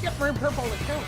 Yep, we're in purple, let's go.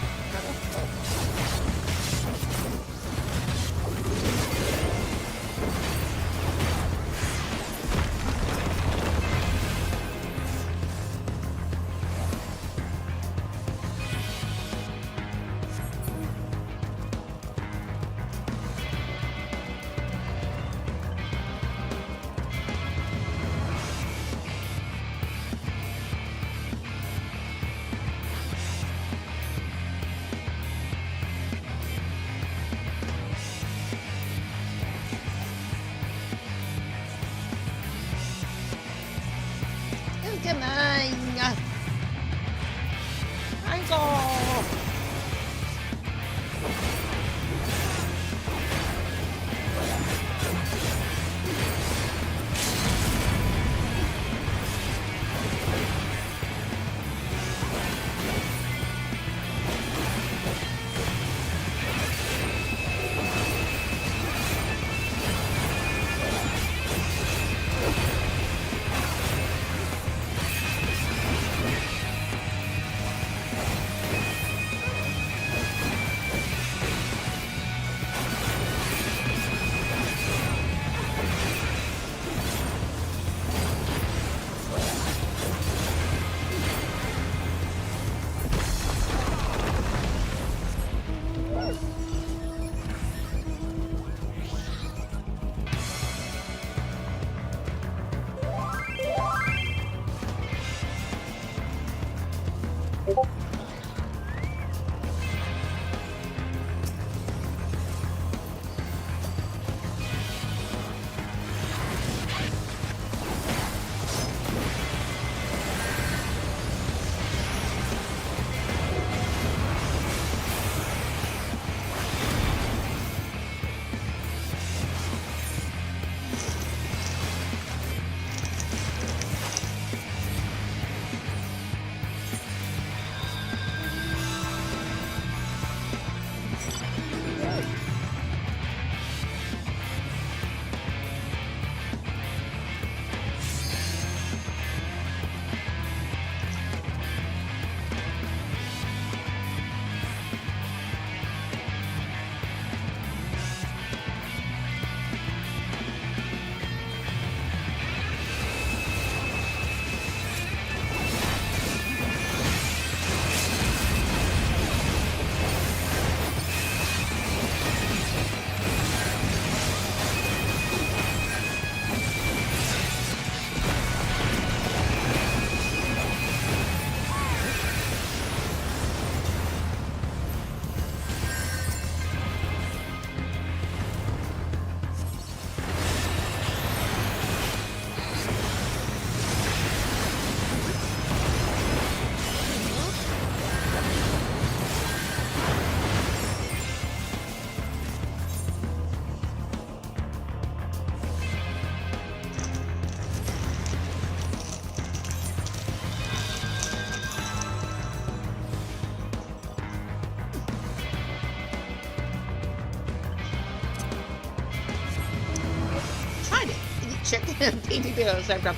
chicken, dainty potatoes, same crap.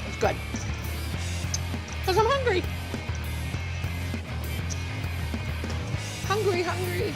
It's good. Because I'm hungry. Hungry.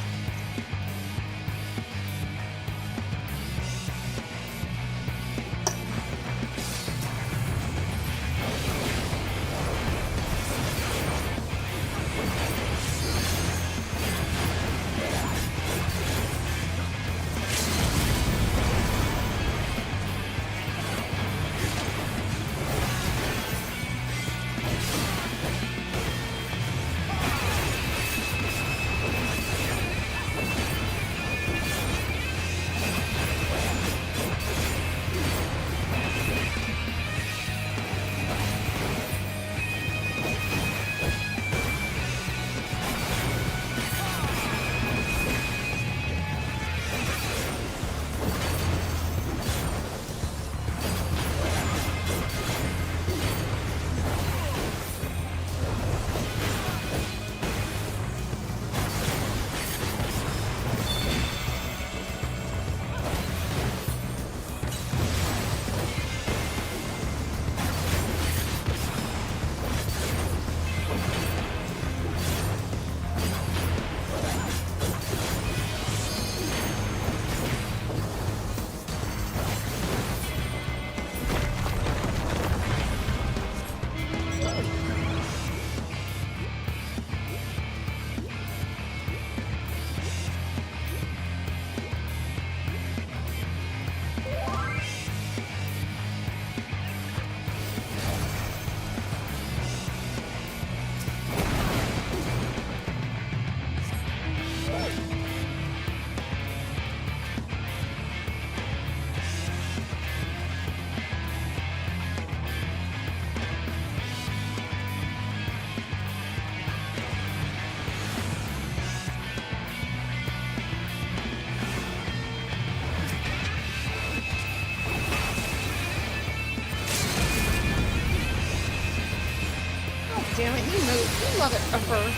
Damn it, he moved. You love it, a fur.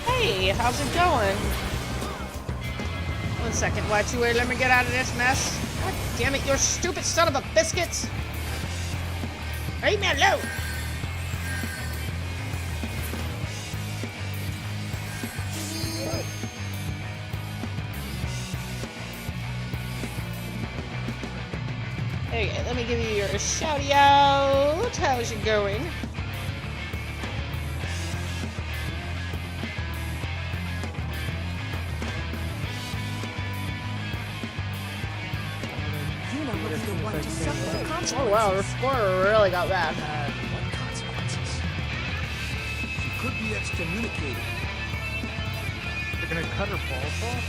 Hey, how's it going? 1 second, Y2A, let me get out of this mess. God damn it, you stupid son of a biscuits! Leave me alone! Okay, let me give you your shouty out. How's it going? Oh wow, the score really got bad. What consequences? She could be excommunicated. They're gonna cut her balls off?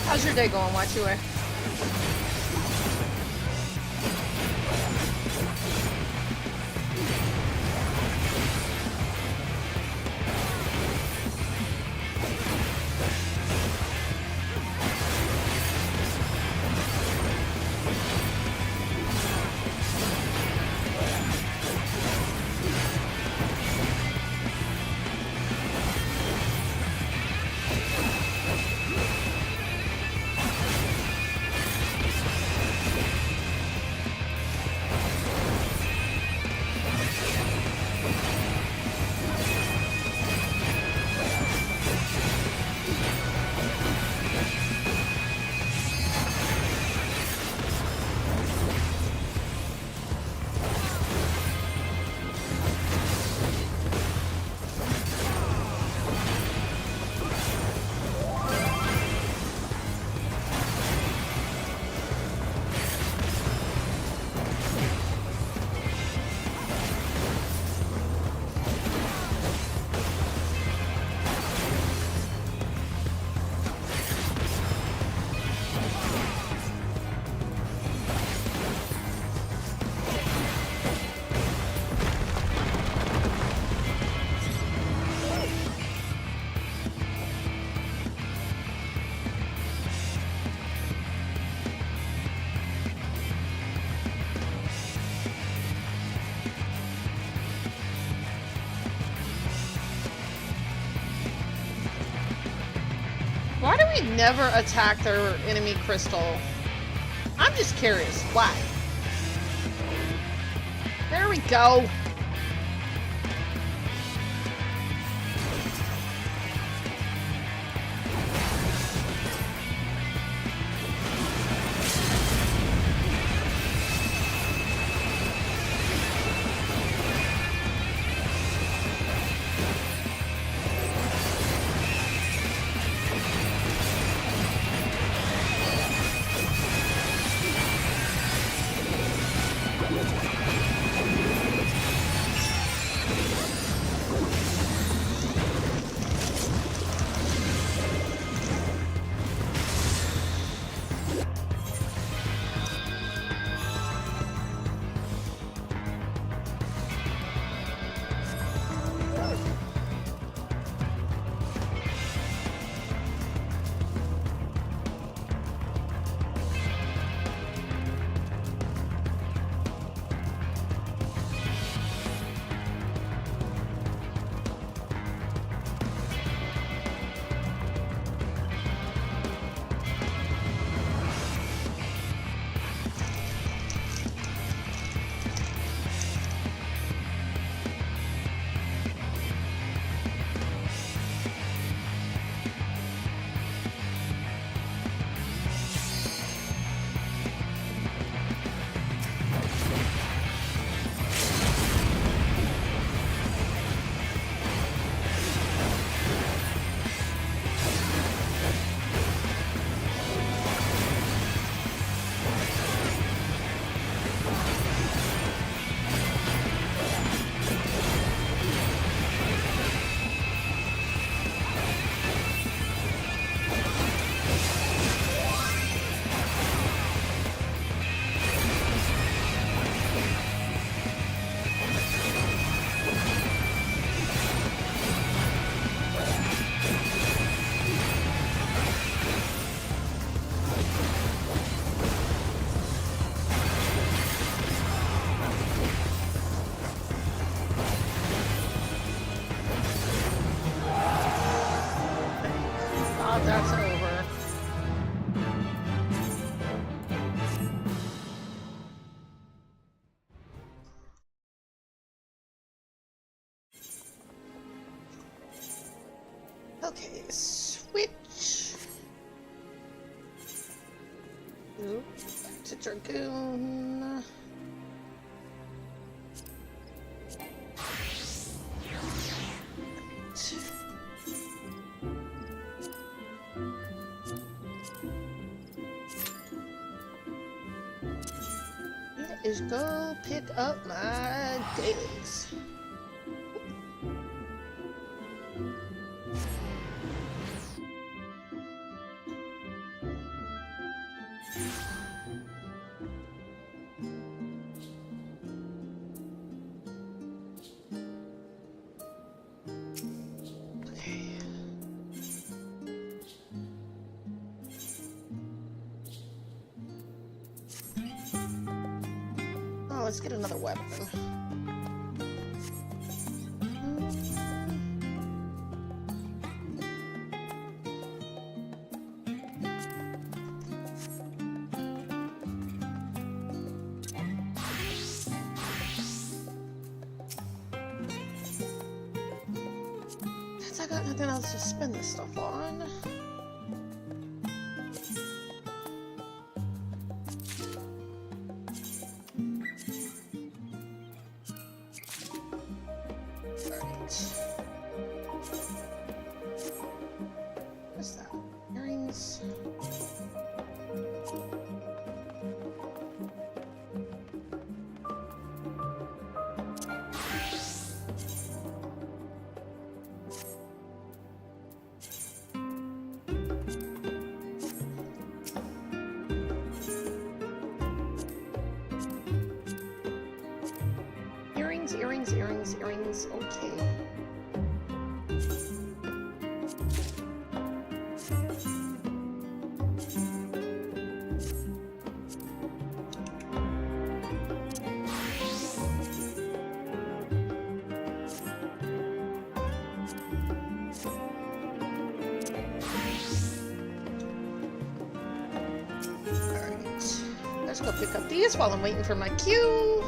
How's your day going, Y2A? they never attack their enemy crystal? I'm just curious. Why? There we go. That's over. Okay, switch. Oop, back to Dragoon. Is go pick up my dailies. Let's get another weapon. Since I got nothing else to spend this stuff on. What's that? Earrings. Earrings. Okay. Let's go pick up these while I'm waiting for my cue.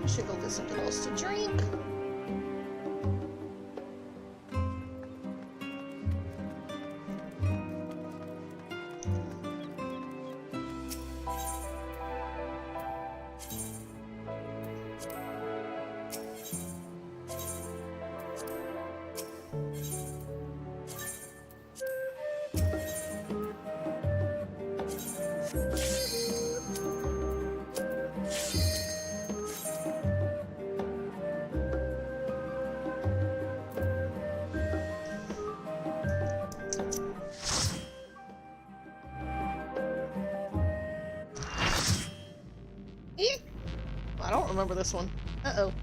Should go get something else to drink. I don't remember this one. Uh-oh.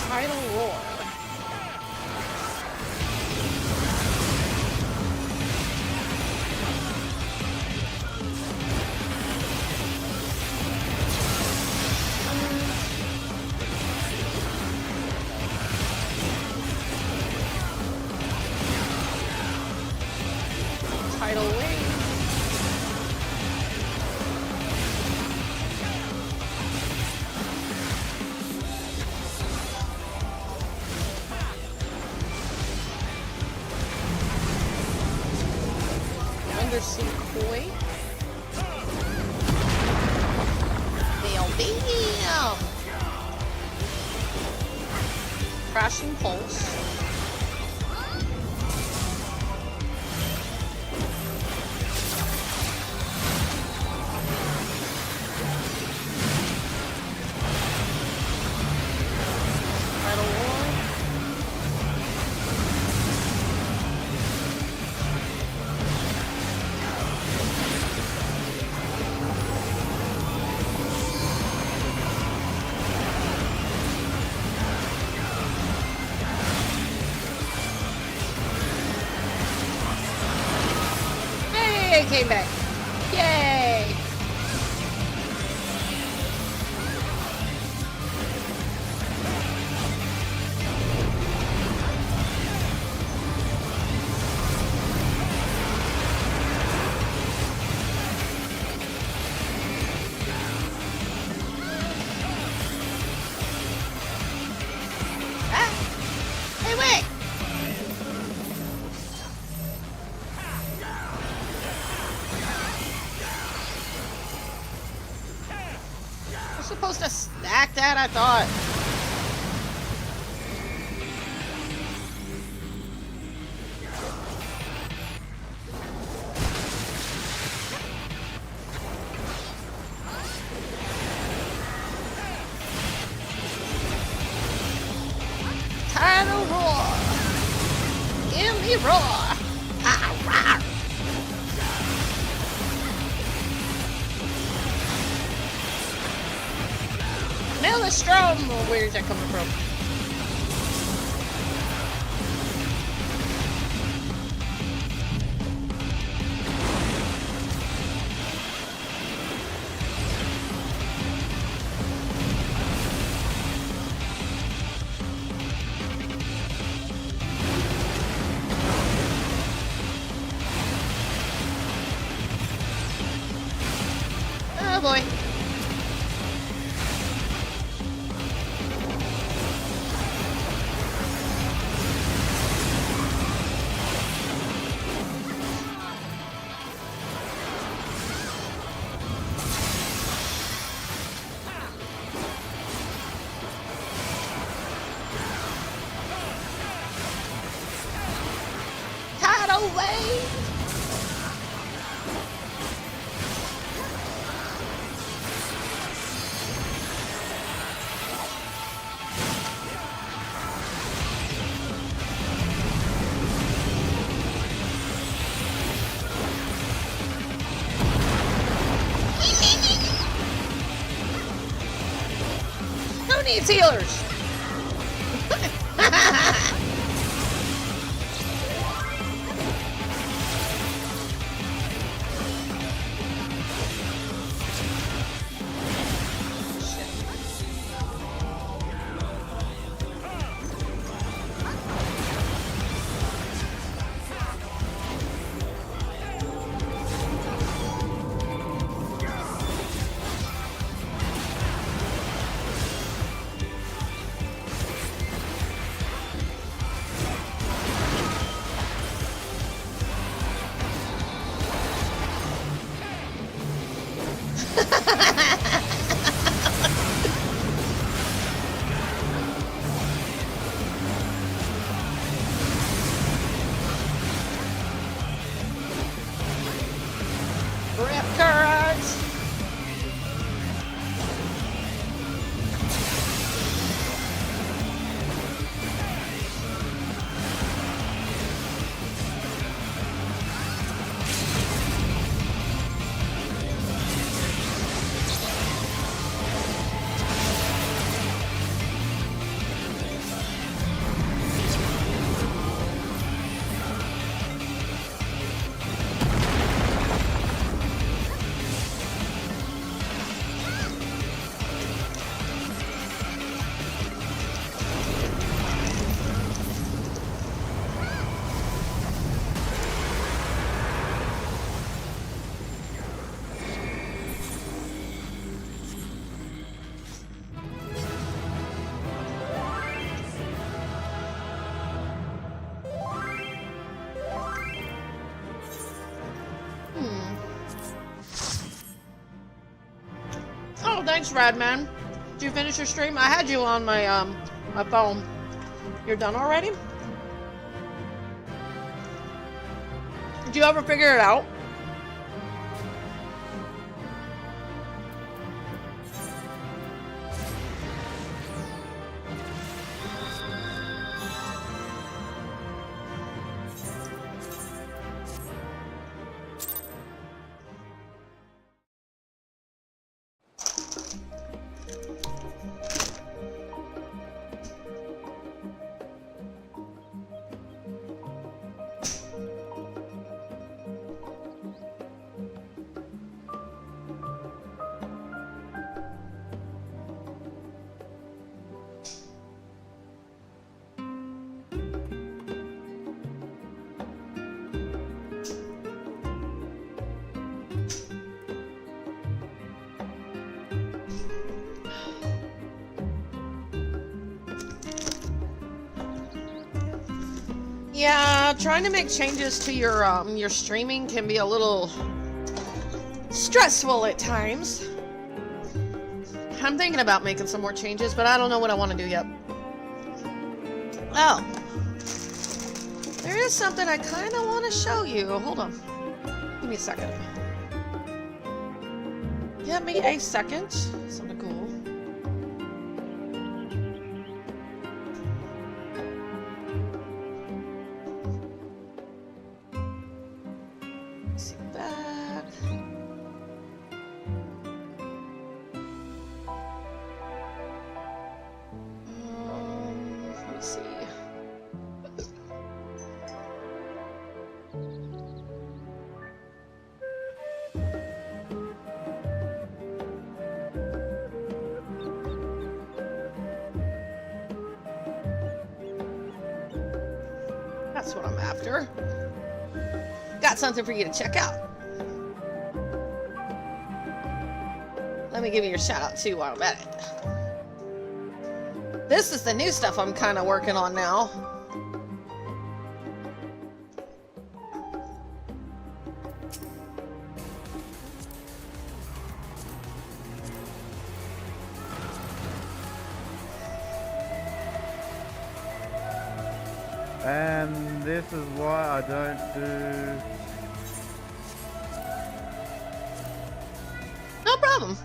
Tidal roar. Tidal wave. Undersea quake. Bam! Crashing pulse. Tidal roar. Hey, it came back. Yay! Ah! Hey, wait! I'm supposed to stack that, I thought. Tidal roar! Give me roar! Ah, rawr. Maelstrom! Oh, where's that coming from? Oh boy. Tidal wave! Who needs healers? Rip currents! Oh, thanks, Radman. Did you finish your stream? I had you on my my phone. You're done already? Did you ever figure it out? Yeah, trying to make changes to your streaming can be a little stressful at times. I'm thinking about making some more changes, but I don't know what I want to do yet. Oh. There is something I kind of want to show you. Hold on. Give me a second. Give me a second. Something cool. See that. me see. That's what I'm after. Got something for you to check out. Let me give you your shout out too while I'm at it. This is the new stuff I'm kind of working on now. And this is why I don't do... No problem.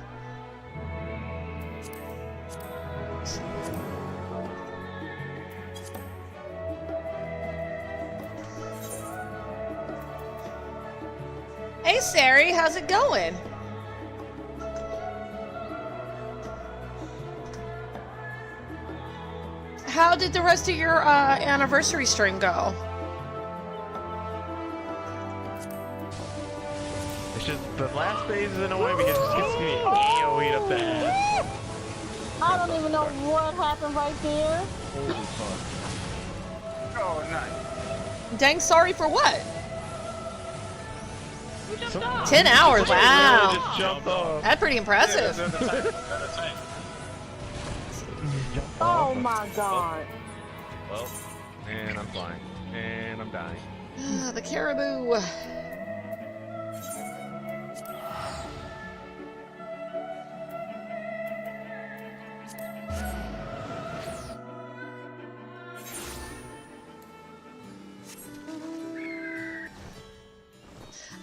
Hey, Sari, how's it going? How did the rest of your anniversary stream go? It's just the last phase is annoying because it just gets me AoE'd up the ass. I don't even know what happened right there. Holy fuck. Oh, nice. Dang, sorry for what? You jumped off. 10 hours, wow. Just jumped off. That's pretty impressive. Oh my god. Well, and I'm flying. And I'm dying. The caribou.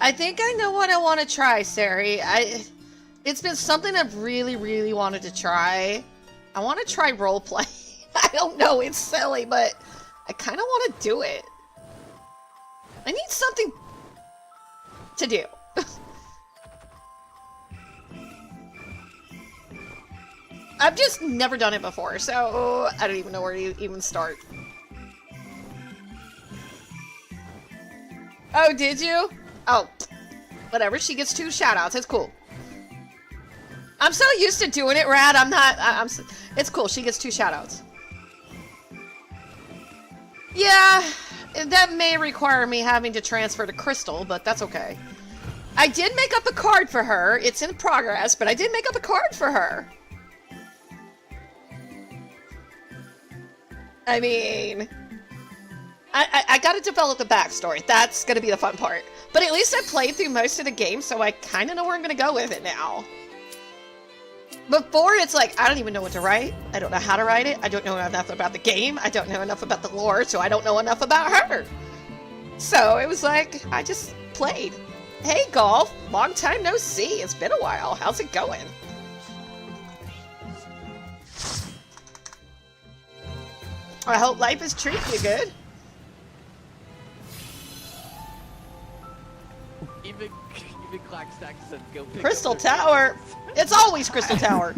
I think I know what I want to try, Sari. It's been something I've really, really wanted to try. I want to try roleplay. I don't know, it's silly, but I kind of want to do it. I need something to do. I've just never done it before, so I don't even know where to even start. Oh, did you? Oh, whatever. She gets 2 shoutouts. It's cool. I'm so used to doing it, Rad. It's cool. She gets 2 shoutouts. Yeah, that may require me having to transfer to Crystal, but that's okay. I did make up a card for her. It's in progress, but I did make up a card for her. I mean, I gotta develop the backstory. That's gonna be the fun part. But at least I played through most of the game, so I kind of know where I'm gonna go with it now. Before, it's like, I don't even know what to write. I don't know how to write it. I don't know enough about the game. I don't know enough about the lore, so I don't know enough about her. So it was like, I just played. Hey, Golf. Long time no see. It's been a while. How's it going? I hope life is treating you good. Even Clackstack said go pick Crystal up their Tower. It's always Crystal Tower.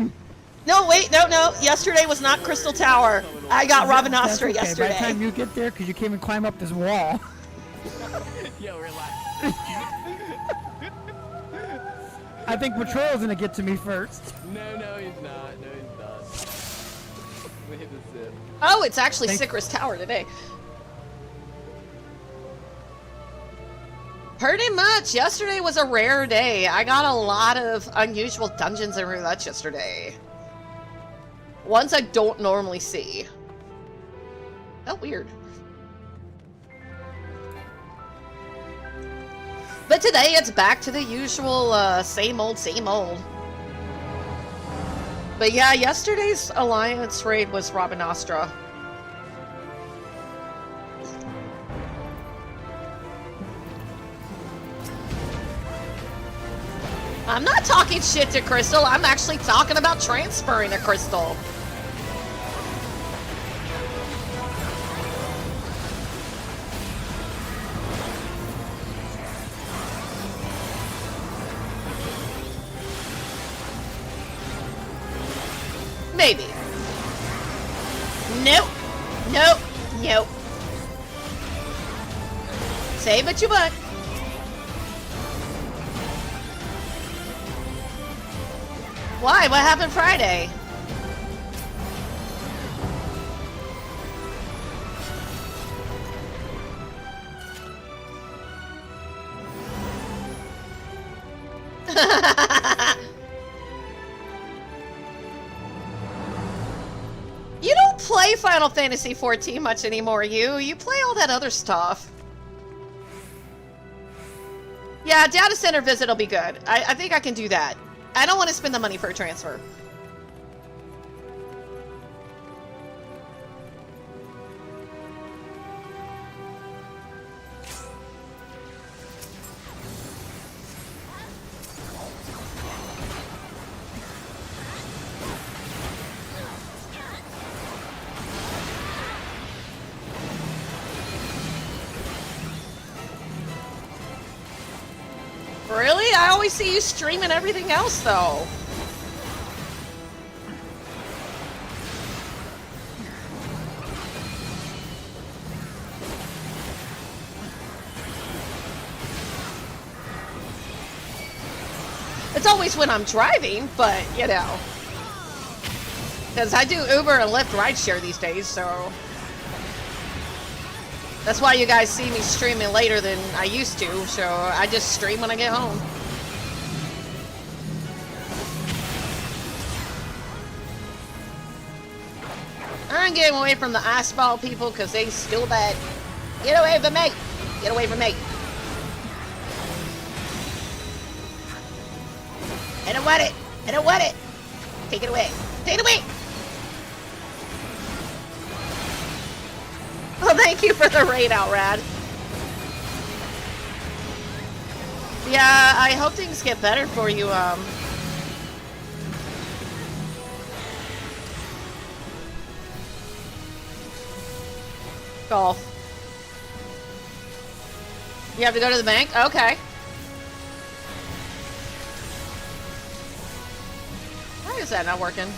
No, wait, no. Yesterday was not Crystal Tower. I got Rabanastra okay. yesterday. By the time you get there, because you came and climb up this wall. Yo, relax. I think Patrol's gonna get to me first. No, he's not. No, he's not. We hit the zip. Oh, it's actually Sycris Tower today. Pretty much. Yesterday was a rare day. I got a lot of unusual dungeons and roulettes yesterday. Ones I don't normally see. Felt weird. But today it's back to the usual same old, same old. But yeah, yesterday's Alliance raid was Rabanastra. I'm not talking shit to Crystal. I'm actually talking about transferring to Crystal. Maybe. Nope. Nope. Nope. Save what you want. Why? What happened Friday? You don't play Final Fantasy XIV much anymore, you play all that other stuff. Yeah, data center visit will be good. I think I can do that. I don't want to spend the money for a transfer. Really? I always see you streaming everything else, though. It's always when I'm driving, but, you know. Because I do Uber and Lyft rideshare these days, so... That's why you guys see me streaming later than I used to, so I just stream when I get home. I'm getting away from the asphalt people because they still bad. Get away from me! Get away from me! I don't want it! I don't want it! Take it away! Take it away! Oh, thank you for the raid out, Rad. Yeah, I hope things get better for you, Golf. You have to go to the bank? Okay. Why is that not working?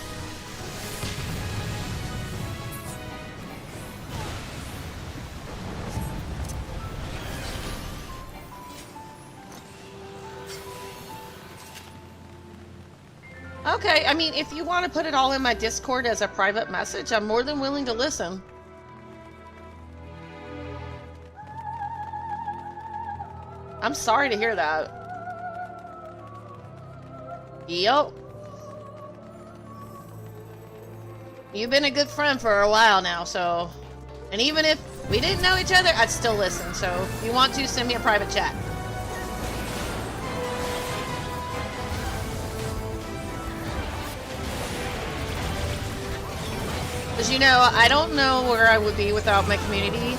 Okay, I mean, if you want to put it all in my Discord as a private message, I'm more than willing to listen. I'm sorry to hear that. Yep. You've been a good friend for a while now, so... And even if we didn't know each other, I'd still listen, so if you want to, send me a private chat. Because, you know, I don't know where I would be without my community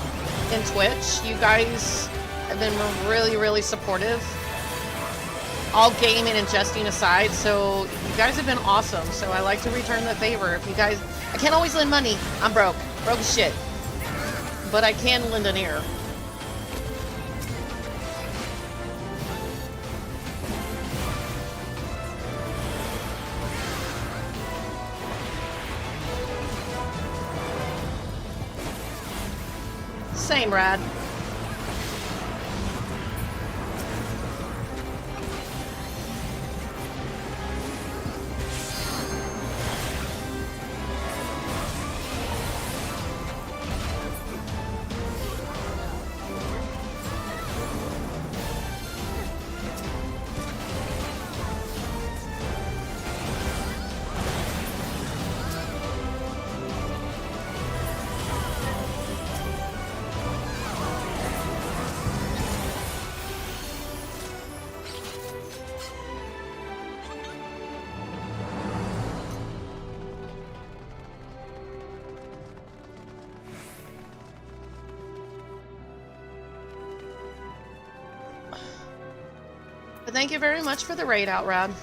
in Twitch. You guys have been really, really supportive. All gaming and jesting aside, so you guys have been awesome. So I like to return the favor. If you guys... I can't always lend money. I'm broke. Broke as shit. But I can lend an ear. Same, Rad. But thank you very much for the raid out, Rad.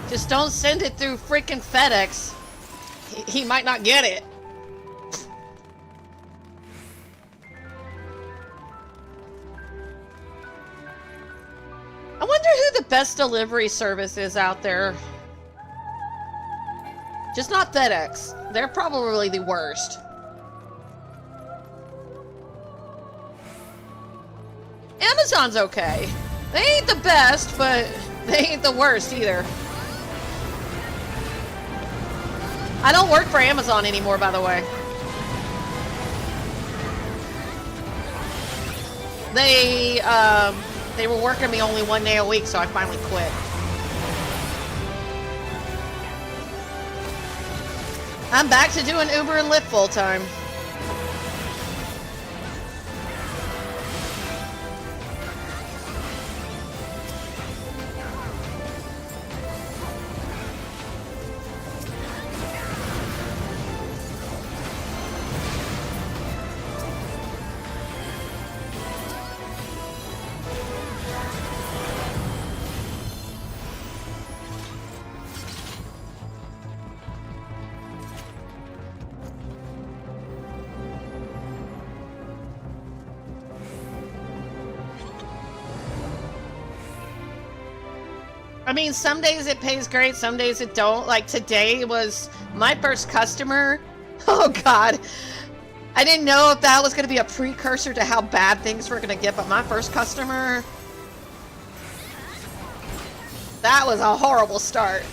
Just don't send it through freaking FedEx. He might not get it. I wonder who the best delivery service is out there. Just not FedEx. They're probably the worst. Amazon's okay. They ain't the best, but they ain't the worst either. I don't work for Amazon anymore, by the way. They were working me only 1 day a week, so I finally quit. I'm back to doing Uber and Lyft full time. I mean, some days it pays great, some days it don't. Like today was my first customer. Oh God. I didn't know if that was going to be a precursor to how bad things were going to get, but my first customer, that was a horrible start.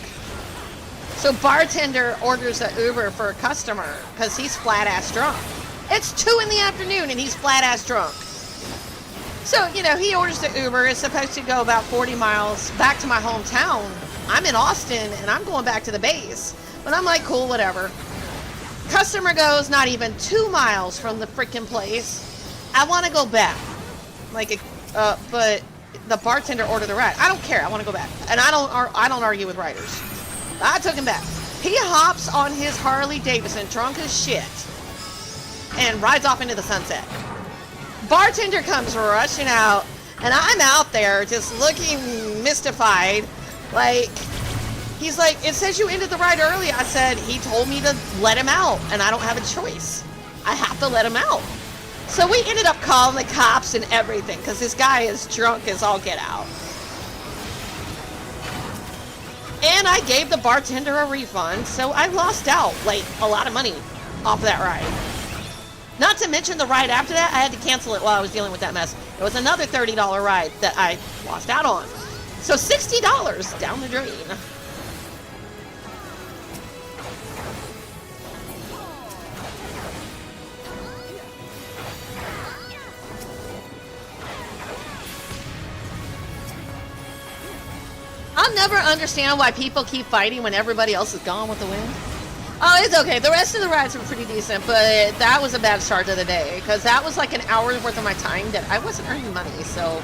So bartender orders an Uber for a customer because he's flat ass drunk. It's 2 in the afternoon and he's flat ass drunk. So, you know, he orders the Uber. It's supposed to go about 40 miles back to my hometown. I'm in Austin, and I'm going back to the base. But I'm like, cool, whatever. Customer goes not even 2 miles from the freaking place. I want to go back. Like, but the bartender ordered the ride. I don't care. I want to go back. And I don't argue with riders. I took him back. He hops on his Harley Davidson, drunk as shit, and rides off into the sunset. Bartender comes rushing out, and I'm out there just looking mystified. Like, he's like, it says you ended the ride early. I said, he told me to let him out, and I don't have a choice. I have to let him out. So we ended up calling the cops and everything, because this guy is drunk as all get out. And I gave the bartender a refund, so I lost out, like, a lot of money off of that ride. Not to mention the ride after that, I had to cancel it while I was dealing with that mess. It was another $30 ride that I lost out on. So $60 down the drain. I'll never understand why people keep fighting when everybody else is gone with the wind. Oh, it's okay. The rest of the rides were pretty decent, but that was a bad start to the day because that was like an hour's worth of my time that I wasn't earning money, so.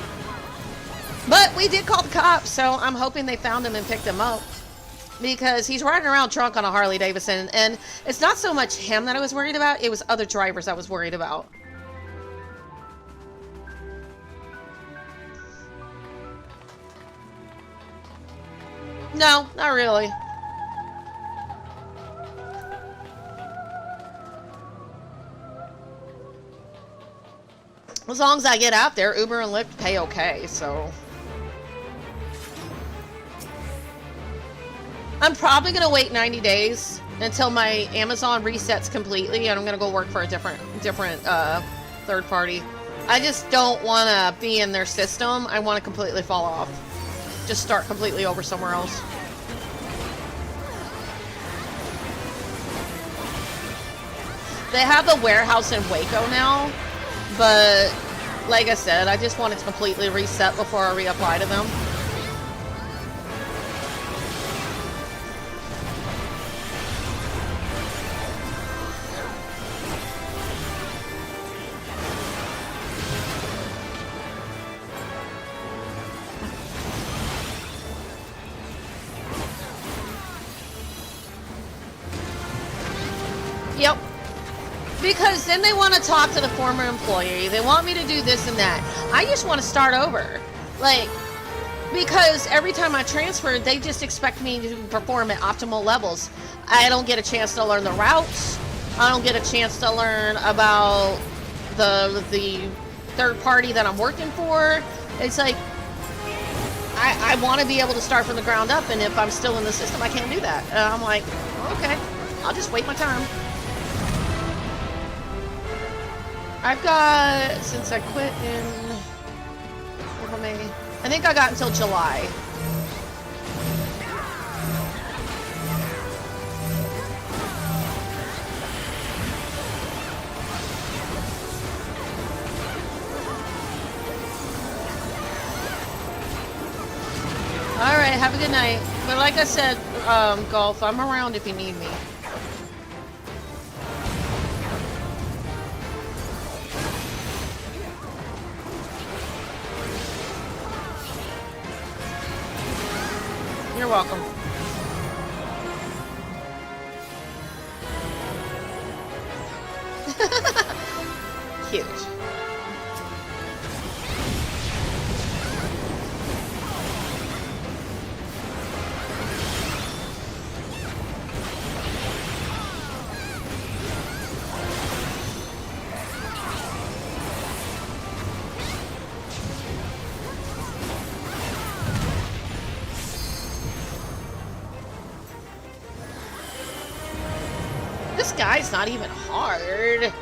But we did call the cops, so I'm hoping they found him and picked him up because he's riding around drunk on a Harley Davidson, and it's not so much him that I was worried about, it was other drivers I was worried about. No, not really. As long as I get out there, Uber and Lyft pay okay, so. I'm probably going to wait 90 days until my Amazon resets completely, and I'm going to go work for a different third party. I just don't want to be in their system. I want to completely fall off. Just start completely over somewhere else. They have a warehouse in Waco now. But, like I said, I just want it to completely reset before I reapply to them. Yep. Because then they want to talk to the former employee. They want me to do this and that. I just want to start over. Like, because every time I transfer, they just expect me to perform at optimal levels. I don't get a chance to learn the routes. I don't get a chance to learn about the third party that I'm working for. It's like, I want to be able to start from the ground up, and if I'm still in the system, I can't do that. And I'm like, okay, I'll just wait my time. I've got, since I quit in April, May, I think I got until July. Alright, have a good night. But like I said, Golf, I'm around if you need me. You're welcome. Cute. This guy's not even hard.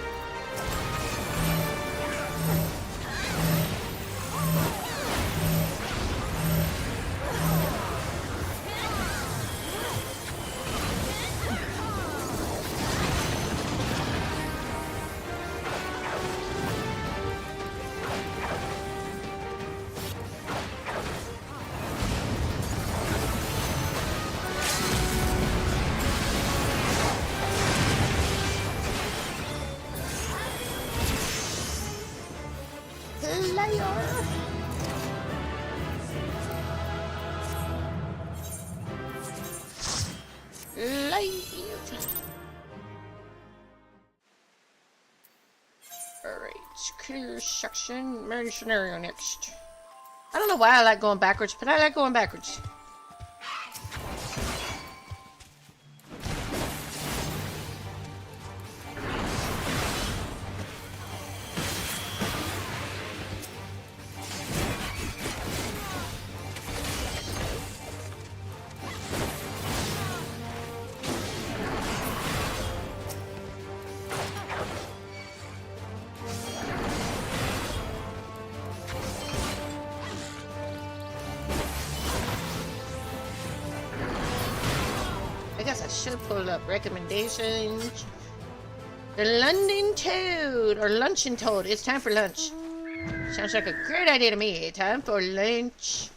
Alright, clear section. Main scenario next. I don't know why I like going backwards, but I like going backwards. Should pull up recommendations. The London Toad or Luncheon Toad. It's time for lunch. Sounds like a great idea to me. Time for lunch.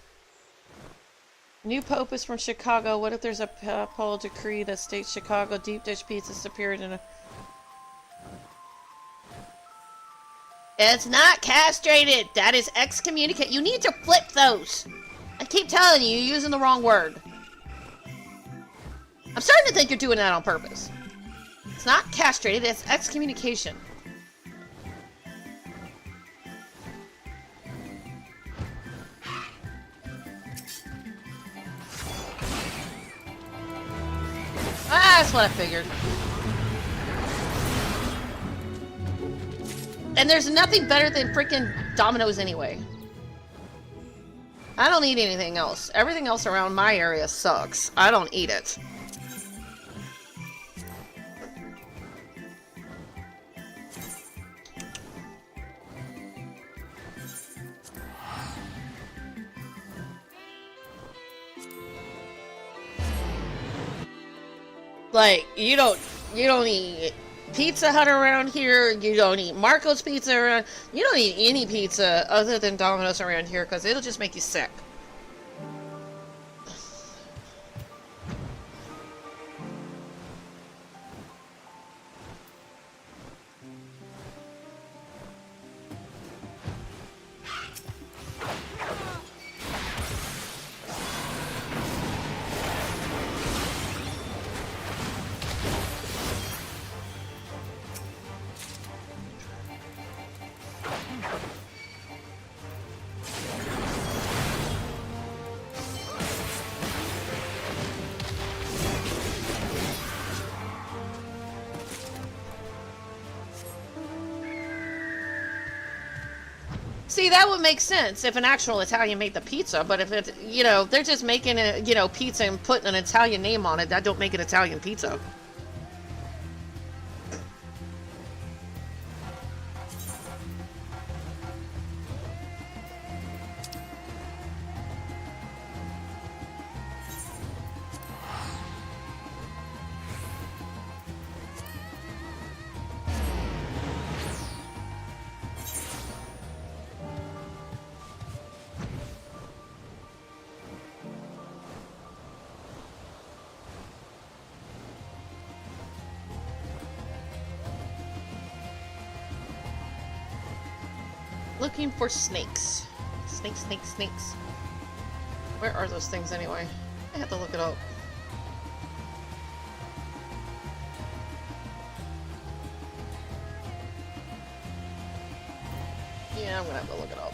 New Pope is from Chicago. What if there's a papal decree that states Chicago deep dish pizza superior to? It's not castrated. That is excommunicate. You need to flip those. I keep telling you, you're using the wrong word. I'm starting to think you're doing that on purpose. It's not castrated, it's excommunication. That's what I figured. And there's nothing better than freaking Domino's anyway. I don't eat anything else. Everything else around my area sucks. I don't eat it. Like, you don't eat Pizza Hut around here, you don't eat Marco's Pizza around, you don't eat any pizza other than Domino's around here, because it'll just make you sick. See, that would make sense if an actual Italian made the pizza, but if it's, you know, they're just making it, you know, pizza and putting an Italian name on it, that don't make it Italian pizza. Looking for snakes. Snakes, snakes, snakes. Where are those things anyway? I have to look it up. Yeah, I'm gonna have to look it up.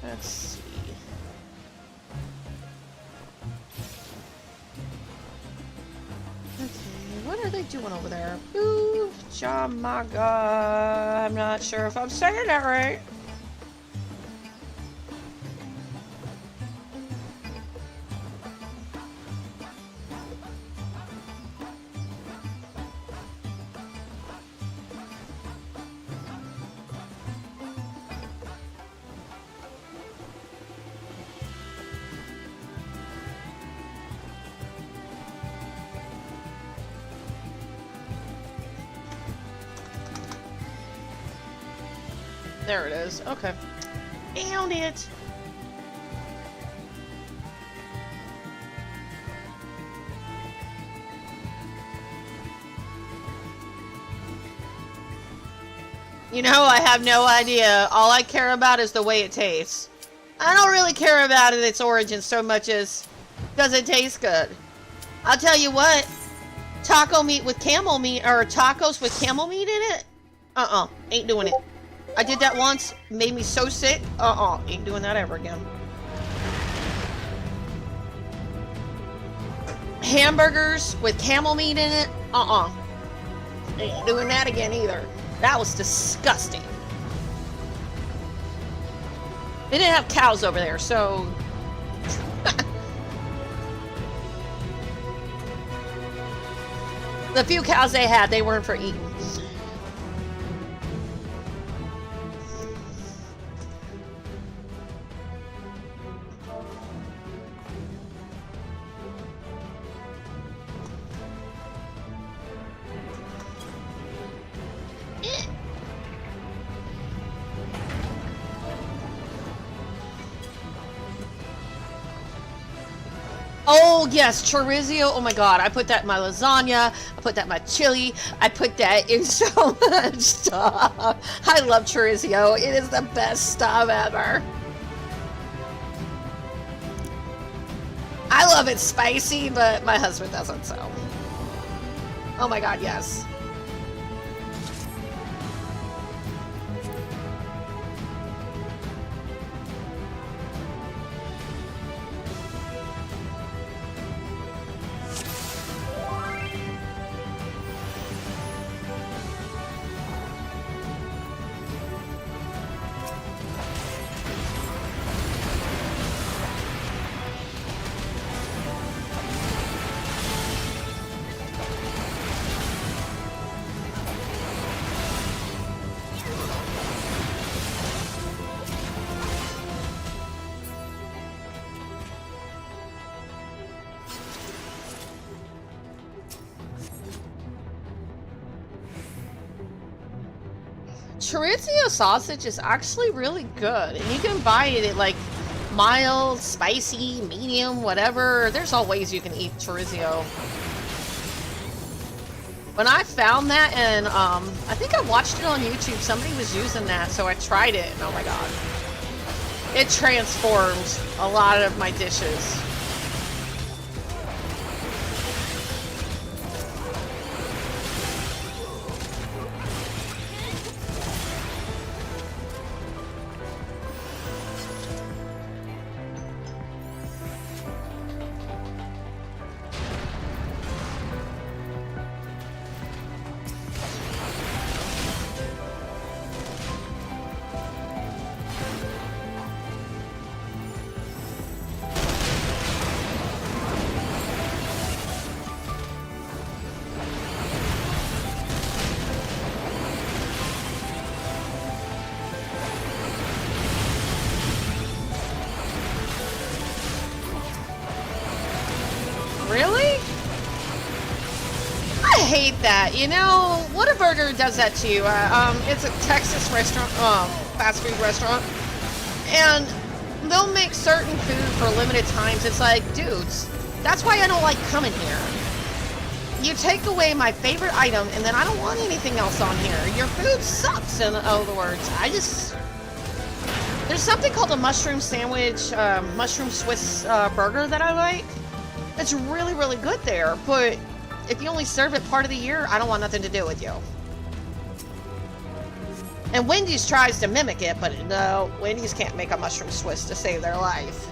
Let's see. Okay, what are they doing over there? Ooh, Jamaga. I'm not sure if I'm saying that right. There it is. Okay. Found it. You know, I have no idea. All I care about is the way it tastes. I don't really care about its origin so much as does it taste good. I'll tell you what. Taco meat with camel meat, or tacos with camel meat in it? Ain't doing it. I did that once, made me so sick. Ain't doing that ever again. Hamburgers with camel meat in it? Ain't doing that again either. That was disgusting. They didn't have cows over there, so... The few cows they had, they weren't for eating. Oh yes, chorizo. Oh my god, I put that in my lasagna. I put that in my chili. I put that in so much stuff. I love chorizo. It is the best stuff ever. I love it spicy, but my husband doesn't, so. Oh my god, yes. Chorizo sausage is actually really good, and you can buy it at like mild, spicy, medium, whatever. There's all ways you can eat chorizo. When I found that, and I think I watched it on YouTube, somebody was using that, so I tried it, and oh my god. It transformed a lot of my dishes. hate that. You know, Whataburger does that to you. It's a Texas restaurant, fast food restaurant, and they'll make certain food for limited times. It's like, dudes, that's why I don't like coming here. You take away my favorite item, and then I don't want anything else on here. Your food sucks, in other words. There's something called a mushroom sandwich, mushroom Swiss burger that I like. It's really, really good there, but if you only serve it part of the year, I don't want nothing to do with you. And Wendy's tries to mimic it, but no, Wendy's can't make a mushroom Swiss to save their life.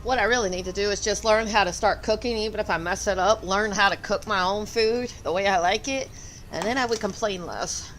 What I really need to do is just learn how to start cooking, even if I mess it up. Learn how to cook my own food the way I like it, and then I would complain less.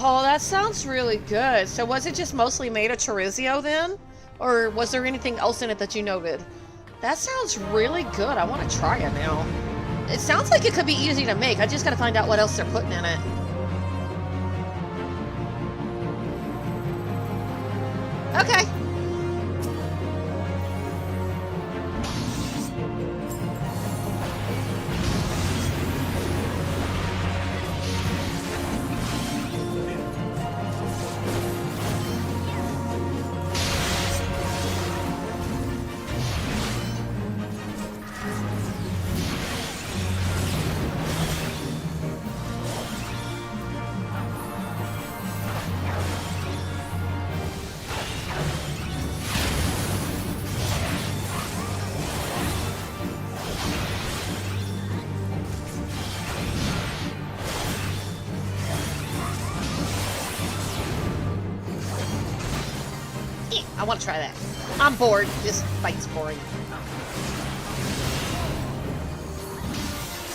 Oh, that sounds really good. So was it just mostly made of chorizo then? Or was there anything else in it that you noted? That sounds really good. I want to try it now. It sounds like it could be easy to make. I just gotta find out what else they're putting in it. Okay. I want to try that. I'm bored. This fight's boring.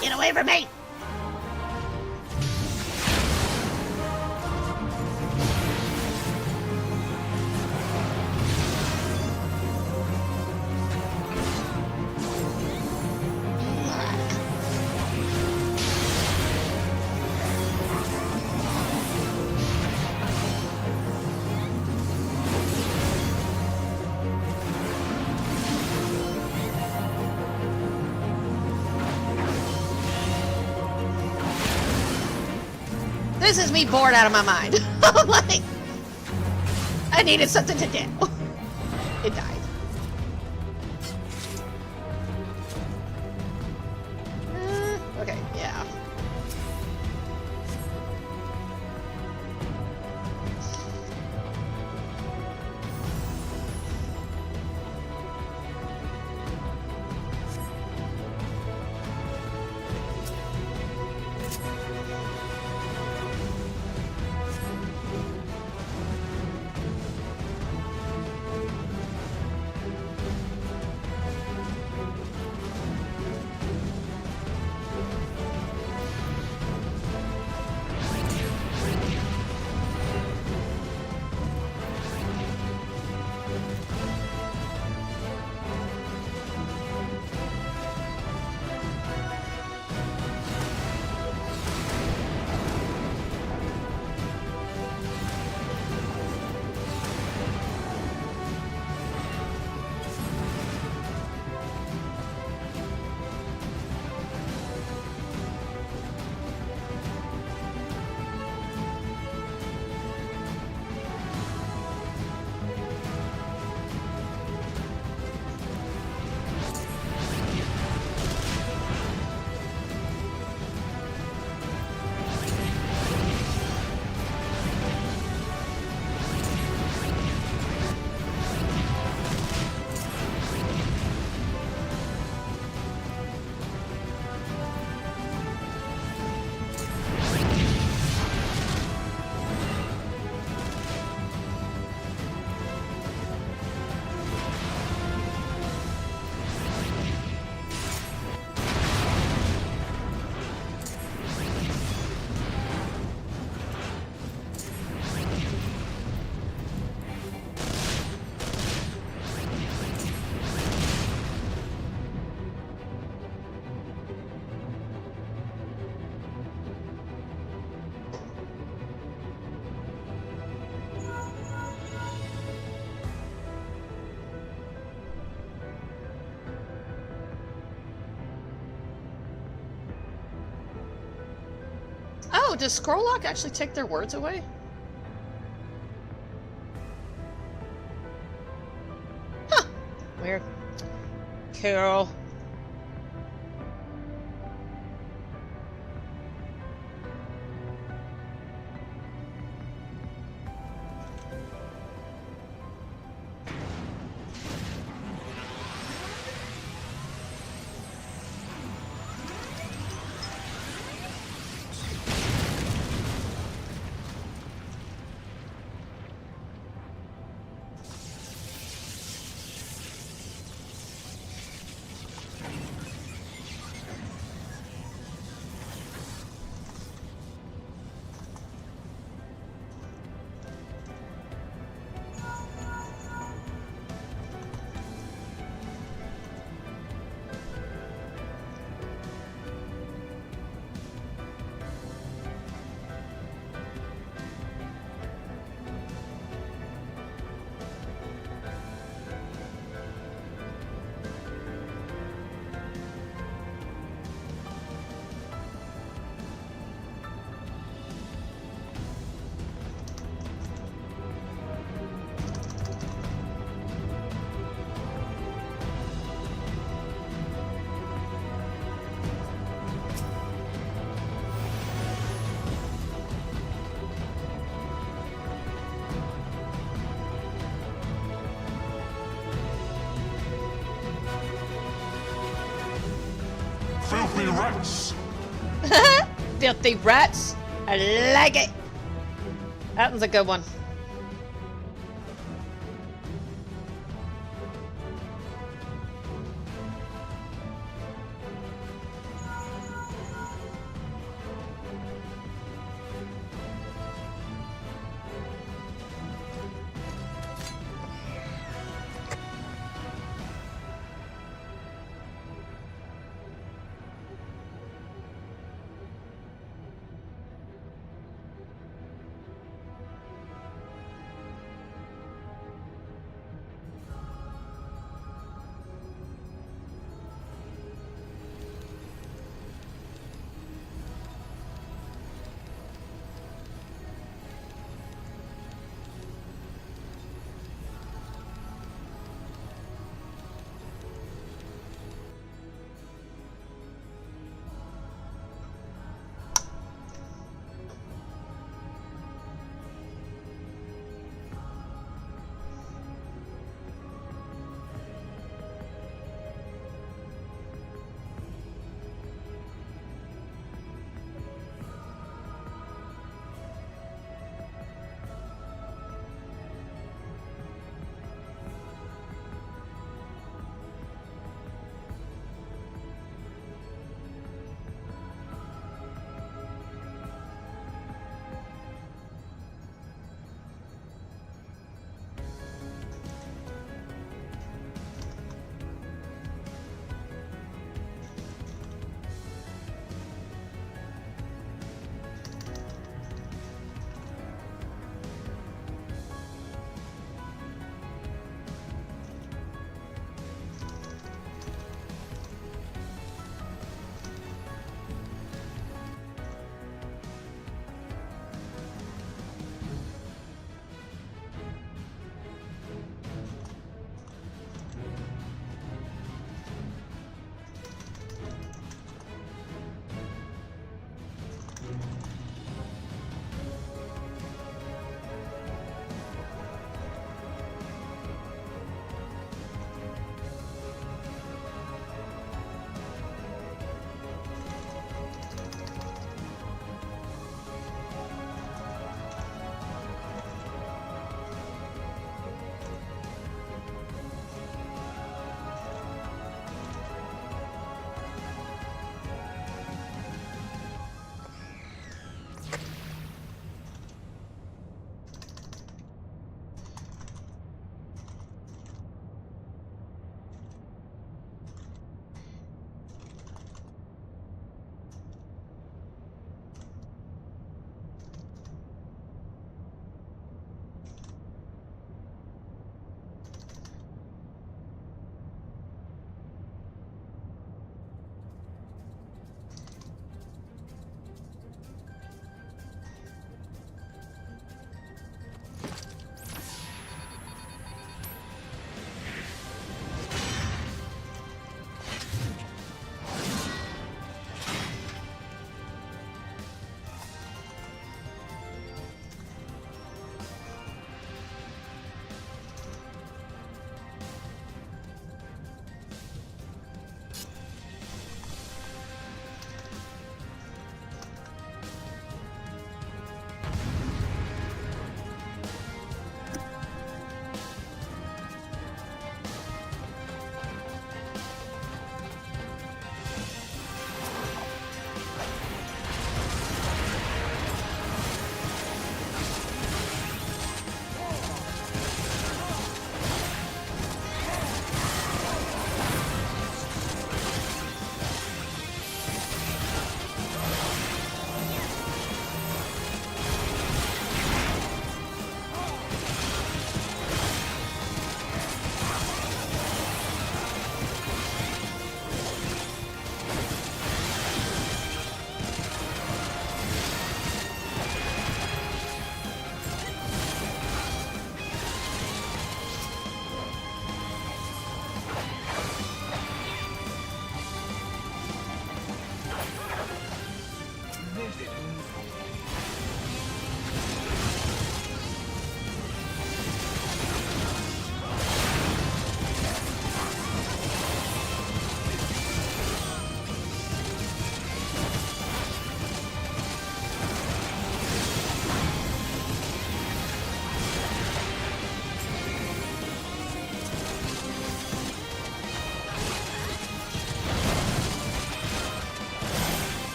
Get away from me! this is me bored out of my mind. Like, I needed something to do. It died. Okay, yeah. Oh, does scroll lock actually take their words away? Huh. Weird. Cool. Filthy rats! Filthy rats. I like it. That one's a good one.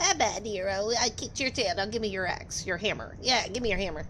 My bad, hero. I kicked your tail. Now give me your axe. Your hammer. Yeah, give me your hammer.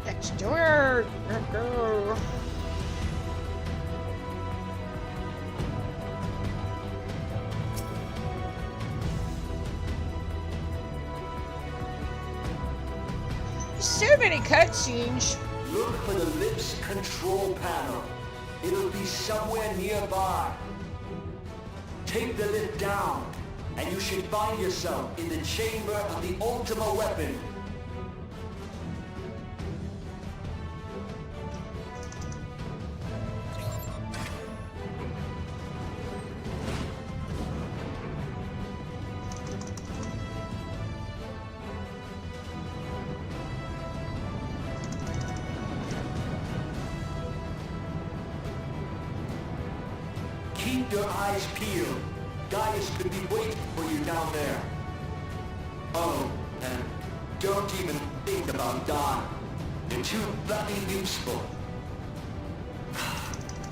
Next door. Go. So many cutscenes. Look for the lips control panel. It'll be somewhere nearby. Take the lid down, and you should find yourself in the chamber of the Ultima weapon. Keep your eyes peeled. Gaius could be waiting for you down there. Oh, and don't even think about dying. You're too bloody useful.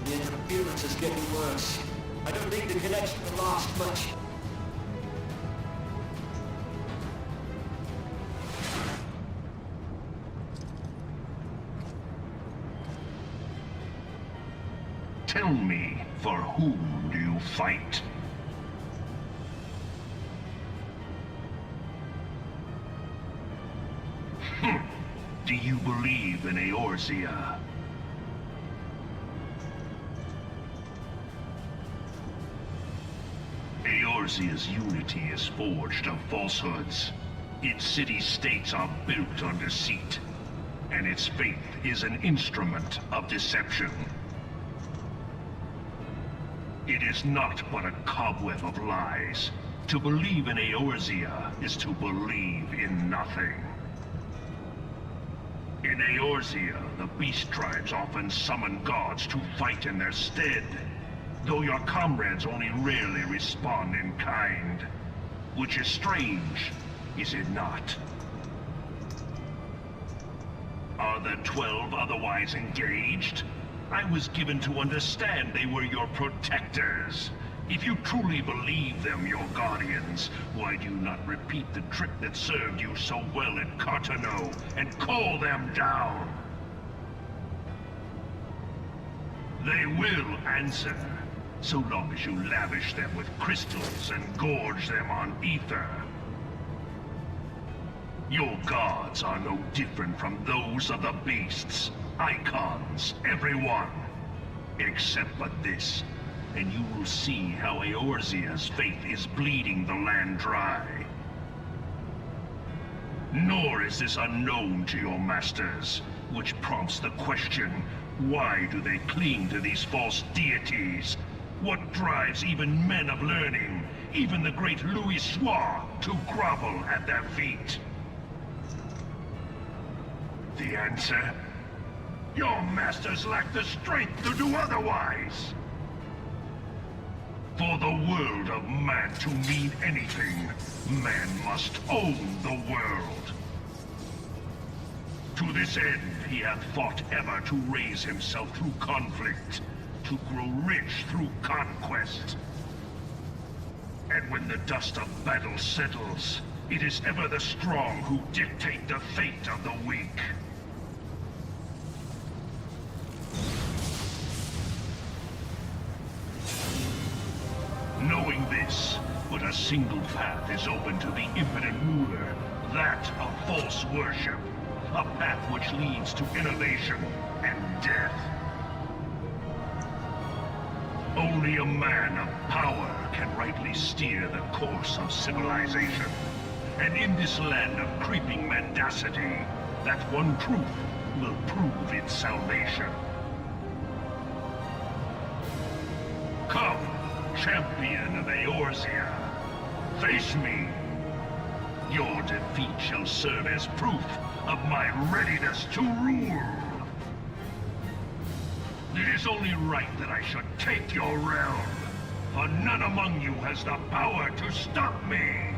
The interference is getting worse. I don't think the connection will last much. Tell me, for whom do you fight? Do you believe in Eorzea? Eorzea's unity is forged of falsehoods. Its city-states are built on deceit, and its faith is an instrument of deception. It is not but a cobweb of lies. To believe in Eorzea is to believe in nothing. In Eorzea, the beast tribes often summon gods to fight in their stead, though your comrades only rarely respond in kind. Which is strange, is it not? Are the 12 otherwise engaged? I was given to understand they were your protectors. If you truly believe them your guardians, why do you not repeat the trick that served you so well at Cartano and call them down? They will answer, so long as you lavish them with crystals and gorge them on ether. Your gods are no different from those of the beasts. Icons, every one. Except but this, and you will see how Eorzea's faith is bleeding the land dry. Nor is this unknown to your masters, which prompts the question, why do they cling to these false deities? What drives even men of learning, even the great Louis Soir, to grovel at their feet? The answer? Your masters lack the strength to do otherwise. For the world of man to mean anything, man must own the world. To this end, he hath fought ever to raise himself through conflict, to grow rich through conquest. And when the dust of battle settles, it is ever the strong who dictate the fate of the weak. Knowing this, but a single path is open to the impotent ruler, that of false worship. A path which leads to innovation and death. Only a man of power can rightly steer the course of civilization. And in this land of creeping mendacity, that one truth will prove its salvation. Come, champion of Eorzea, face me. Your defeat shall serve as proof of my readiness to rule. It is only right that I should take your realm, for none among you has the power to stop me.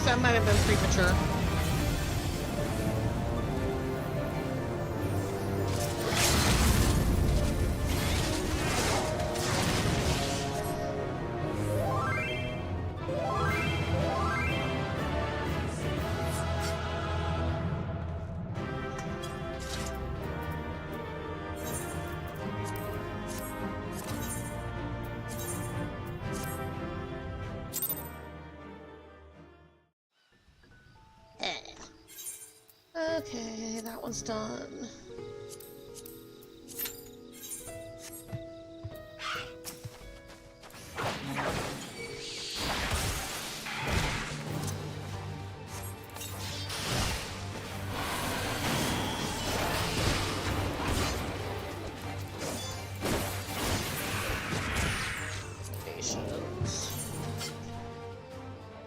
That might have been premature. Okay, that one's done.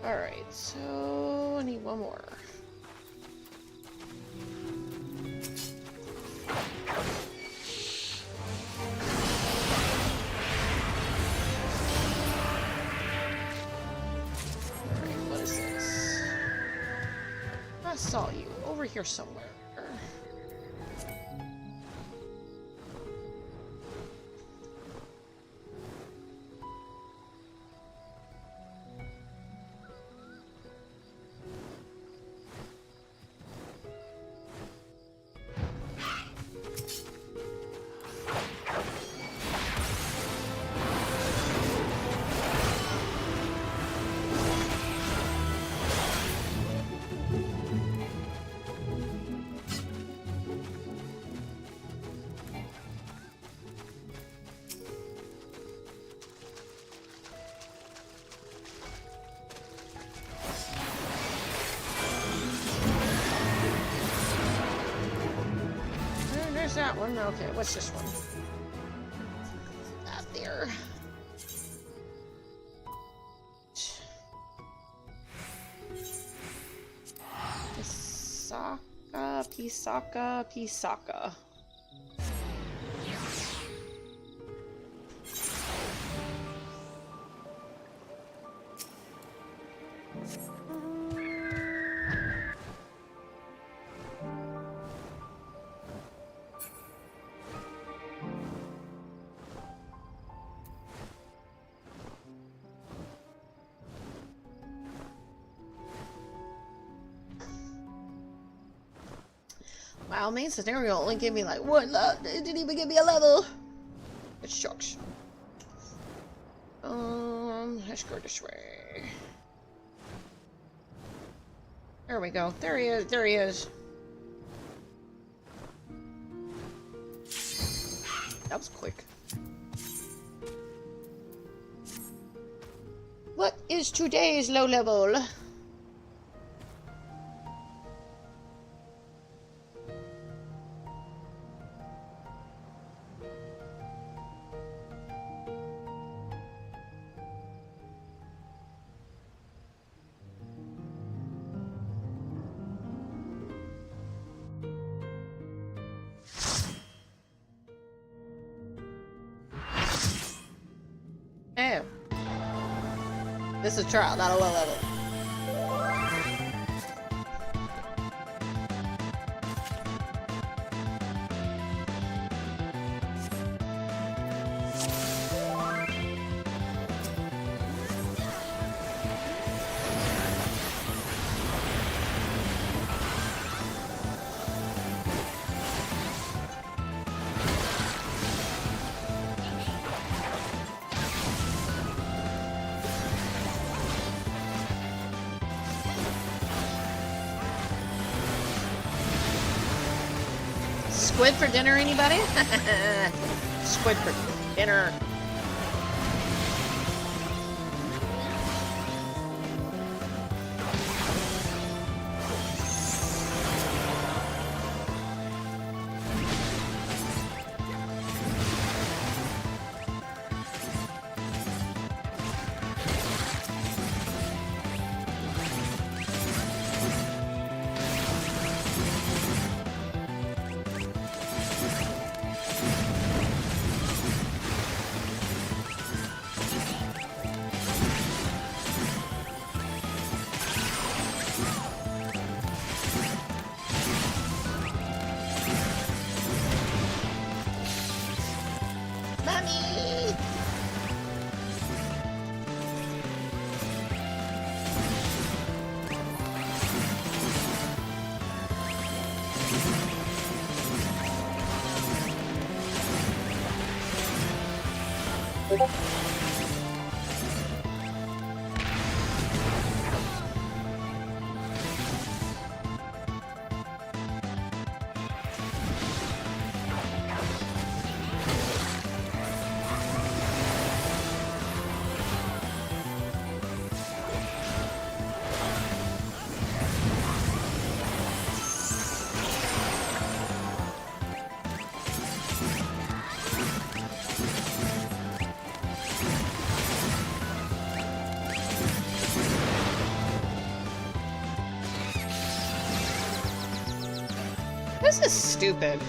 Alright, so I need one more. Alright, what is this? I saw you over here somewhere. There's that one. Okay, what's this one? That there. Pisaka. Wow, main scenario only gave me like one level. It didn't even give me a level. It shucks. Let's go this way. There we go. There he is. There he is. That was quick. What is today's low level? Oh. This is a trial, not a low level. Squid for dinner, anybody? Squid for dinner. is stupid.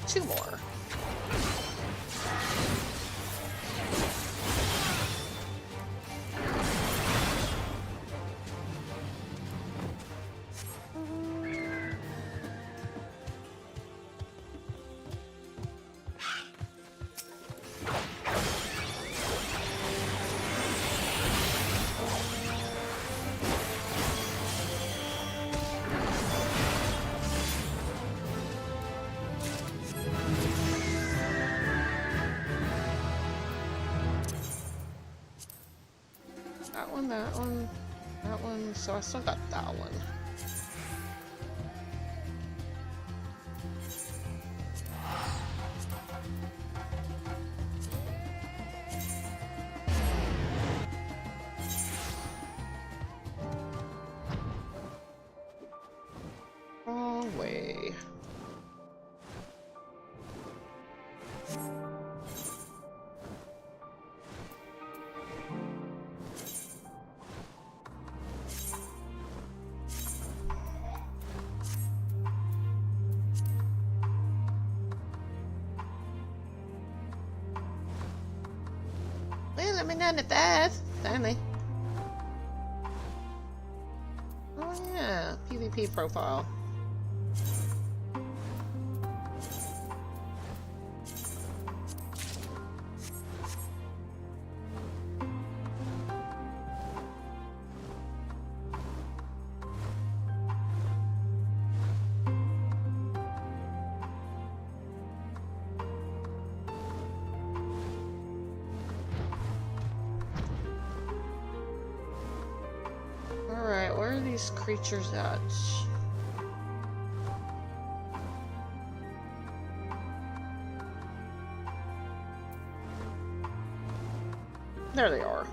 Two more. That one, so I still got that one. Wrong way. Well, I mean, none of that. Finally. Oh yeah, PvP profile. Alright, where are these creatures at? There they are.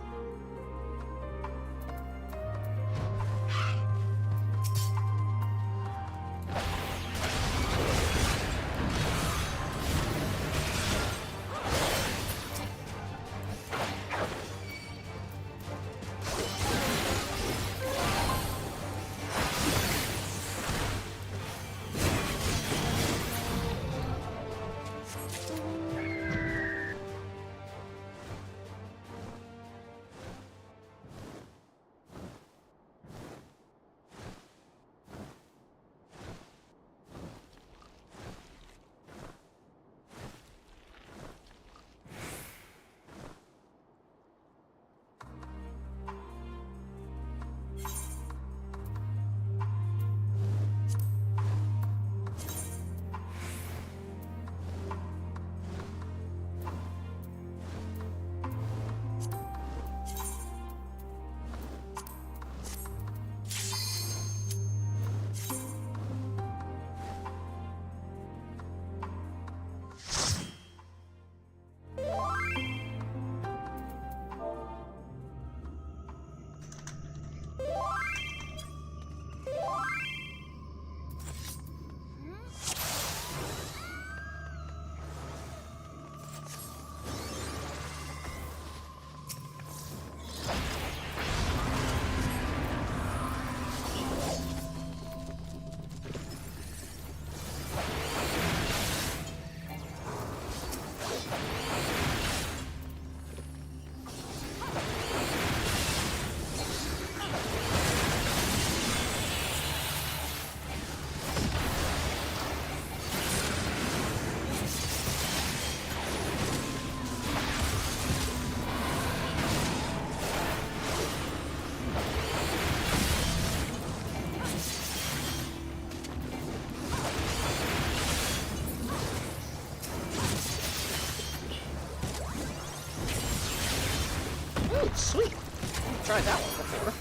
tried that one before.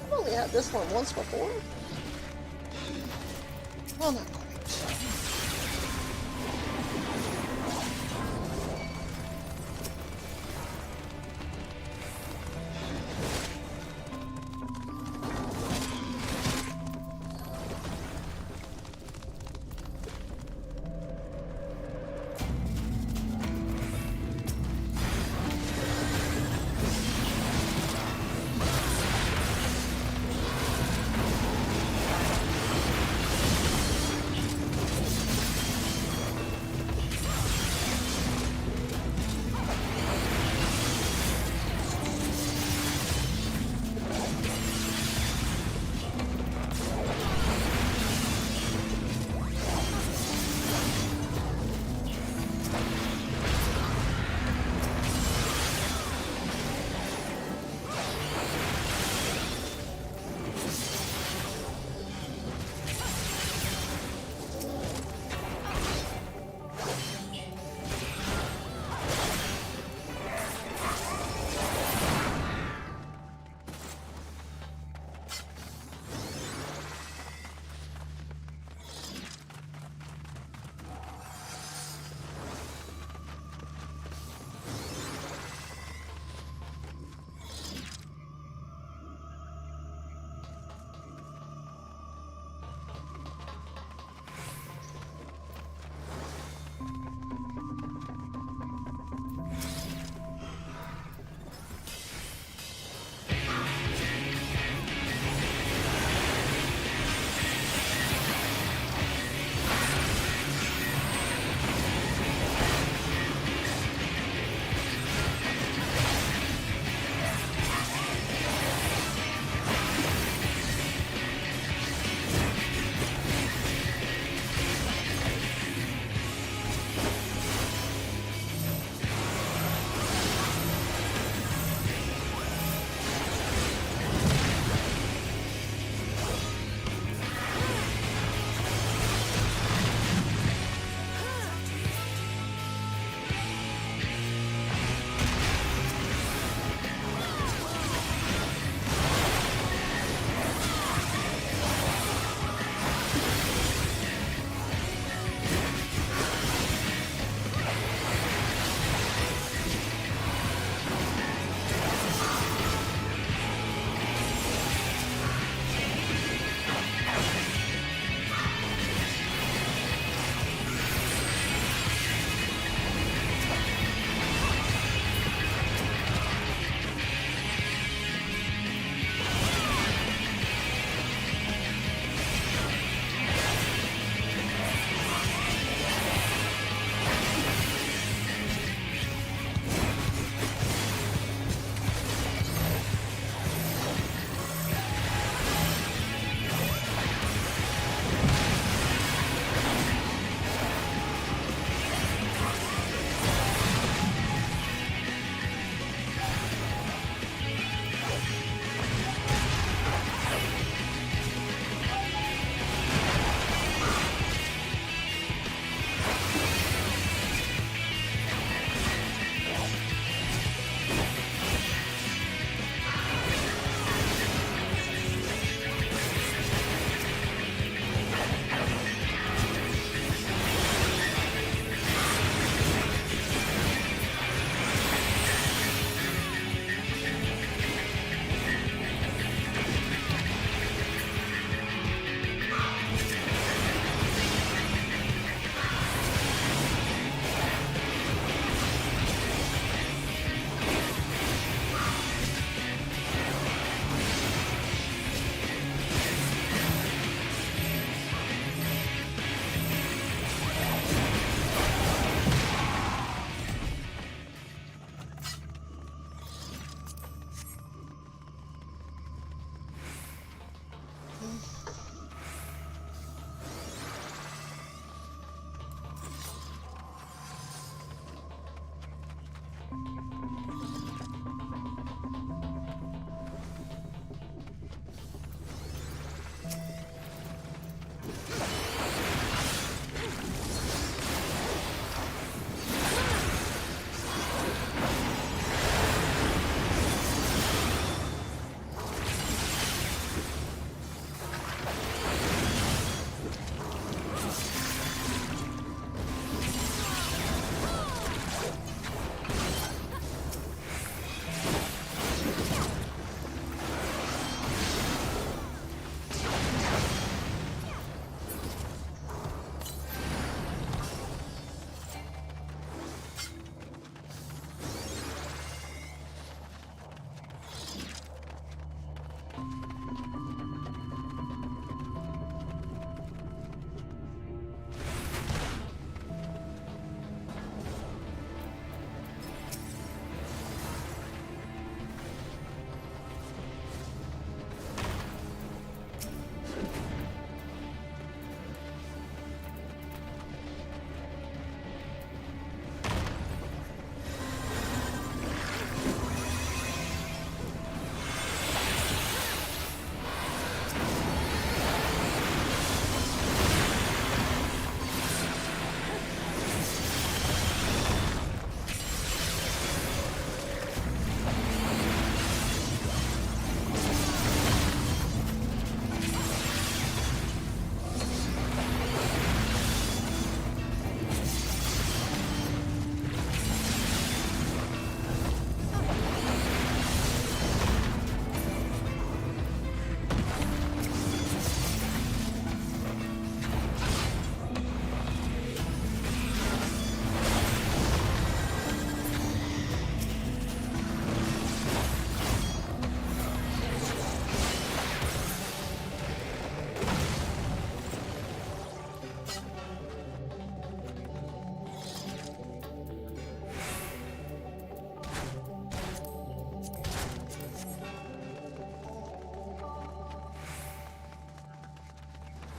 I've only had this one once before. Well, not quite.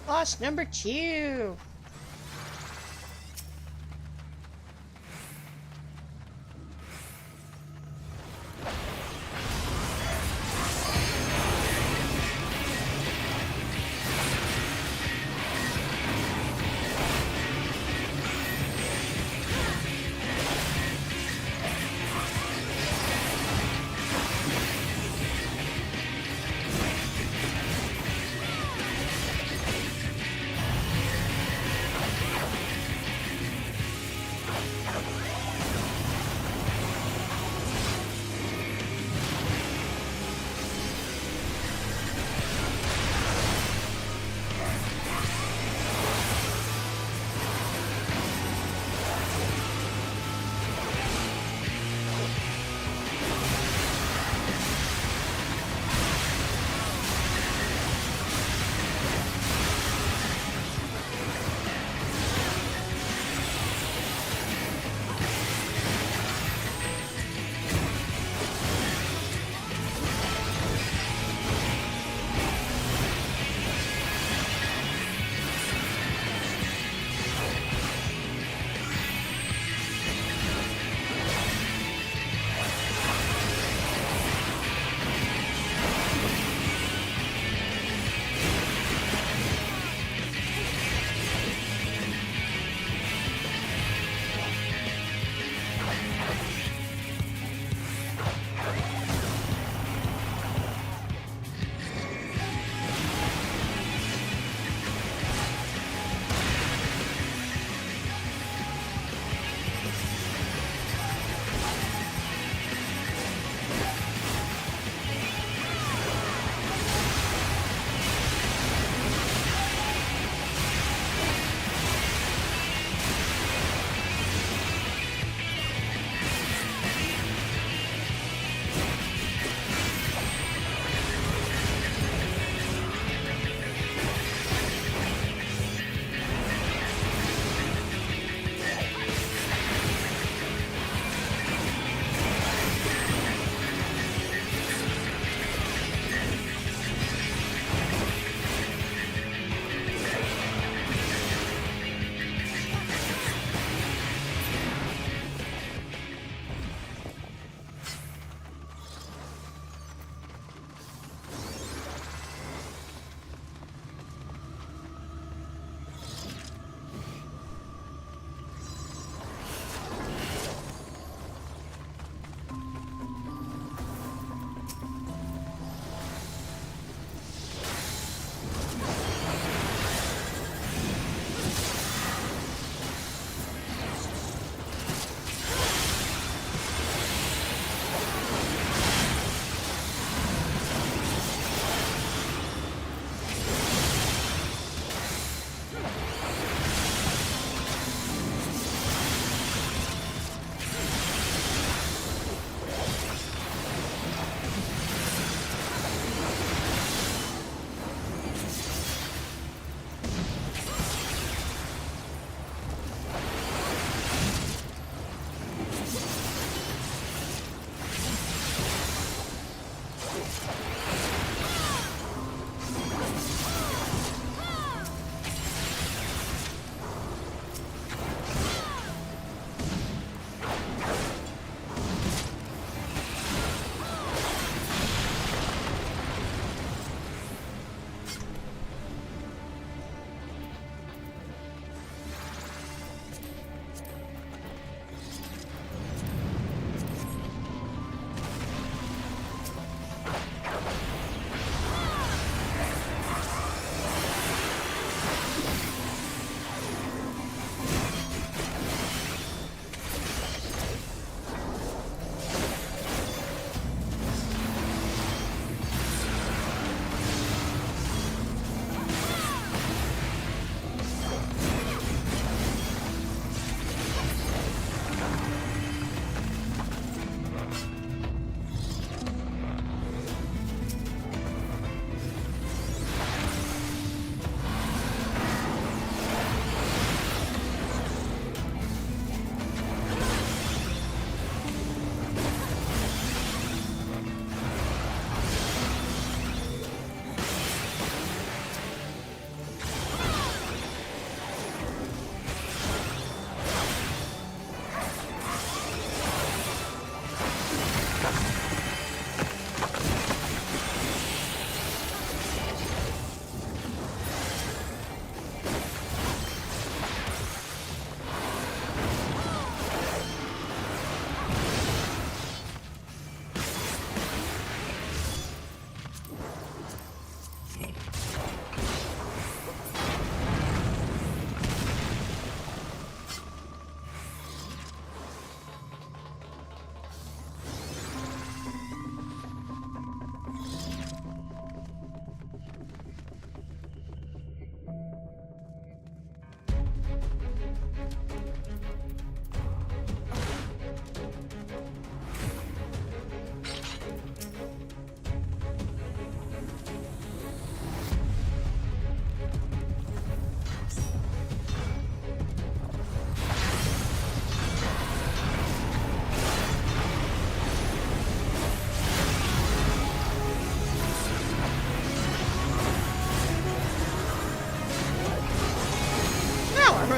Boss number 2.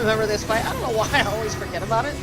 Remember this fight. I don't know why I always forget about it.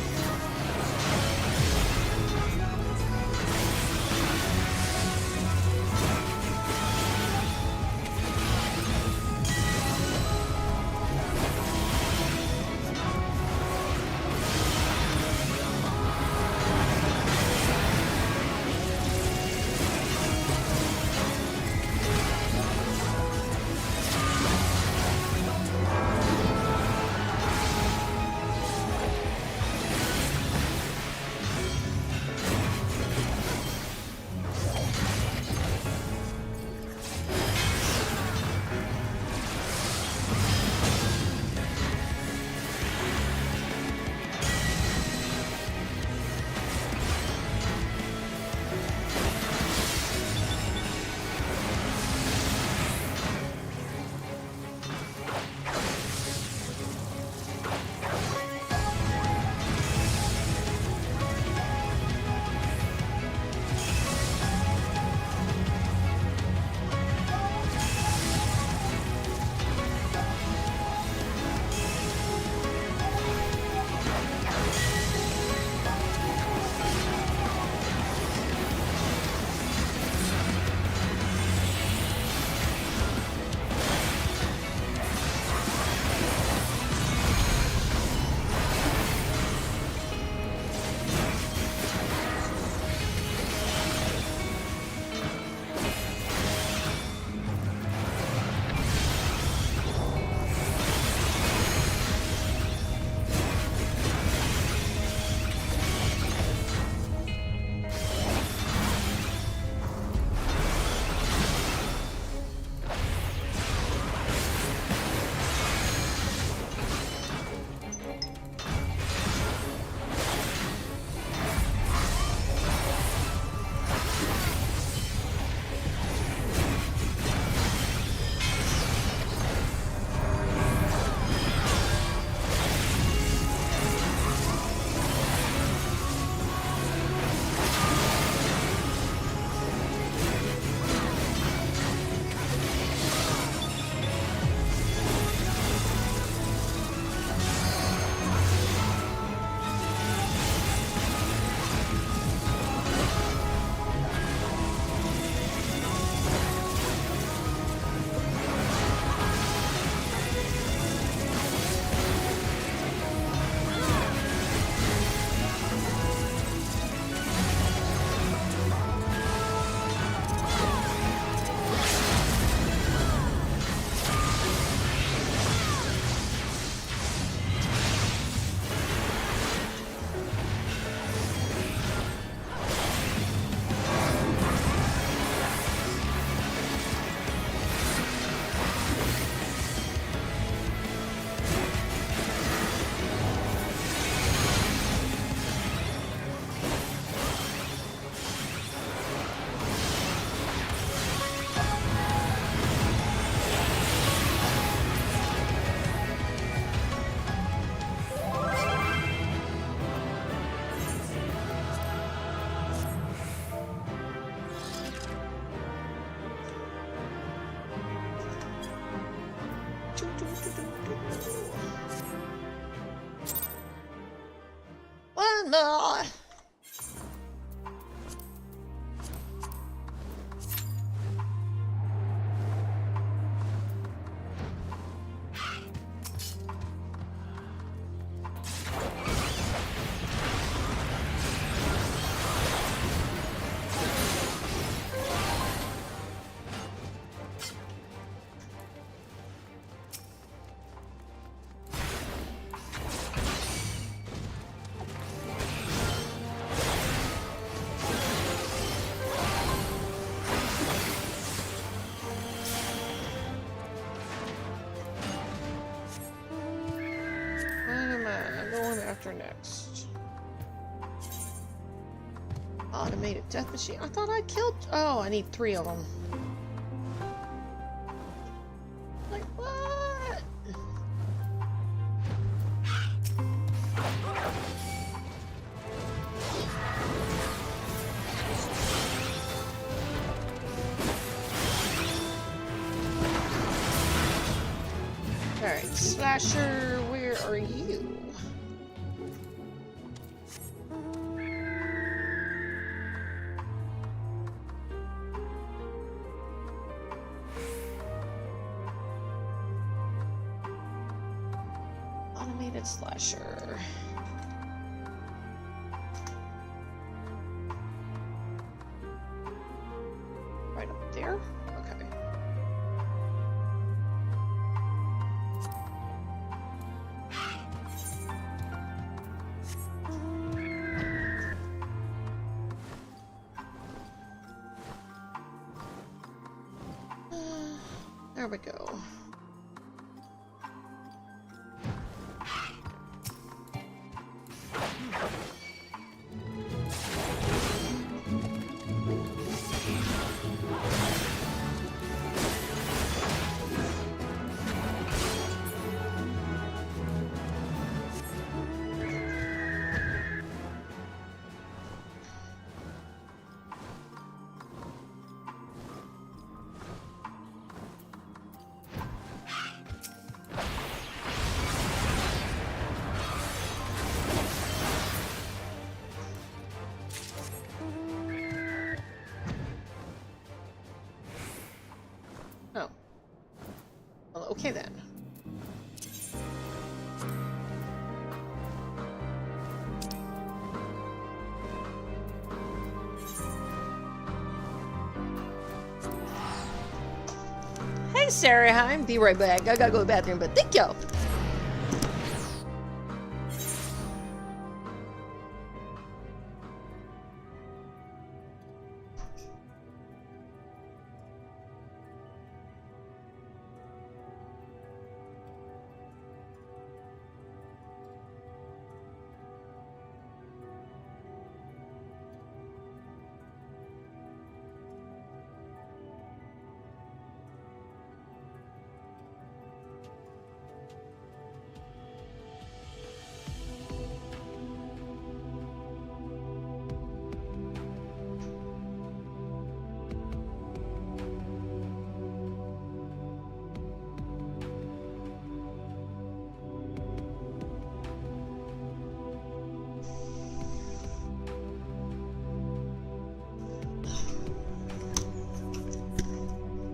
Well, no. after next? Automated death machine. I thought I killed. Oh, I need 3 of them. Like what? Alright, Slasher, where are you? Automated Slasher. Right up there? Okay. There we go. Oh. Well, okay then. Hey, Sarah, I'm be right back. I gotta go to the bathroom, but thank you.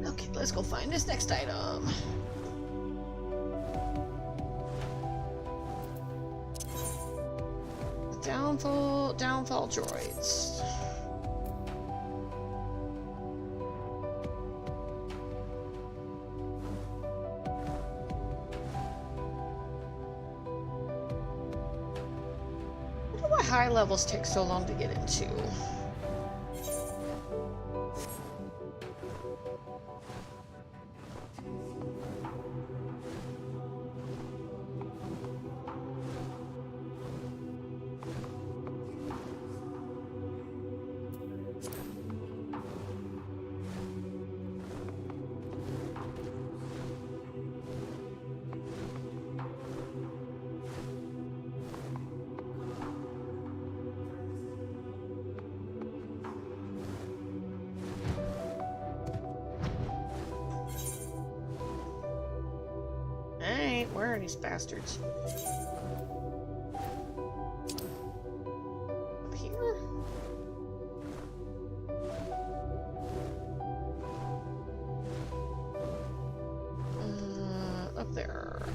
Okay, let's go find this next item. Downfall droids. I wonder why high levels take so long to get into. Alright, where are these bastards? Up here? Up there.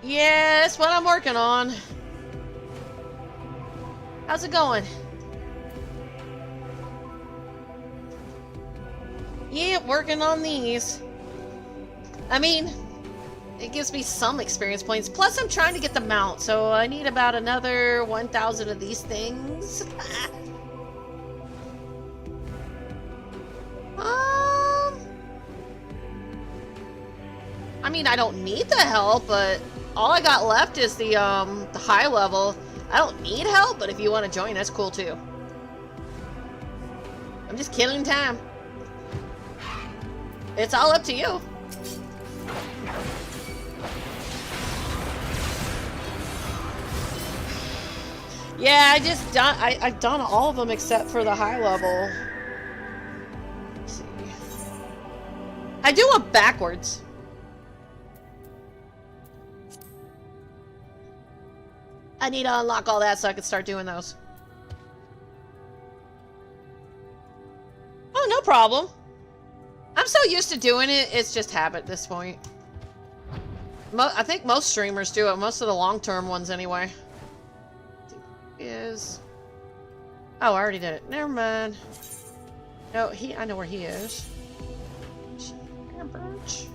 Yeah, that's what I'm working on. How's it going? Yeah, working on these. I mean, it gives me some experience points. Plus, I'm trying to get the mount, so I need about another 1,000 of these things. I mean, I don't need the help, but all I got left is the high level. I don't need help, but if you want to join, that's cool too. I'm just killing time. It's all up to you. Yeah, I've done all of them except for the high level. Let's see. I do them backwards. I need to unlock all that so I can start doing those. Oh, no problem. I'm so used to doing it, it's just habit at this point. I think most streamers do it, most of the long-term ones anyway. Is... Oh, I already did it. Never mind. No, I know where he is. Birch.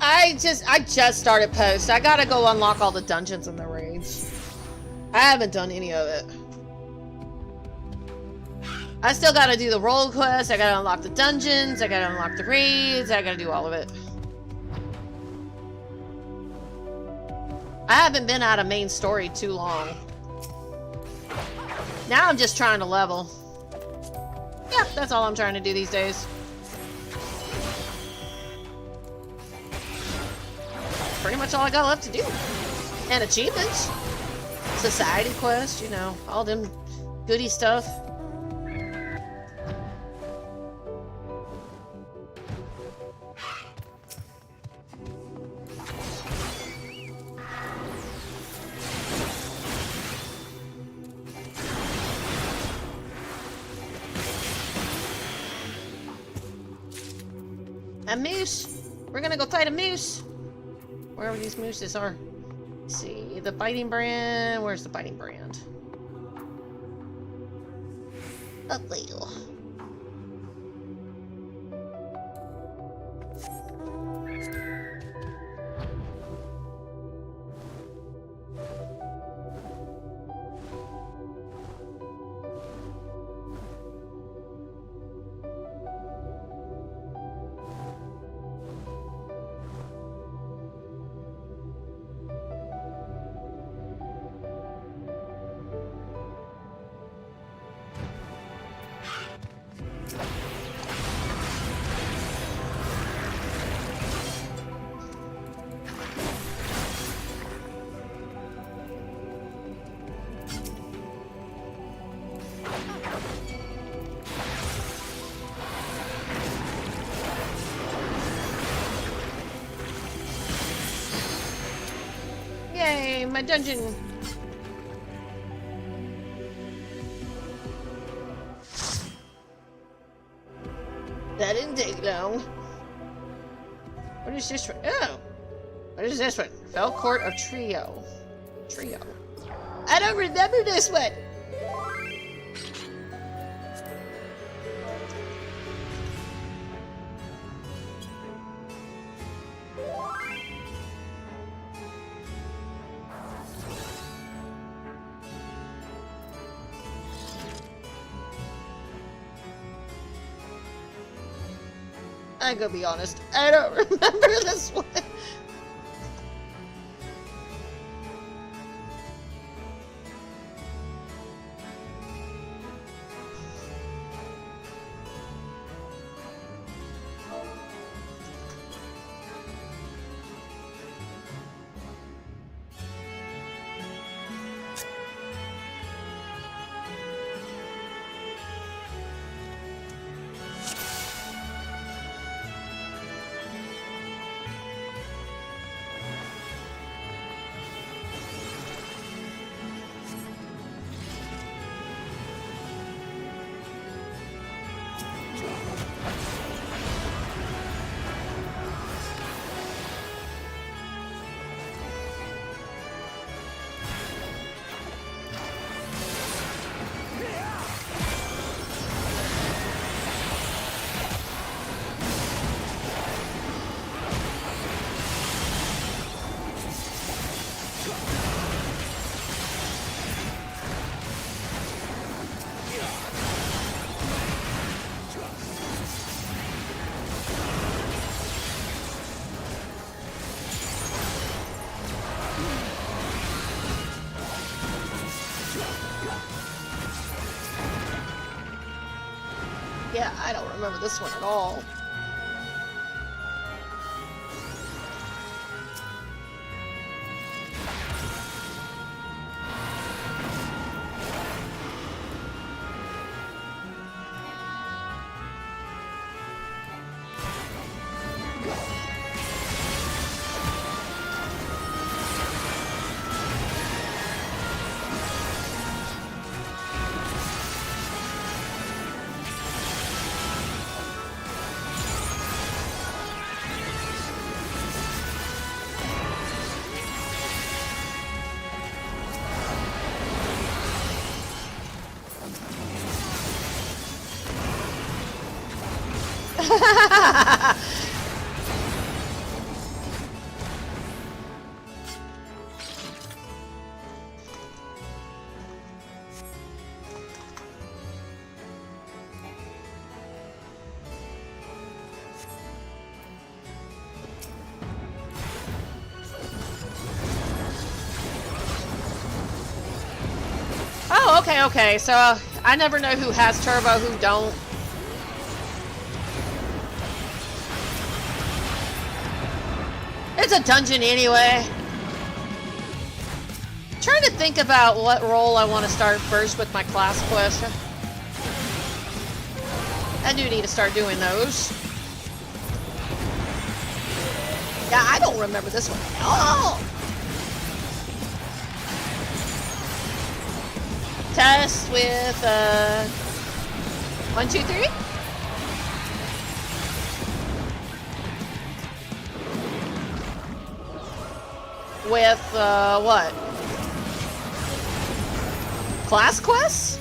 I just started post. I gotta go unlock all the dungeons and the raids. I haven't done any of it. I still gotta do the role quests, I gotta unlock the dungeons, I gotta unlock the raids, I gotta do all of it. I haven't been out of main story too long. Now I'm just trying to level. Yep, that's all I'm trying to do these days. Pretty much all I got left to do. And achievements. Society quest, you know, all them goody stuff. A moose. We're gonna go fight a moose. Wherever these mooses are. Let's see, the biting brand. Where's the biting brand? Up there. Yay, my dungeon! That didn't take long. What is this one? Oh! What is this one? Fell Court of Trio. Trio. I don't remember this one! I'm gonna be honest, I don't remember this one. I don't remember this one at all. Oh, okay, so I never know who has turbo, who don't. It's a dungeon anyway. Trying to think about what role I want to start first with my class quest. I do need to start doing those. Yeah, I don't remember this one. Oh! Test with 1, 2, 3. With what? Class quests?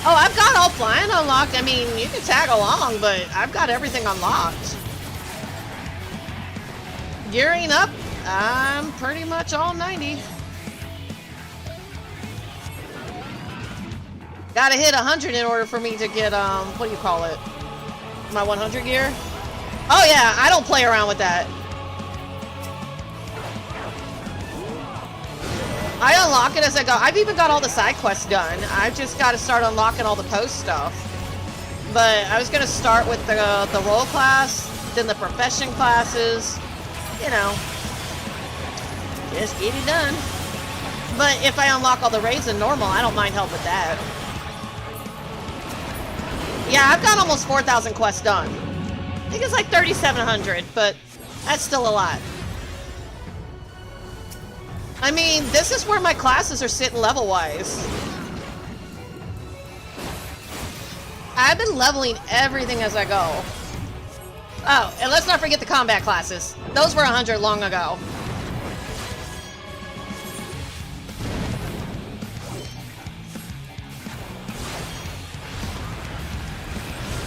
Oh, I've got all flying unlocked. I mean, you can tag along, but I've got everything unlocked. Gearing up, I'm pretty much all 90. Gotta hit 100 in order for me to get, what do you call it? My 100 gear? Oh yeah, I don't play around with that. I unlock it as I go. I've even got all the side quests done. I've just got to start unlocking all the post stuff. But I was going to start with the role class, then the profession classes. You know, just get it done. But if I unlock all the raids in normal, I don't mind help with that. Yeah, I've got almost 4,000 quests done. I think it's like 3,700, but that's still a lot. I mean, this is where my classes are sitting level-wise. I've been leveling everything as I go. Oh, and let's not forget the combat classes. Those were 100 long ago.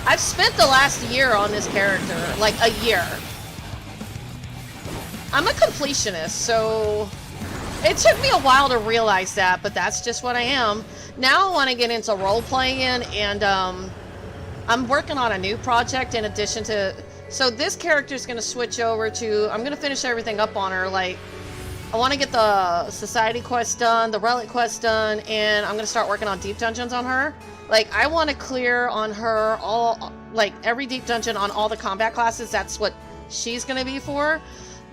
I've spent the last year on this character, like a year. I'm a completionist, so it took me a while to realize that, but that's just what I am. Now I want to get into role-playing, and I'm working on a new project in addition to... So this character's going to switch over to... I'm going to finish everything up on her, like... I want to get the Society quest done, the Relic quest done, and I'm going to start working on Deep Dungeons on her. Like, I want to clear on her all... Like, every Deep Dungeon on all the combat classes, that's what she's going to be for.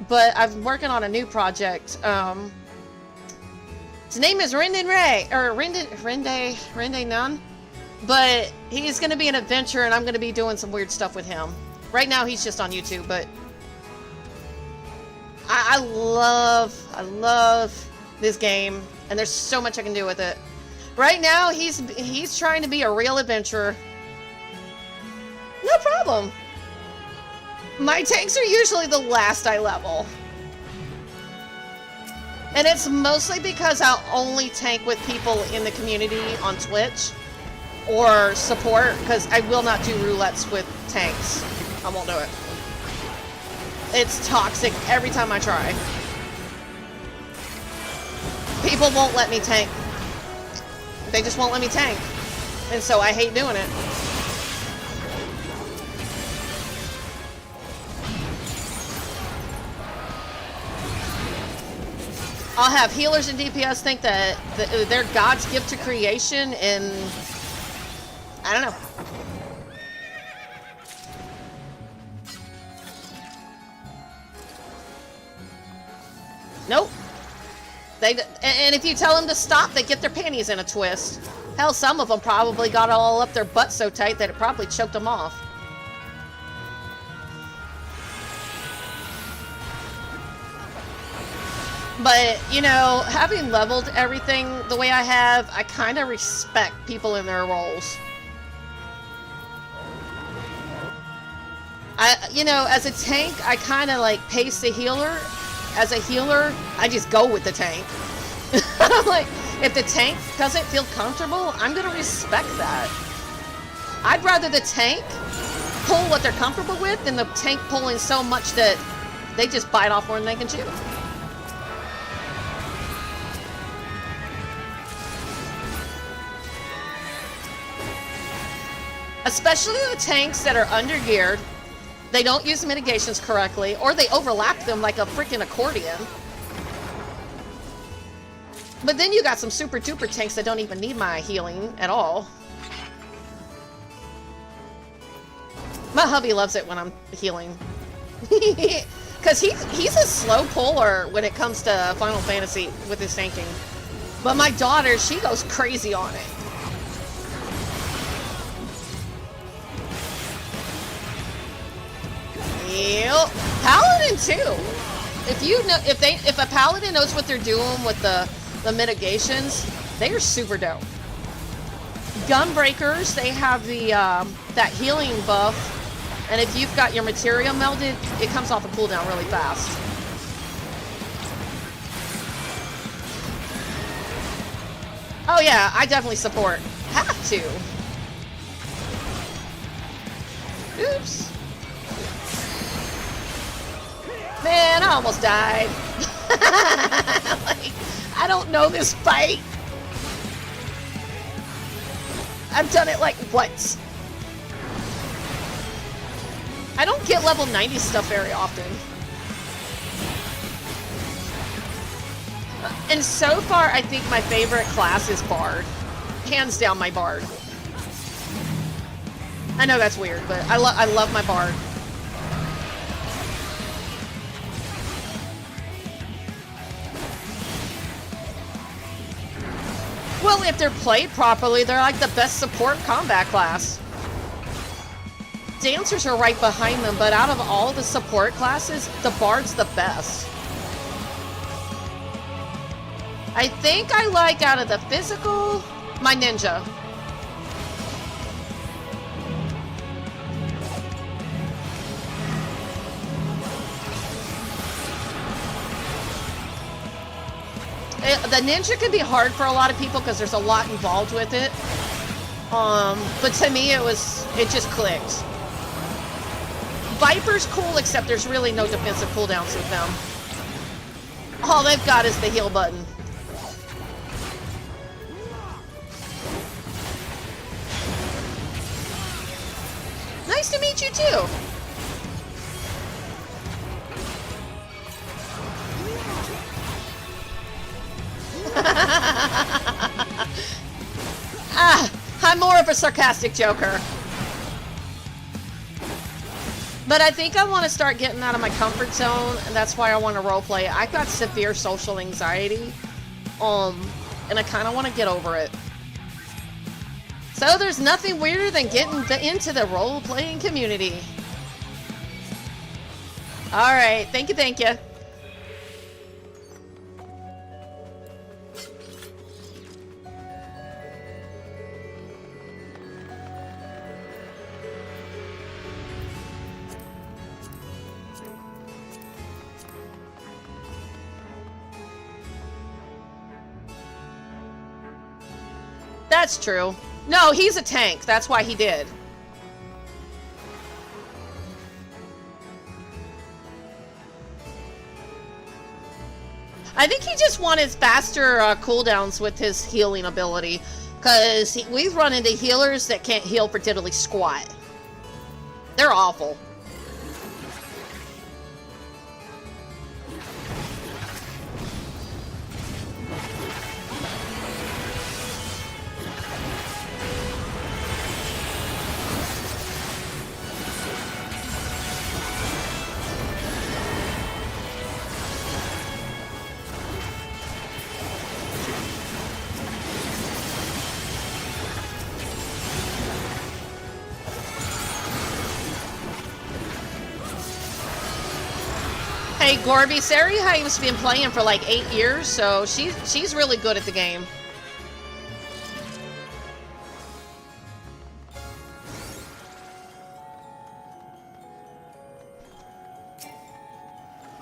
But I'm working on a new project, his name is Rende Nun, but he's going to be an adventurer, and I'm going to be doing some weird stuff with him. Right now, he's just on YouTube, but I love this game, and there's so much I can do with it. Right now, he's trying to be a real adventurer. No problem. My tanks are usually the last I level. And it's mostly because I'll only tank with people in the community on Twitch or support, because I will not do roulettes with tanks. I won't do it. It's toxic every time I try. People won't let me tank. They just won't let me tank. And so I hate doing it. I'll have healers and DPS think that they're God's gift to creation, and I don't know. Nope. And if you tell them to stop, they get their panties in a twist. Hell, some of them probably got all up their butt so tight that it probably choked them off. But, you know, having leveled everything the way I have, I kind of respect people in their roles. You know, as a tank, I kind of like pace the healer. As a healer, I just go with the tank. Like, if the tank doesn't feel comfortable, I'm going to respect that. I'd rather the tank pull what they're comfortable with than the tank pulling so much that they just bite off more than they can chew. Especially the tanks that are under-geared, they don't use mitigations correctly, or they overlap them like a freaking accordion. But then you got some super-duper tanks that don't even need my healing at all. My hubby loves it when I'm healing. Because he's a slow puller when it comes to Final Fantasy with his tanking. But my daughter, she goes crazy on it. Yep. Paladin too. If a paladin knows what they're doing with the mitigations, they are super dope. Gunbreakers, they have the that healing buff, and if you've got your materia melded, it comes off a cooldown really fast. Oh yeah, I definitely support. Have to. Oops. Man, I almost died. Like, I don't know this fight. I've done it like once. I don't get level 90 stuff very often. And so far, I think my favorite class is Bard. Hands down, my Bard. I know that's weird, but I love my Bard. Well, if they're played properly, they're like the best support combat class. Dancers are right behind them, but out of all the support classes, the Bard's the best. I think I like, out of the physical, my Ninja. The Ninja can be hard for a lot of people because there's a lot involved with it. But to me, it just clicked. Viper's cool, except there's really no defensive cooldowns with them. All they've got is the heal button. Nice to meet you too. I'm more of a sarcastic joker. But I think I want to start getting out of my comfort zone, and that's why I want to roleplay. I've got severe social anxiety, and I kind of want to get over it. So there's nothing weirder than getting into the role-playing community. Alright, thank you. That's true. No, he's a tank. That's why he did. I think he just wanted faster cooldowns with his healing ability. Because we've run into healers that can't heal for diddly squat. They're awful. Hey Gorby, Sari has been playing for like 8 years, so she's really good at the game.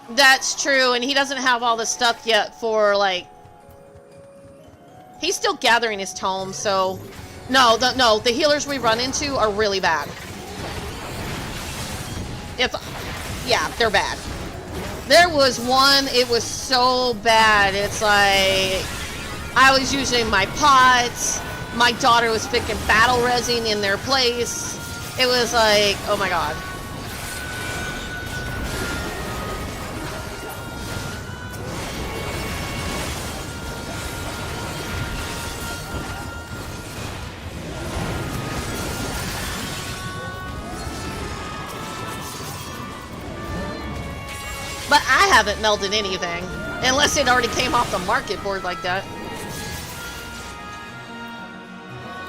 That's true, and he doesn't have all the stuff yet for like. He's still gathering his tome, so no, the healers we run into are really bad. Yeah, they're bad. There was one, it was so bad. It's like, I was using my pots, my daughter was picking battle resin in their place. It was like, oh my god. But I haven't melted anything. Unless it already came off the market board like that.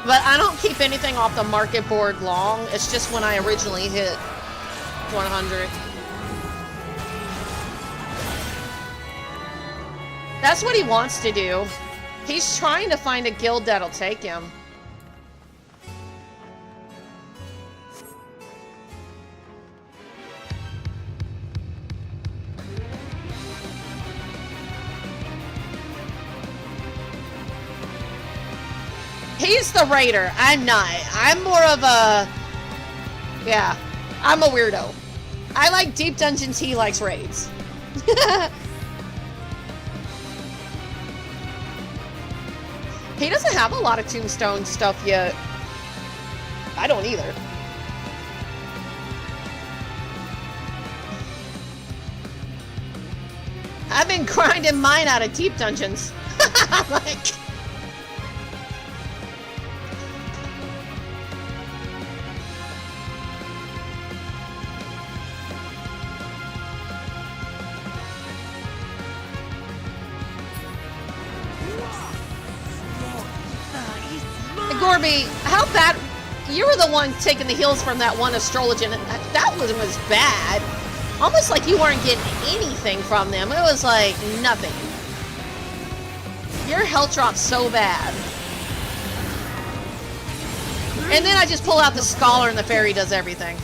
But I don't keep anything off the market board long. It's just when I originally hit 100. That's what he wants to do. He's trying to find a guild that'll take him. He's the raider. I'm not. I'm more of a... Yeah. I'm a weirdo. I like deep dungeons. He likes raids. He doesn't have a lot of tombstone stuff yet. I don't either. I've been grinding mine out of deep dungeons. Like... Gorby, how bad? You were the one taking the heals from that one astrologian. That one was bad. Almost like you weren't getting anything from them. It was like nothing. Your health dropped so bad. And then I just pull out the scholar and the fairy does everything.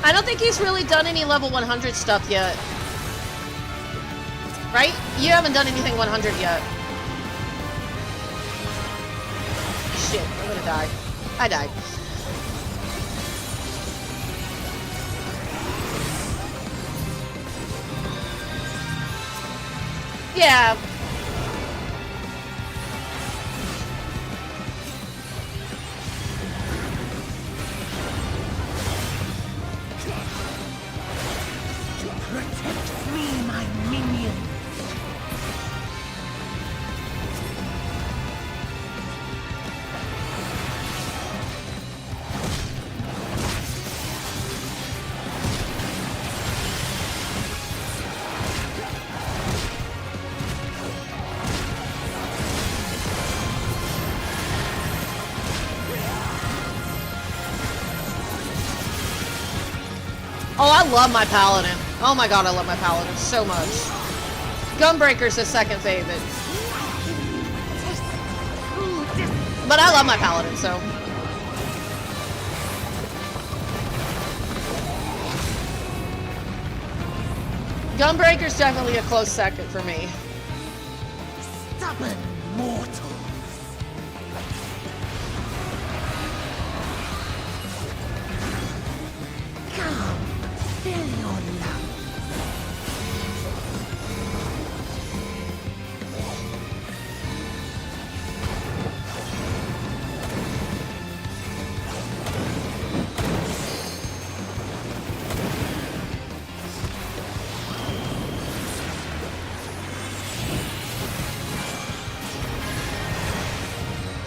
I don't think he's really done any level 100 stuff yet. Right? You haven't done anything 100 yet. Shit, I'm gonna die. I died. Yeah. Oh, I love my paladin. Oh my god, I love my paladin so much. Gunbreaker's the second favorite. But I love my paladin, so. Gunbreaker's definitely a close second for me. Stubborn mortals. Come, fill your lungs.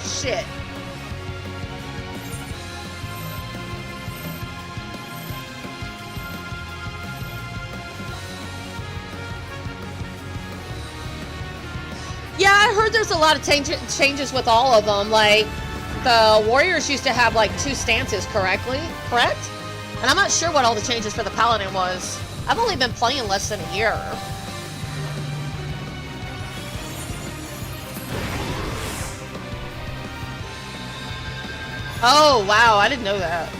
Shit. Yeah, I heard there's a lot of changes with all of them. Like, the warriors used to have like 2 stances, correct? And I'm not sure what all the changes for the paladin was. I've only been playing less than a year. Oh, wow, I didn't know that.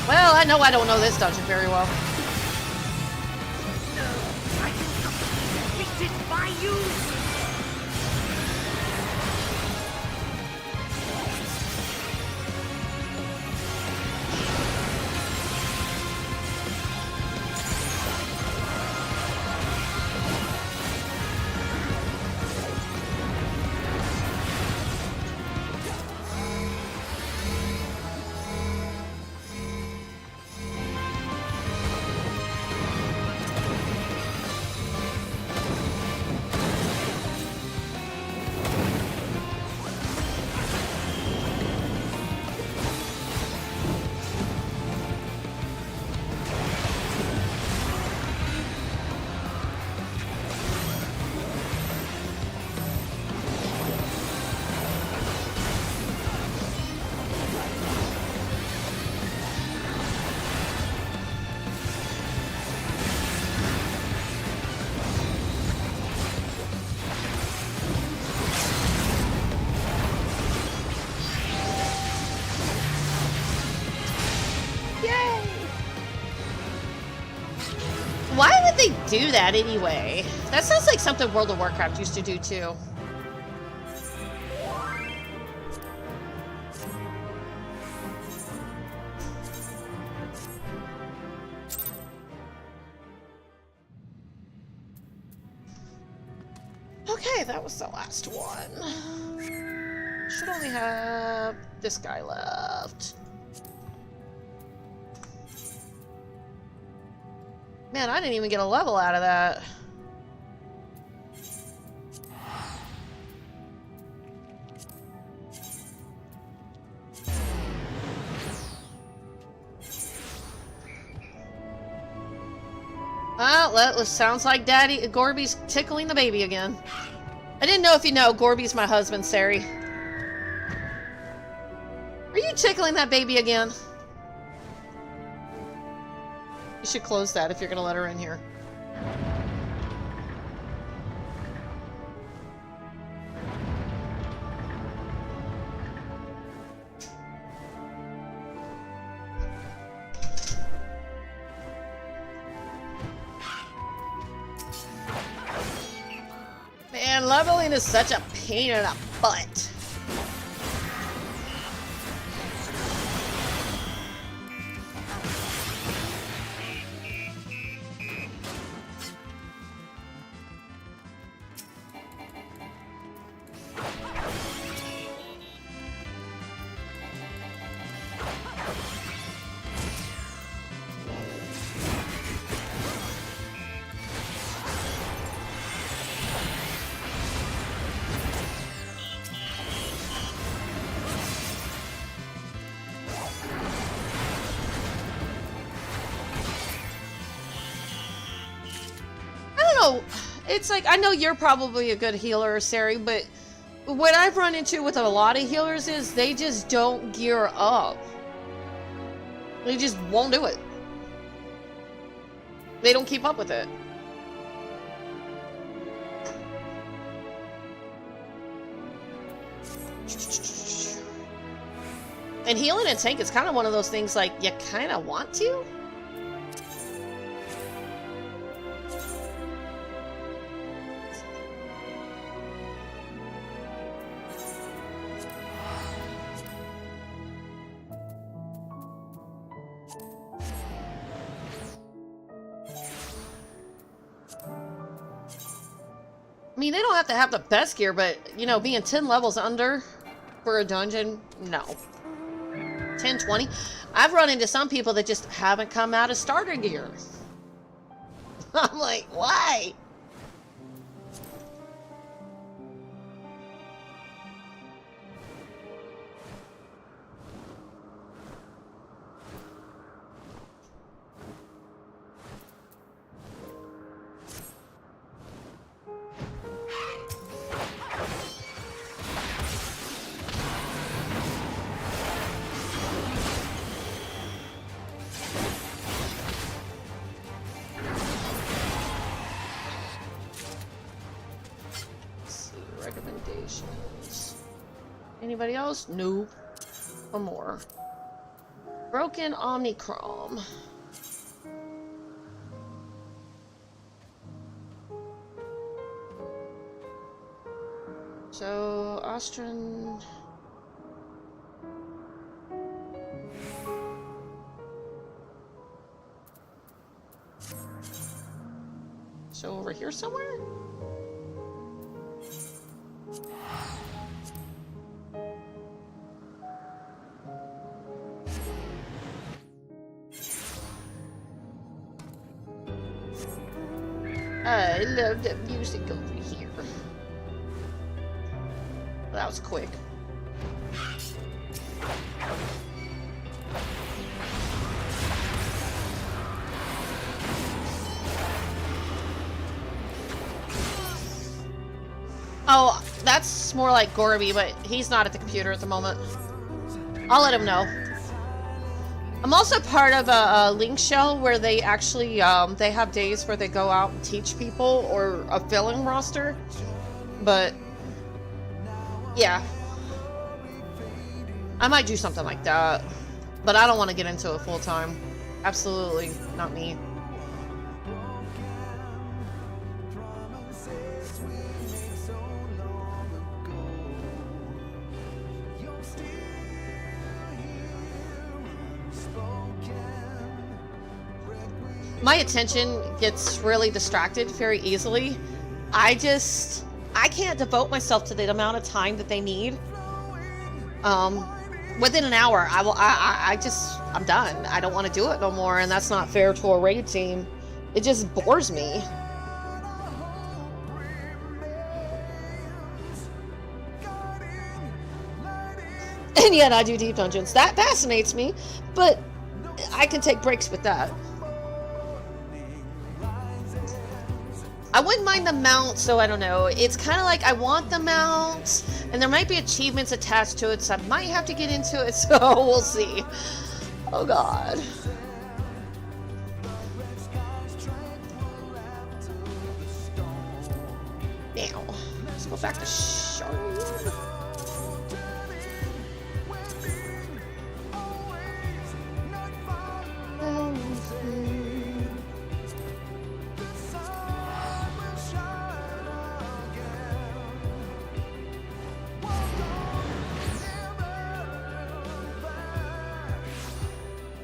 Well, I know I don't know this dungeon very well. I can not be defeated by you. Why would they do that anyway? That sounds like something World of Warcraft used to do too. Okay, that was the last one. Should only have this guy left. Man, I didn't even get a level out of that. Well, that sounds like Daddy Gorby's tickling the baby again. I didn't know if you know, Gorby's my husband, Sari. Are you tickling that baby again? You should close that if you're gonna let her in here. Man, leveling is such a pain in the butt. know. It's like, I know you're probably a good healer, Sari, but what I've run into with a lot of healers is they just don't gear up. They just won't do it. They don't keep up with it. And healing and tank is kind of one of those things like you kind of want to. I mean, they don't have to have the best gear, but, you know, being 10 levels under for a dungeon, no. 10, 20. I've run into some people that just haven't come out of starter gear. I'm like, why? Recommendations. Anybody else? Nope. One more. Broken Omnicrom. So, Austrian... So over here somewhere? I love the music over here. That was quick. Oh, that's more like Gorby, but he's not at the computer at the moment. I'll let him know. I'm also part of a link shell where they actually, they have days where they go out and teach people, or a filling roster. But, yeah. I might do something like that. But I don't want to get into it full time. Absolutely not me. My attention gets really distracted very easily. I can't devote myself to the amount of time that they need. Within an hour, I'm done. I don't want to do it no more, and that's not fair to a raid team. It just bores me. And yet I do deep dungeons. That fascinates me, but I can take breaks with that. I wouldn't mind the mount, so I don't know. It's kind of like I want the mount, and there might be achievements attached to it, so I might have to get into it, so we'll see. Oh god. Now, let's go back to Shard.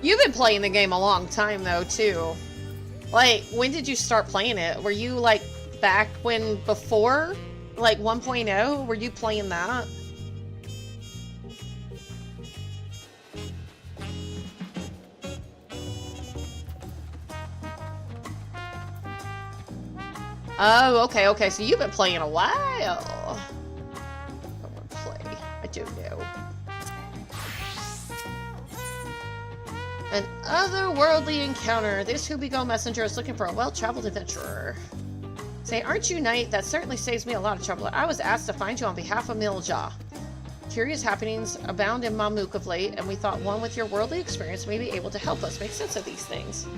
You've been playing the game a long time, though, too. Like, when did you start playing it? Were you, like, back when, before, like, 1.0? Were you playing that? Oh, okay, so you've been playing a while. I want to play. I do know. An otherworldly encounter. This Who-Be-Go messenger is looking for a well-traveled adventurer. Say, aren't you knight? That certainly saves me a lot of trouble. I was asked to find you on behalf of Milja. Curious happenings abound in Mamook of late, and we thought one with your worldly experience may be able to help us make sense of these things.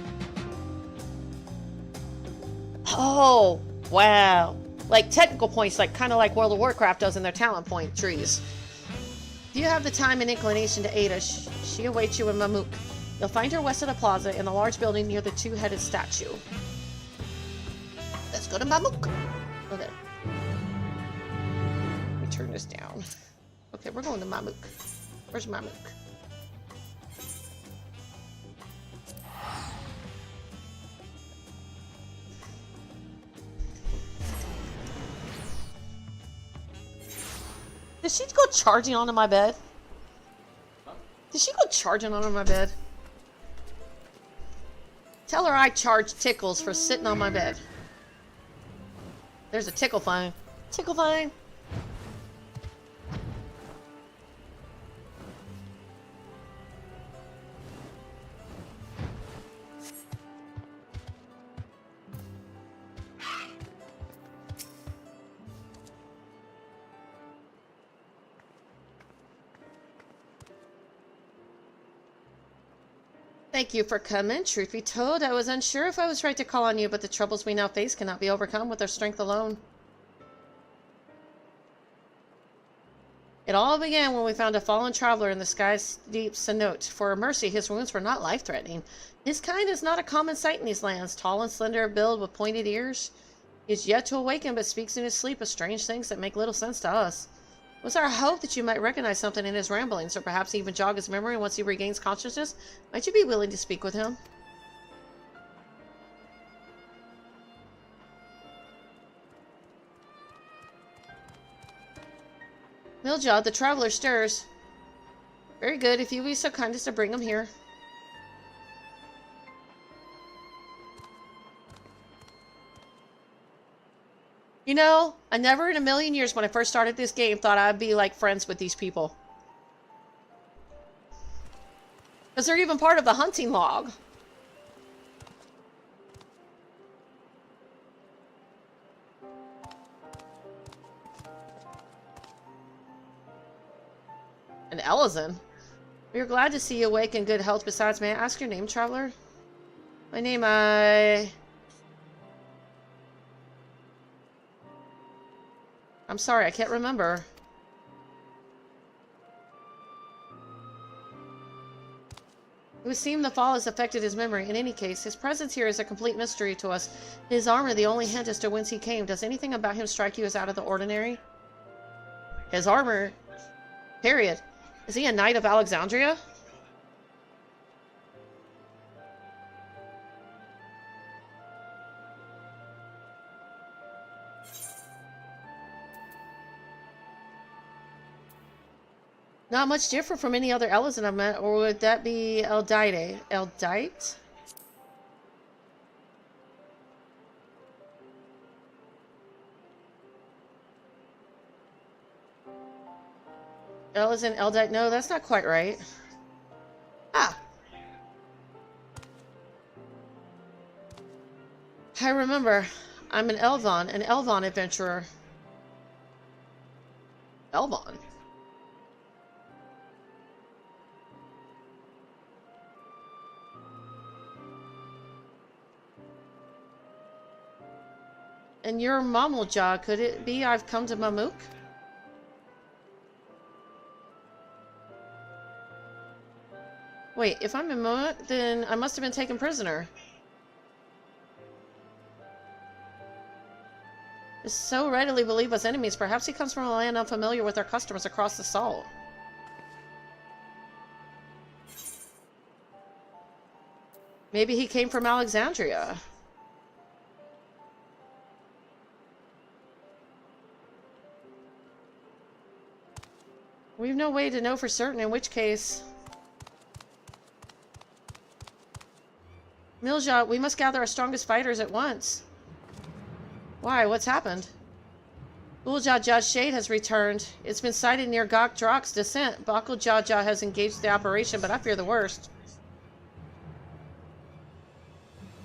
Oh, wow. Like technical points, like kind of like World of Warcraft does in their talent point trees. If you have the time and inclination to aid us, she awaits you in Mamook. You'll find her west of the plaza in the large building near the two-headed statue. Let's go to Mamook. Okay. Let me turn this down. Okay, we're going to Mamook. Where's Mamook? Did she go charging onto my bed? Did she go charging onto my bed? Tell her I charge tickles for sitting on my bed. There's a tickle fine. Tickle fine. Thank you for coming. Truth be told, I was unsure if I was right to call on you, but the troubles we now face cannot be overcome with our strength alone. It all began when we found a fallen traveler in the sky's deep cenote. For a mercy, his wounds were not life-threatening. His kind is not a common sight in these lands, tall and slender of build with pointed ears. He is yet to awaken, but speaks in his sleep of strange things that make little sense to us. It was our hope that you might recognize something in his ramblings, or perhaps even jog his memory once he regains consciousness. Might you be willing to speak with him? Milja, the traveler stirs. Very good, if you will be so kind as to bring him here. You know, I never in a million years when I first started this game thought I'd be like friends with these people. Because they're even part of the hunting log. And Elizin. We are glad to see you awake in good health. Besides, may I ask your name, traveler? My name, I'm sorry, I can't remember. It would seem the fall has affected his memory. In any case, his presence here is a complete mystery to us. His armor, the only hint as to whence he came. Does anything about him strike you as out of the ordinary? His armor? Period. Is he a knight of Alexandria? Not much different from any other Elizin I've met, or would that be Eldite? Eldite? Elizin, Eldite? No, that's not quite right. Ah! I remember. I'm an Elvon adventurer. Elvon? And you're Mamulja, could it be I've come to Mamook? Wait, if I'm in Mamook, then I must have been taken prisoner. Is so readily believe us enemies. Perhaps he comes from a land unfamiliar with our customers across the salt. Maybe he came from Alexandria. We've no way to know for certain, in which case... Milja, we must gather our strongest fighters at once. Why? What's happened? Uljaja's shade has returned. It's been sighted near Gok Drak's descent. Bakuljaja has engaged the operation, but I fear the worst.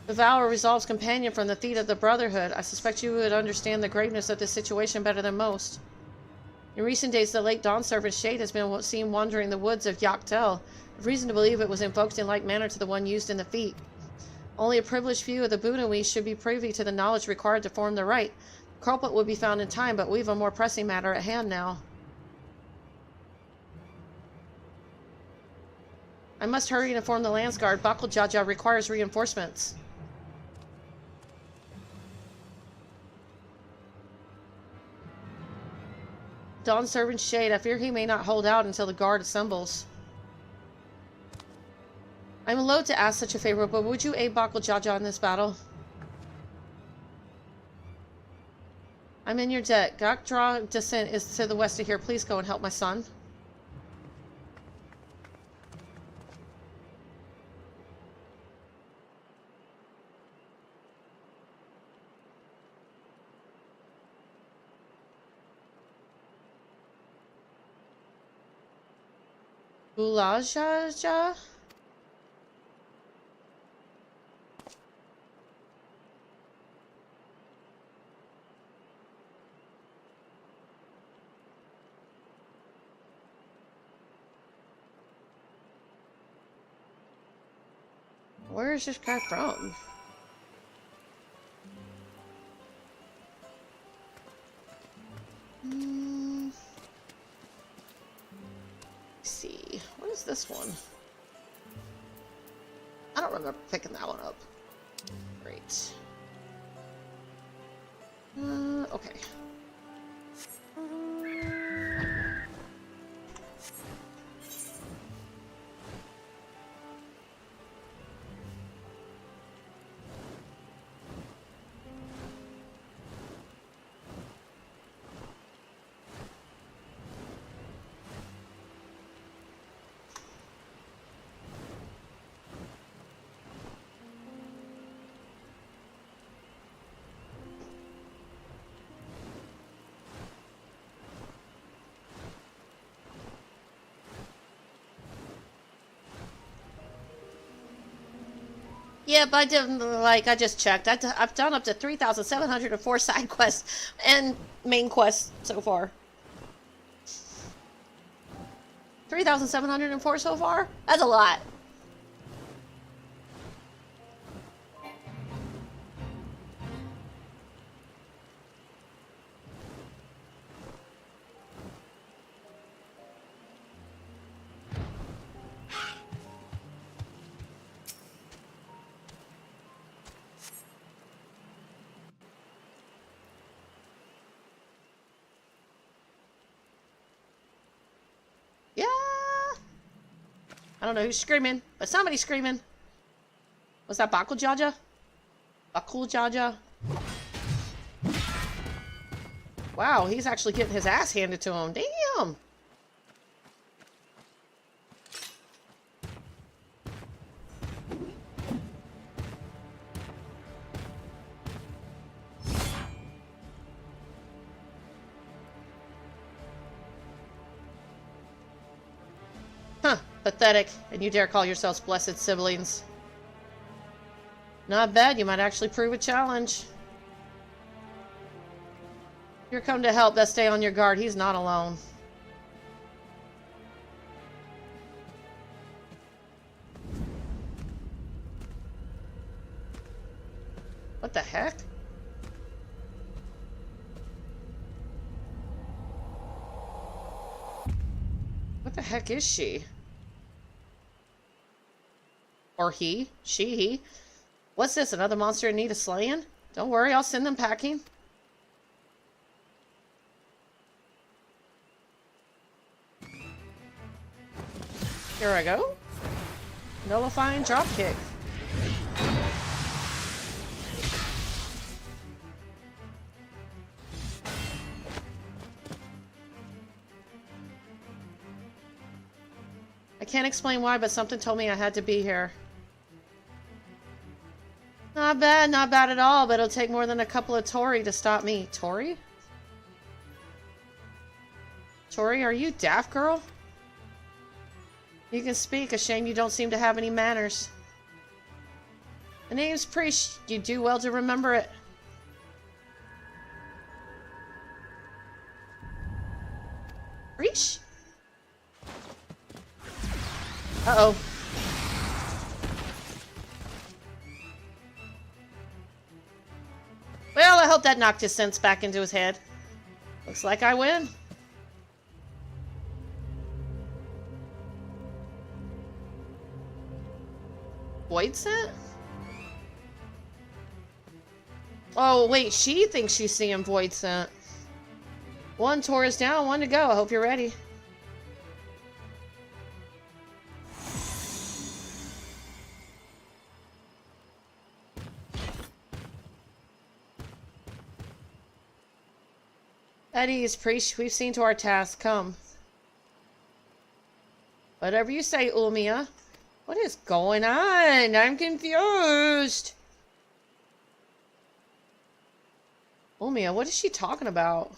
Devour resolves companion from the feet of the Brotherhood. I suspect you would understand the graveness of this situation better than most. In recent days, the late Dawn Servant Shade has been seen wandering the woods of Yaktel. I've reason to believe it was invoked in like manner to the one used in the feat. Only a privileged few of the Budawi should be privy to the knowledge required to form the rite. The culprit will be found in time, but we've a more pressing matter at hand now. I must hurry and inform the Landsguard. Bakuljaja requires reinforcements. Dawn Servant Shade, I fear he may not hold out until the guard assembles. I'm loath to ask such a favor, but would you aid Bakuljaja in this battle? I'm in your debt. Gakdra descent is to the west of here. Please go and help my son. Bulajaja? Where is this guy from? Let's see. What is this one? I don't remember picking that one up. Great. Okay. Yep, I did, like, I just checked. I've done up to 3,704 side quests and main quests so far. 3,704 so far? That's a lot. I don't know who's screaming, but somebody's screaming. Was that Bakuljaja? Bakuljaja? Wow, he's actually getting his ass handed to him. Damn! Huh. Pathetic, and you dare call yourselves blessed siblings. Not bad, you might actually prove a challenge. You're come to help, best stay on your guard. He's not alone. What the heck? What the heck is she? Or he? She, he? What's this, another monster in need of slaying? Don't worry, I'll send them packing. Here I go. Nullifying dropkick. I can't explain why, but something told me I had to be here. Not bad at all, but it'll take more than a couple of Tori to stop me. Tori? Tori, are you daft, girl? You can speak, a shame you don't seem to have any manners. The name's Priest. You do well to remember it. Priest? Uh-oh. Well, I hope that knocked his sense back into his head. Looks like I win. Void scent? Oh, wait, she thinks she's seeing void scent. One tour is down, one to go. I hope you're ready. At ease, Priest. We've seen to our task. Come. Whatever you say, Ulmia. What is going on? I'm confused. Ulmia, what is she talking about?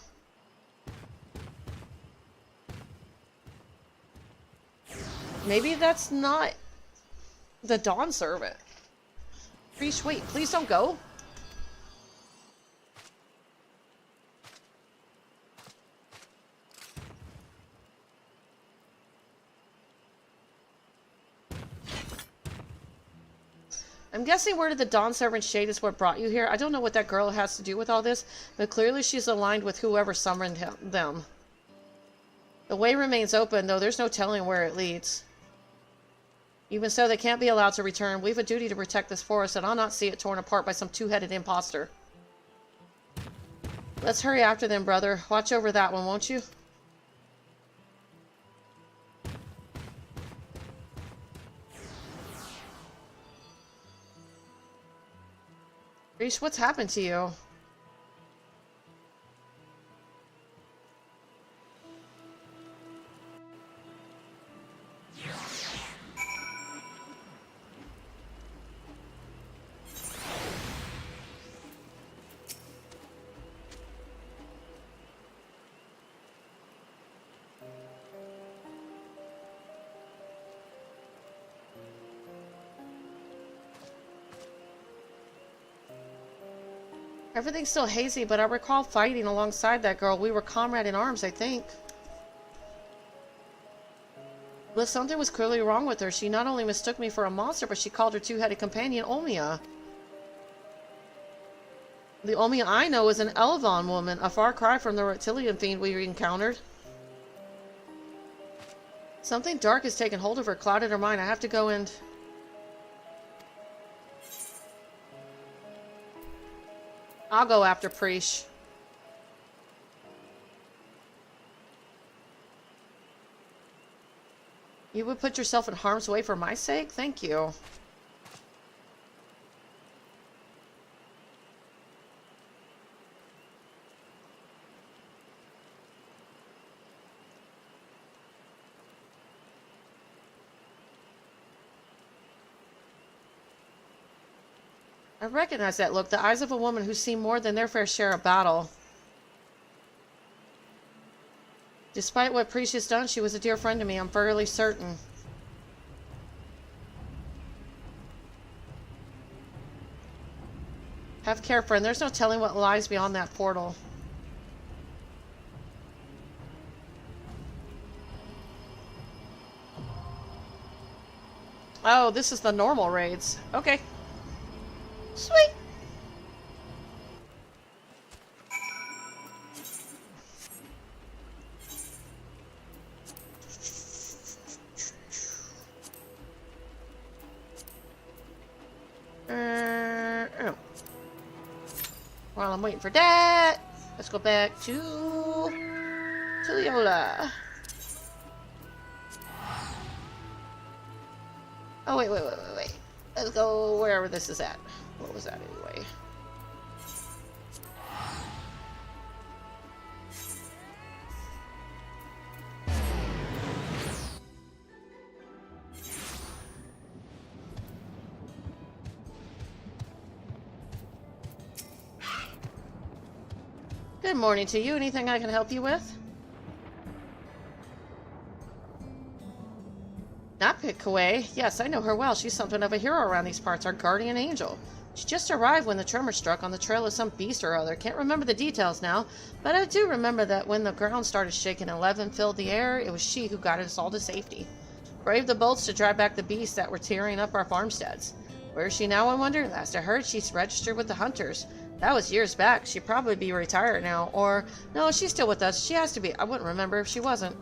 Maybe that's not the Dawn servant. Priest, wait, please don't go. I'm guessing word of the Dawn servant shade is what brought you here. I don't know what that girl has to do with all this, but clearly she's aligned with whoever summoned them. The way remains open, though there's no telling where it leads. Even so, they can't be allowed to return. We have a duty to protect this forest, and I'll not see it torn apart by some two-headed imposter. Let's hurry after them, brother. Watch over that one, won't you? Reese, what's happened to you? Everything's still hazy, but I recall fighting alongside that girl. We were comrade in arms, I think. But something was clearly wrong with her. She not only mistook me for a monster, but she called her two-headed companion Omia. The Omia I know is an Elvon woman, a far cry from the reptilian fiend we encountered. Something dark has taken hold of her, clouded her mind. I have to go and... I'll go after Preesh. You would put yourself in harm's way for my sake? Thank you. I recognize that look, the eyes of a woman who's seen more than their fair share of battle. Despite what Preesh has done, she was a dear friend to me, I'm fairly certain. Have care, friend. There's no telling what lies beyond that portal. Oh, this is the normal raids. Okay. Sweet. Oh. While I'm waiting for that, let's go back to Leola. Oh, wait. Let's go wherever this is at. What was that anyway? Good morning to you. Anything I can help you with? Not Napakoe. Yes, I know her well. She's something of a hero around these parts, our guardian angel. She just arrived when the tremor struck on the trail of some beast or other. Can't remember the details now, but I do remember that when the ground started shaking and Levin filled the air, it was she who guided us all to safety. Braved the bolts to drive back the beasts that were tearing up our farmsteads. Where is she now, I wonder? Last I heard, she's registered with the hunters. That was years back. She'd probably be retired now, or... No, she's still with us. She has to be. I wouldn't remember if she wasn't.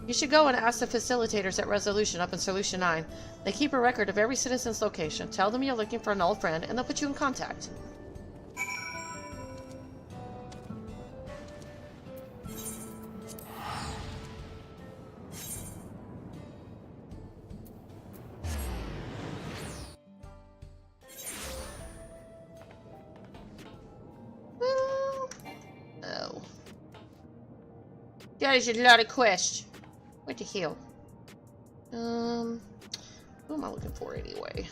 You should go and ask the facilitators at Resolution up in Solution 9. They keep a record of every citizen's location. Tell them you're looking for an old friend, and they'll put you in contact. Oh. That is a lot of questions. What the hell? Who am I looking for anyway?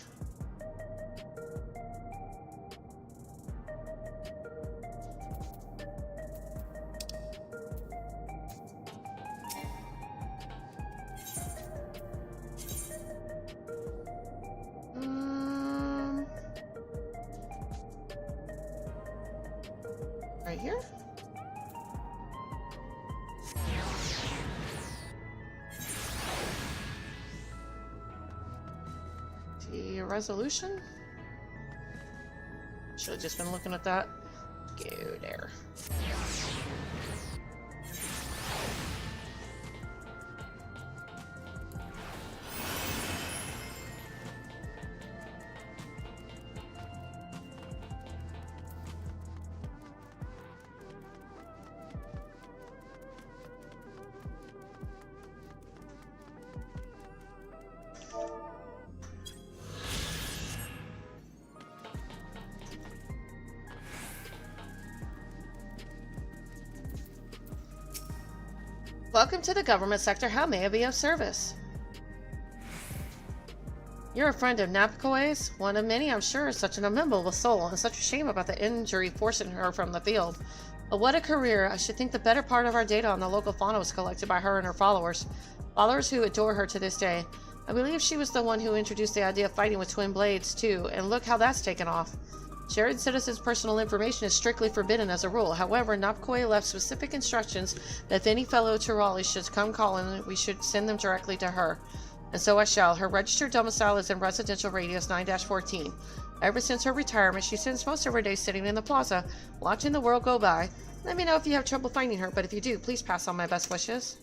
Right here? The resolution? Should have just been looking at that. Go there. Welcome to the government sector. How may I be of service? You're a friend of Napakoe's? One of many, I'm sure. Such an amenable soul, and such a shame about the injury forcing her from the field. But what a career. I should think the better part of our data on the local fauna was collected by her and her followers. Followers who adore her to this day. I believe she was the one who introduced the idea of fighting with twin blades, too, and look how that's taken off. Sharing citizens' personal information is strictly forbidden as a rule. However, Napakoe left specific instructions that if any fellow Tirali should come calling, we should send them directly to her. And so I shall. Her registered domicile is in residential radius 9-14. Ever since her retirement, she spends most of her days sitting in the plaza, watching the world go by. Let me know if you have trouble finding her, but if you do, please pass on my best wishes.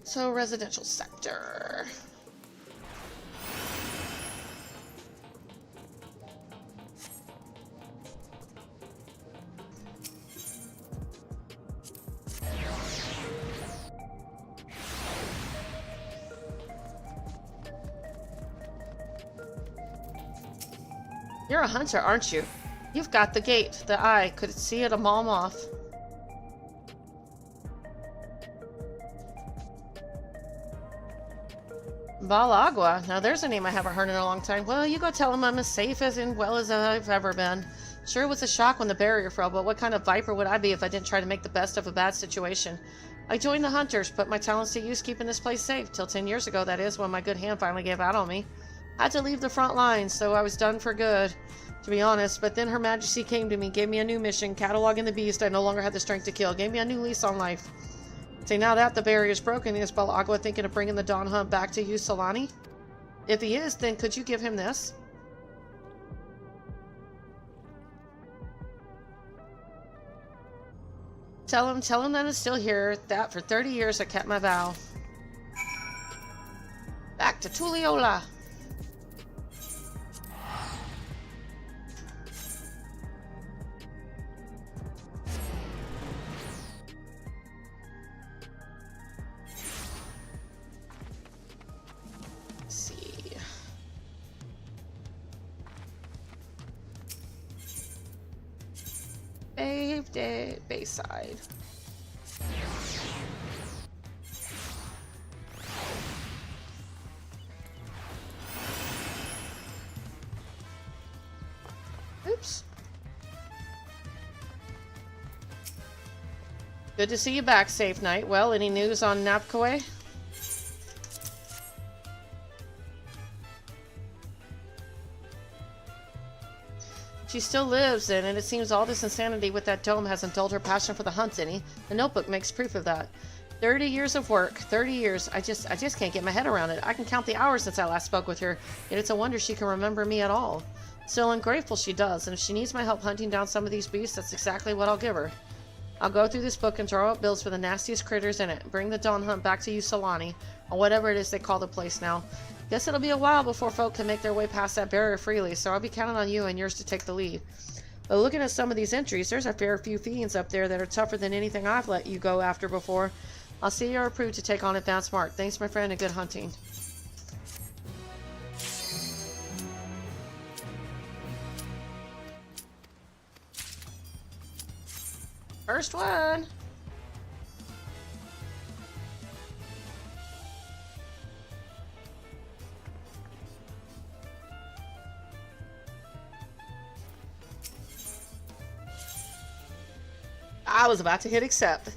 So, residential sector. You're a hunter, aren't you? You've got the gait, the eye. Could see it a mile off. Balagua. Now there's a name I haven't heard in a long time. Well, you go tell him I'm as safe as and well as I've ever been. Sure, it was a shock when the barrier fell, but what kind of viper would I be if I didn't try to make the best of a bad situation? I joined the hunters, put my talents to use keeping this place safe, till 10 years ago, that is, when my good hand finally gave out on me. I had to leave the front lines, so I was done for good, to be honest, but then Her Majesty came to me, gave me a new mission, cataloging the beast I no longer had the strength to kill, gave me a new lease on life. See, now that the barrier's broken, is Balagua thinking of bringing the Dawn Hunt back to you, Solani? If he is, then could you give him this? Tell him that it's still here, that for 30 years I kept my vow. Back to Tuliola. Bayside. Oops. Good to see you back, Safe Night. Well, any news on Napkoe? She still lives in, and it seems all this insanity with that dome hasn't dulled her passion for the hunt any. The notebook makes proof of that. 30 years of work, 30 years. I just can't get my head around it. I can count the hours since I last spoke with her, yet it's a wonder she can remember me at all. Still, I'm grateful she does, and if she needs my help hunting down some of these beasts, that's exactly what I'll give her. I'll go through this book and draw up bills for the nastiest critters in it. Bring the dawn hunt back to you, Solani, or whatever it is they call the place now. Guess it'll be a while before folk can make their way past that barrier freely, so I'll be counting on you and yours to take the lead. But looking at some of these entries, there's a fair few fiends up there that are tougher than anything I've let you go after before. I'll see you're approved to take on Advanced Mark. Thanks, my friend, and good hunting. First one. I was about to hit accept.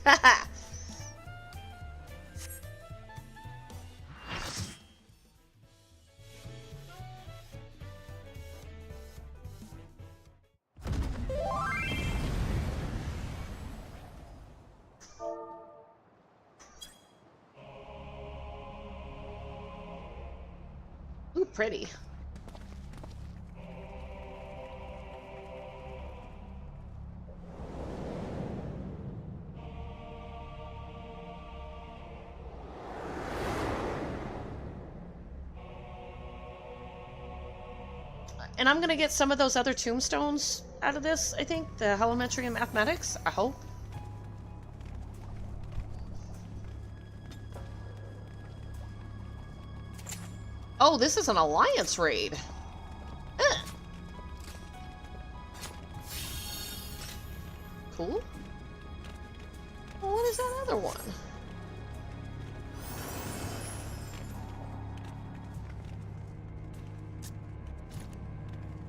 Ooh, pretty. And I'm gonna get some of those other tombstones out of this, I think. The Elementary and Mathematics, I hope. Oh, this is an Alliance raid. Huh. Cool. Well, what is that other one?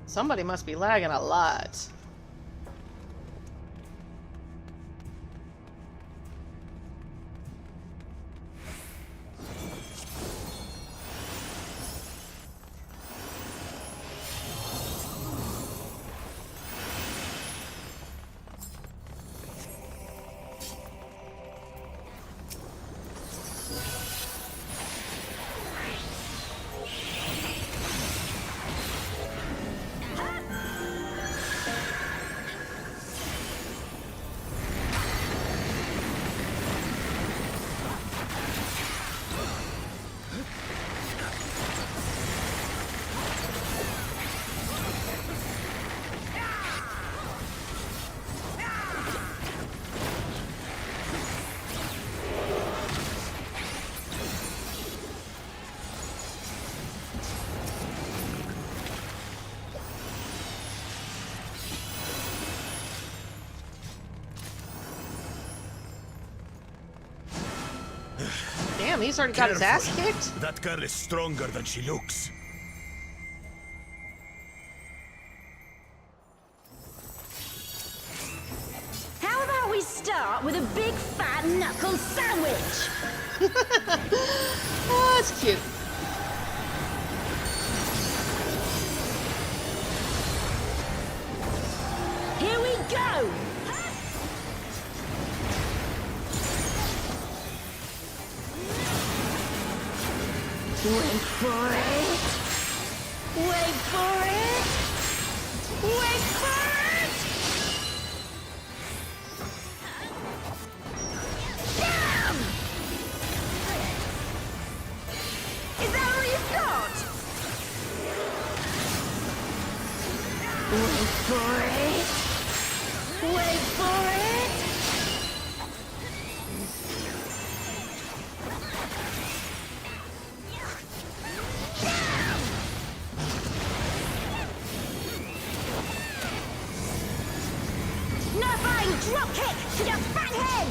Somebody must be lagging a lot. Damn, he's already got his ass kicked? That girl is stronger than she looks. How about we start with a big fat knuckle sandwich? Oh, that's cute. Here we go! Wait for it! Wait for it! Wait for it! Damn! Is that all you've got? Wait for it! Wait for it! Drop kick to your fat head!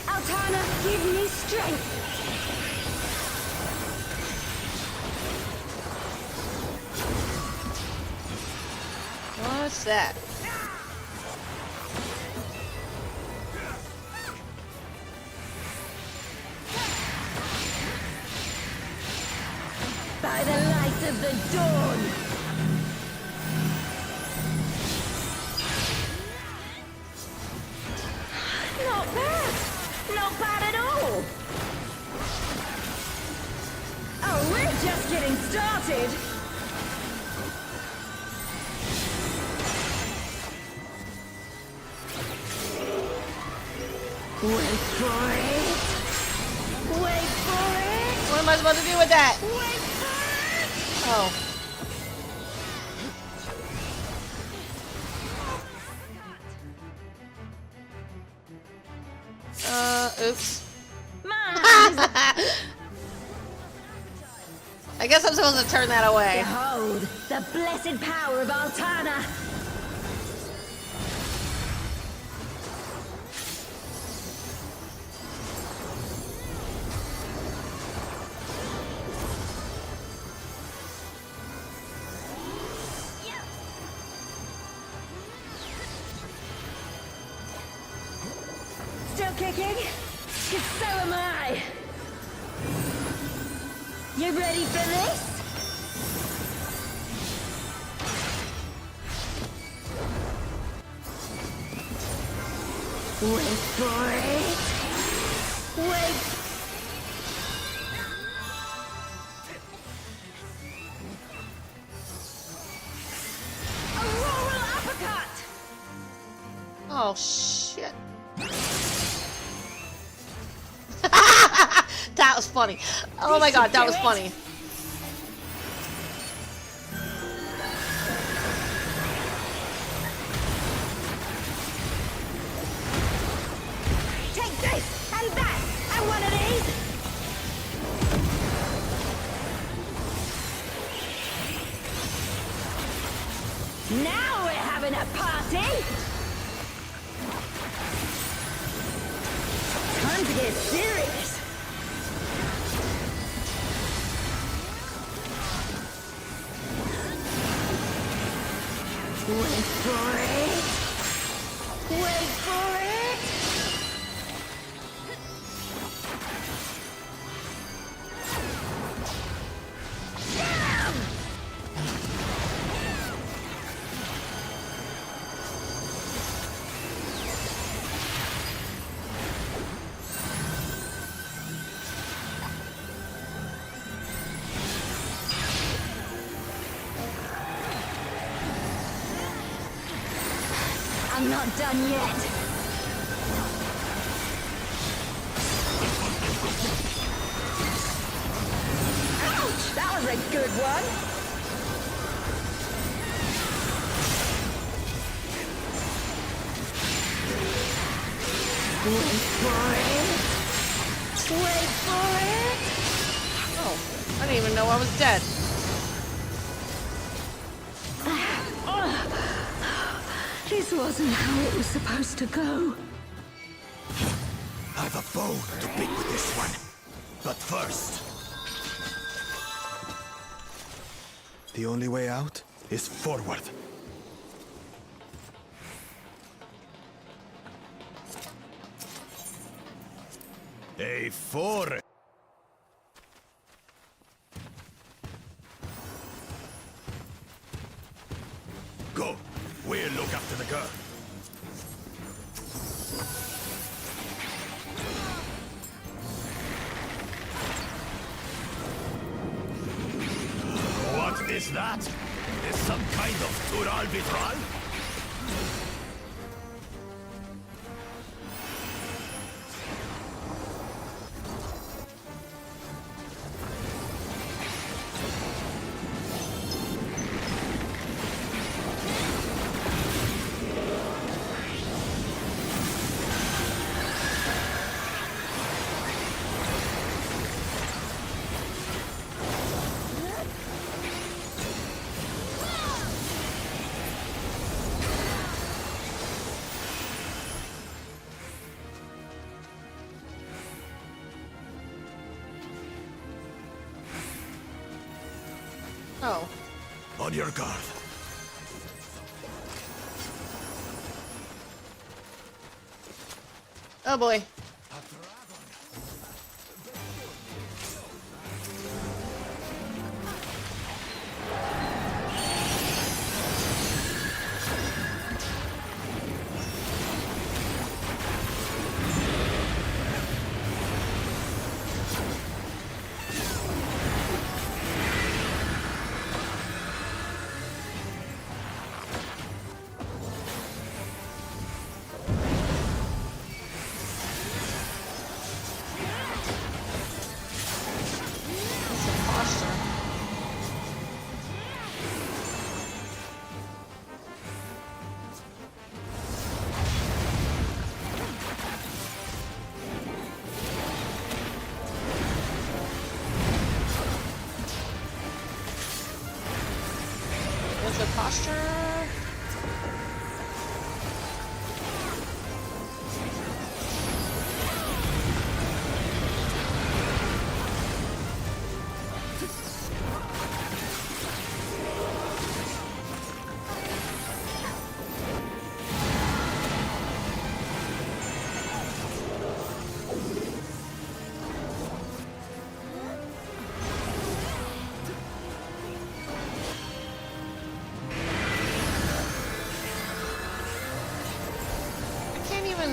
Altana, give me strength! What's that? By the light of the dawn. Not bad. Not bad at all. Oh, we're just getting started. Wait for it. Wait for it. What am I supposed to do with that? Wait for it. Oh. Oops. I guess I'm supposed to turn that away. Behold, the blessed power of Altana. Still kicking? 'Cause so am I. You ready for this? Wait for it. Wait. Auroral uppercut. Oh, shit. That was funny. Oh my god, that was funny. Take this and that and one of these. Now we're having a party. Time to get serious. Wait for it. Wait for it. Damn! I'm not done yet. Ouch! That was a good one. Wait for it. Wait for it. Oh, I didn't even know I was dead. This wasn't how it was supposed to go. I've a bone to pick with this one. But first... the only way out is forward. A four. Go. We'll look after the girl. What is that? Is some kind of tour arbitral? Oh. On your guard. Oh boy. The posture.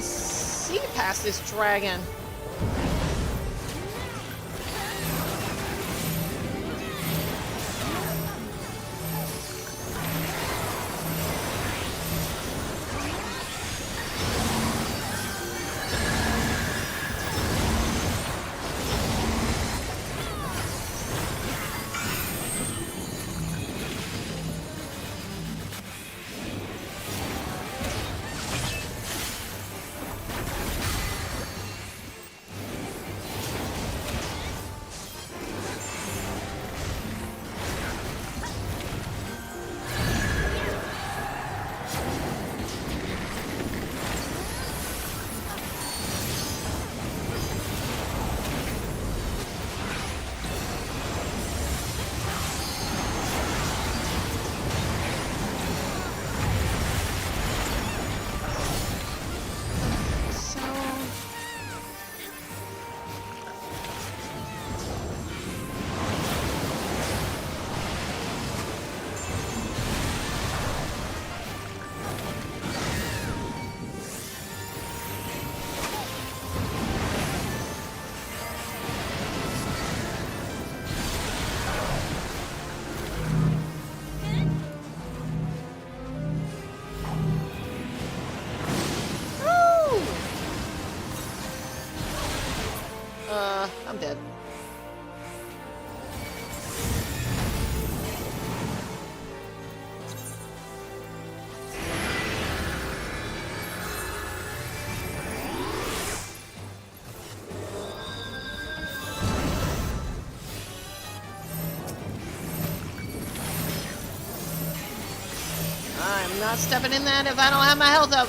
See past this dragon. I'm dead. I'm not stepping in that if I don't have my health up.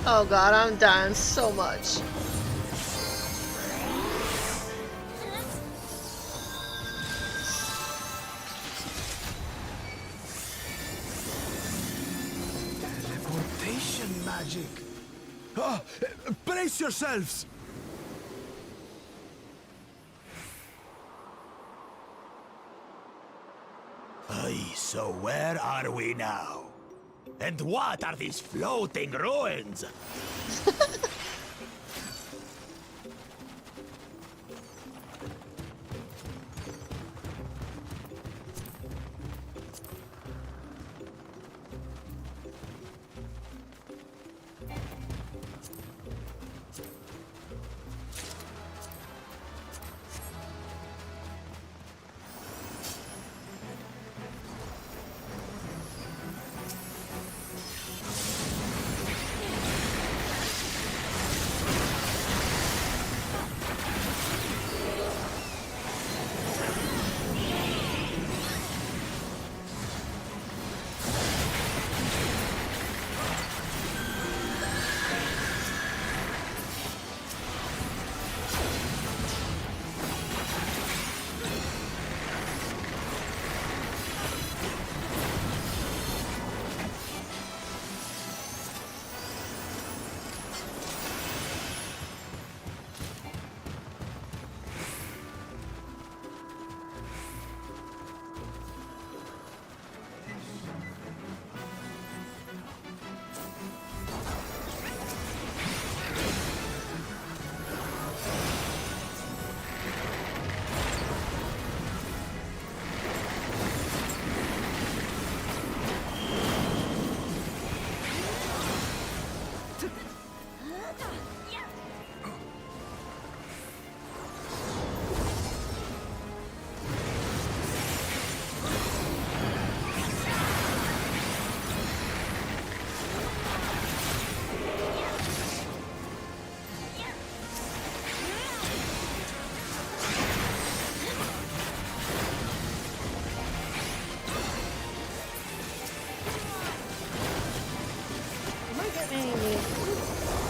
Oh god, I'm dying so much. Teleportation magic. Ah, brace yourselves. I So where are we now? And what are these floating ruins?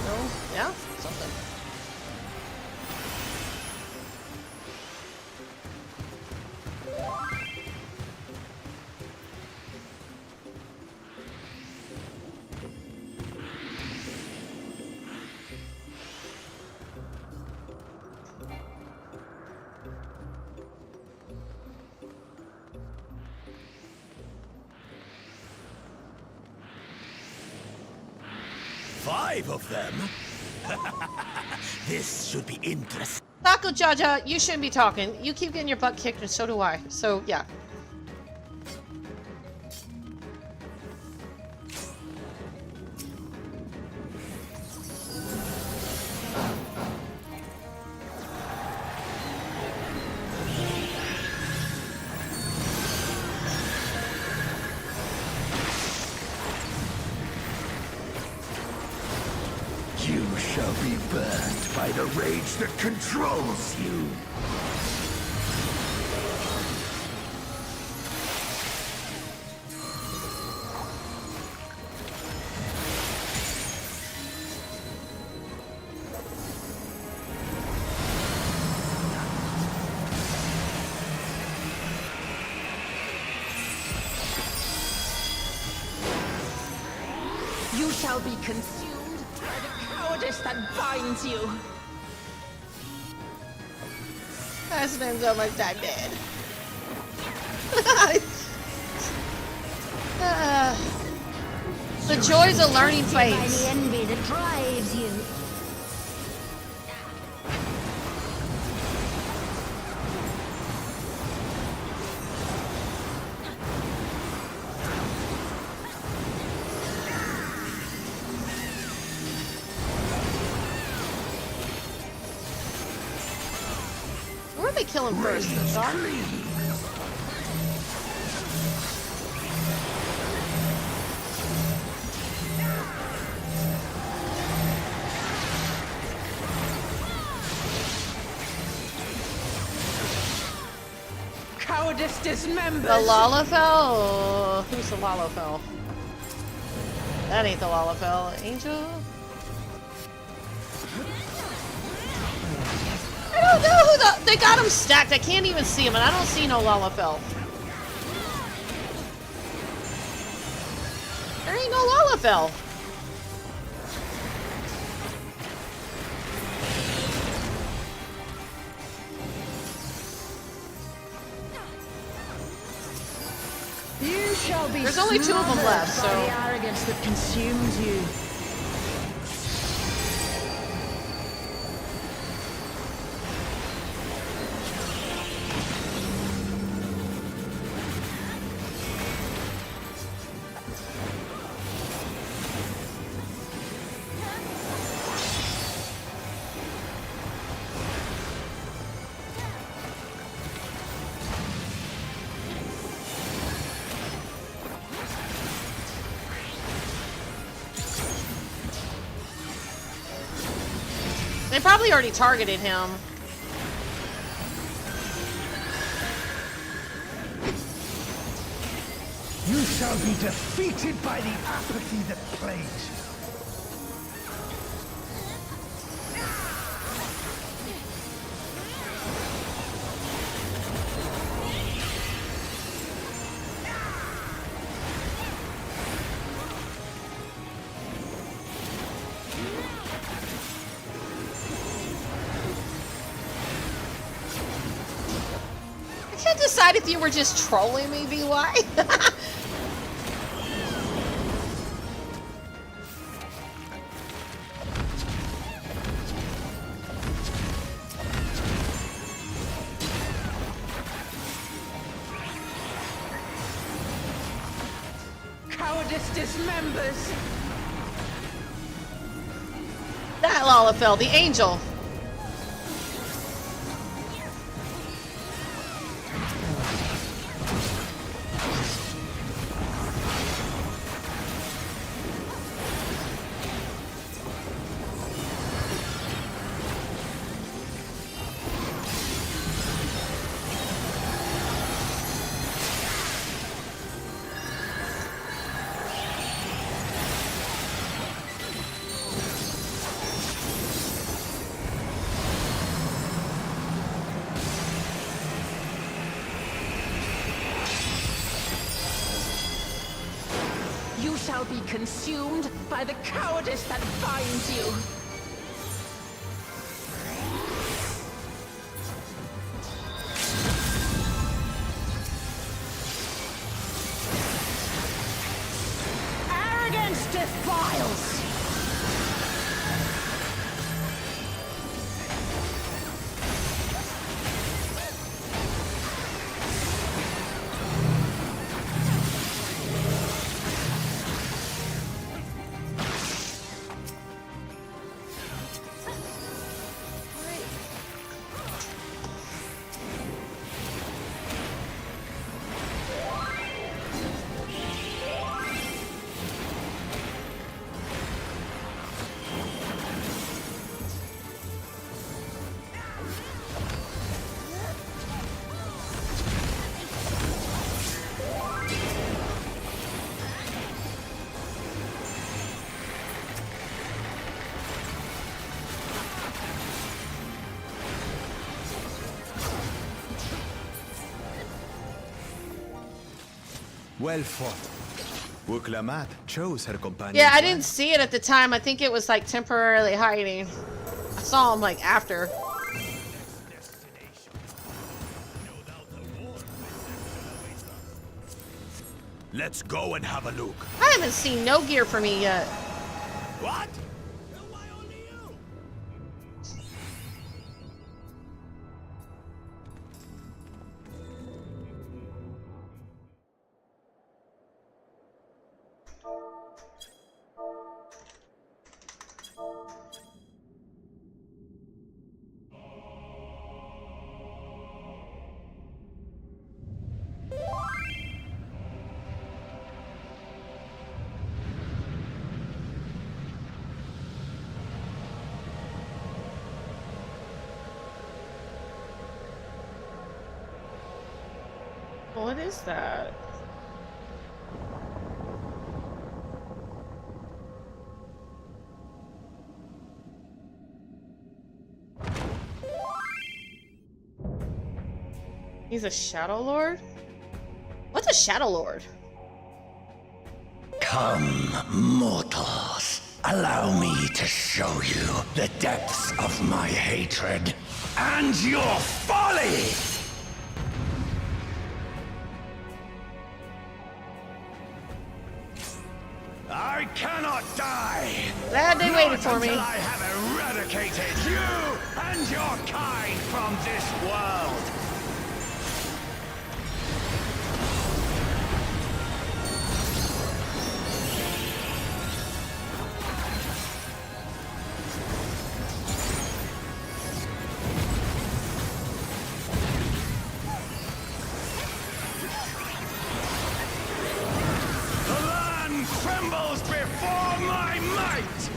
No? Yeah? Something. Five of them? This should be interesting. Taco Jaja, you shouldn't be talking. You keep getting your butt kicked, and so do I. So, yeah. You shall be burnt by the rage that controls you. You shall be consumed by the cowardice that binds you. That's ends up like that dead. The joys of learning By the phase. envy that drives you. Where did they kill him first? The dark? Cowardice dismembered. The Lalafell? Oh, who's the Lalafell? That ain't the Lalafell. Angel? I don't know who the... They got him stacked. I can't even see him, and I don't see no Lalafell. There ain't no Lalafell. You shall be There's only 2 of them left, smothered by so... the arrogance that consumes you. They probably already targeted him. You shall be defeated by the apathy that plagues you. I can't decide if you were just trolling me, VY. Cowardice dismembers. That Lalafell, the angel. You shall be consumed by the cowardice that binds you. Arrogance defiles. Well fought. Wuklamat chose her companion. Yeah, I didn't see it at the time. I think it was like temporarily hiding. I saw him like after. Let's go and have a look. I haven't seen no gear for me yet. What? What is that? He's a Shadow Lord? What's a Shadow Lord? Come, mortals. Allow me to show you the depths of my hatred and your folly! I cannot die. Glad they waited for me. Until I have eradicated you and your kind from this world. Trembles before my might!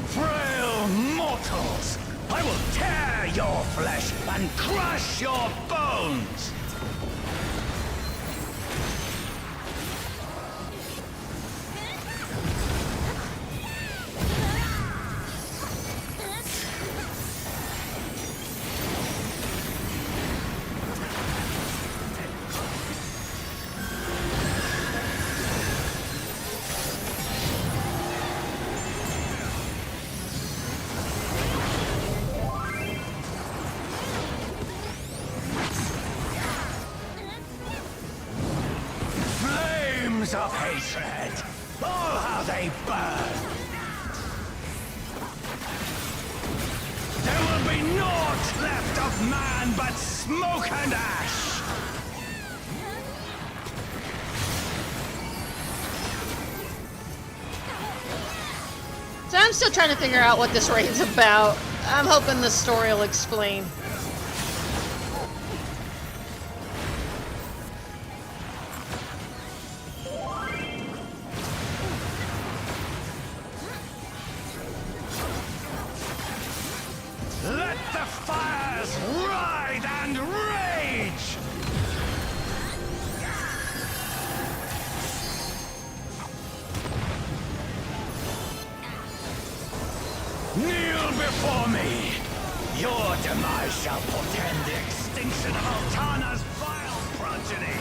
Frail mortals! I will tear your flesh and crush your bones! Of hatred. Oh, how they burn! There will be naught left of man but smoke and ash! So I'm still trying to figure out what this raid's about. I'm hoping the story will explain. Let the fires writhe and rage! Kneel before me! Your demise shall portend the extinction of Altana's vile progeny!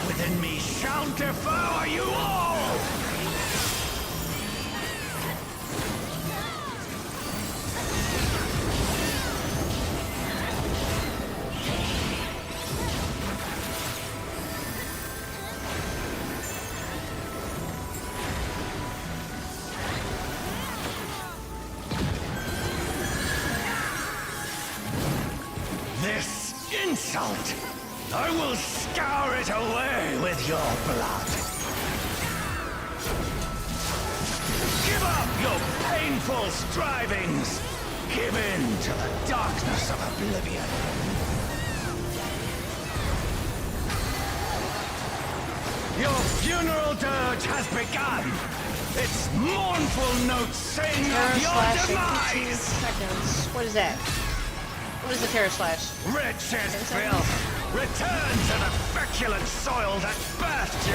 Within me shall devour you all! This insult! I will scour it away with your blood. Give up your painful strivings. Give in to the darkness of oblivion. Your funeral dirge has begun. Its mournful notes sing of your demise. Seconds. What is that? What is the terror slash? Wretched filth! Return to the feculent soil that birthed you!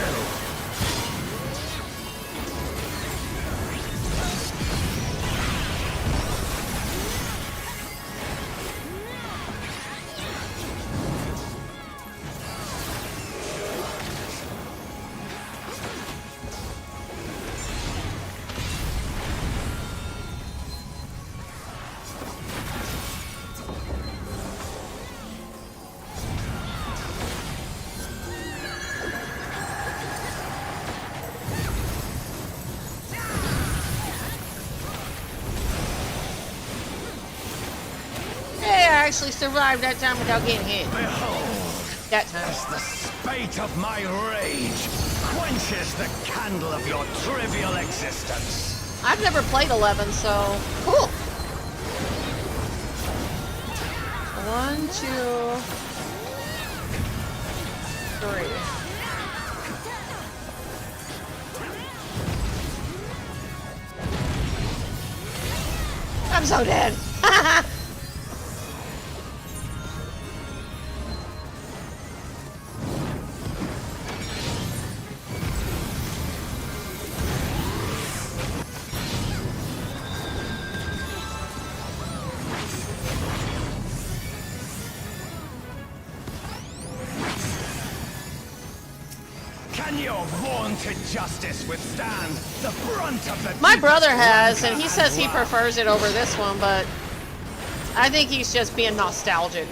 Actually survived that time without getting hit. Behold, that time. as the spate of my rage quenches the candle of your trivial existence. I've never played 11, so cool. 1, 2, 3. I'm so dead. Can your vaunted justice withstand the brunt of the... My brother has, and he says he prefers it over this one, but I think he's just being nostalgic.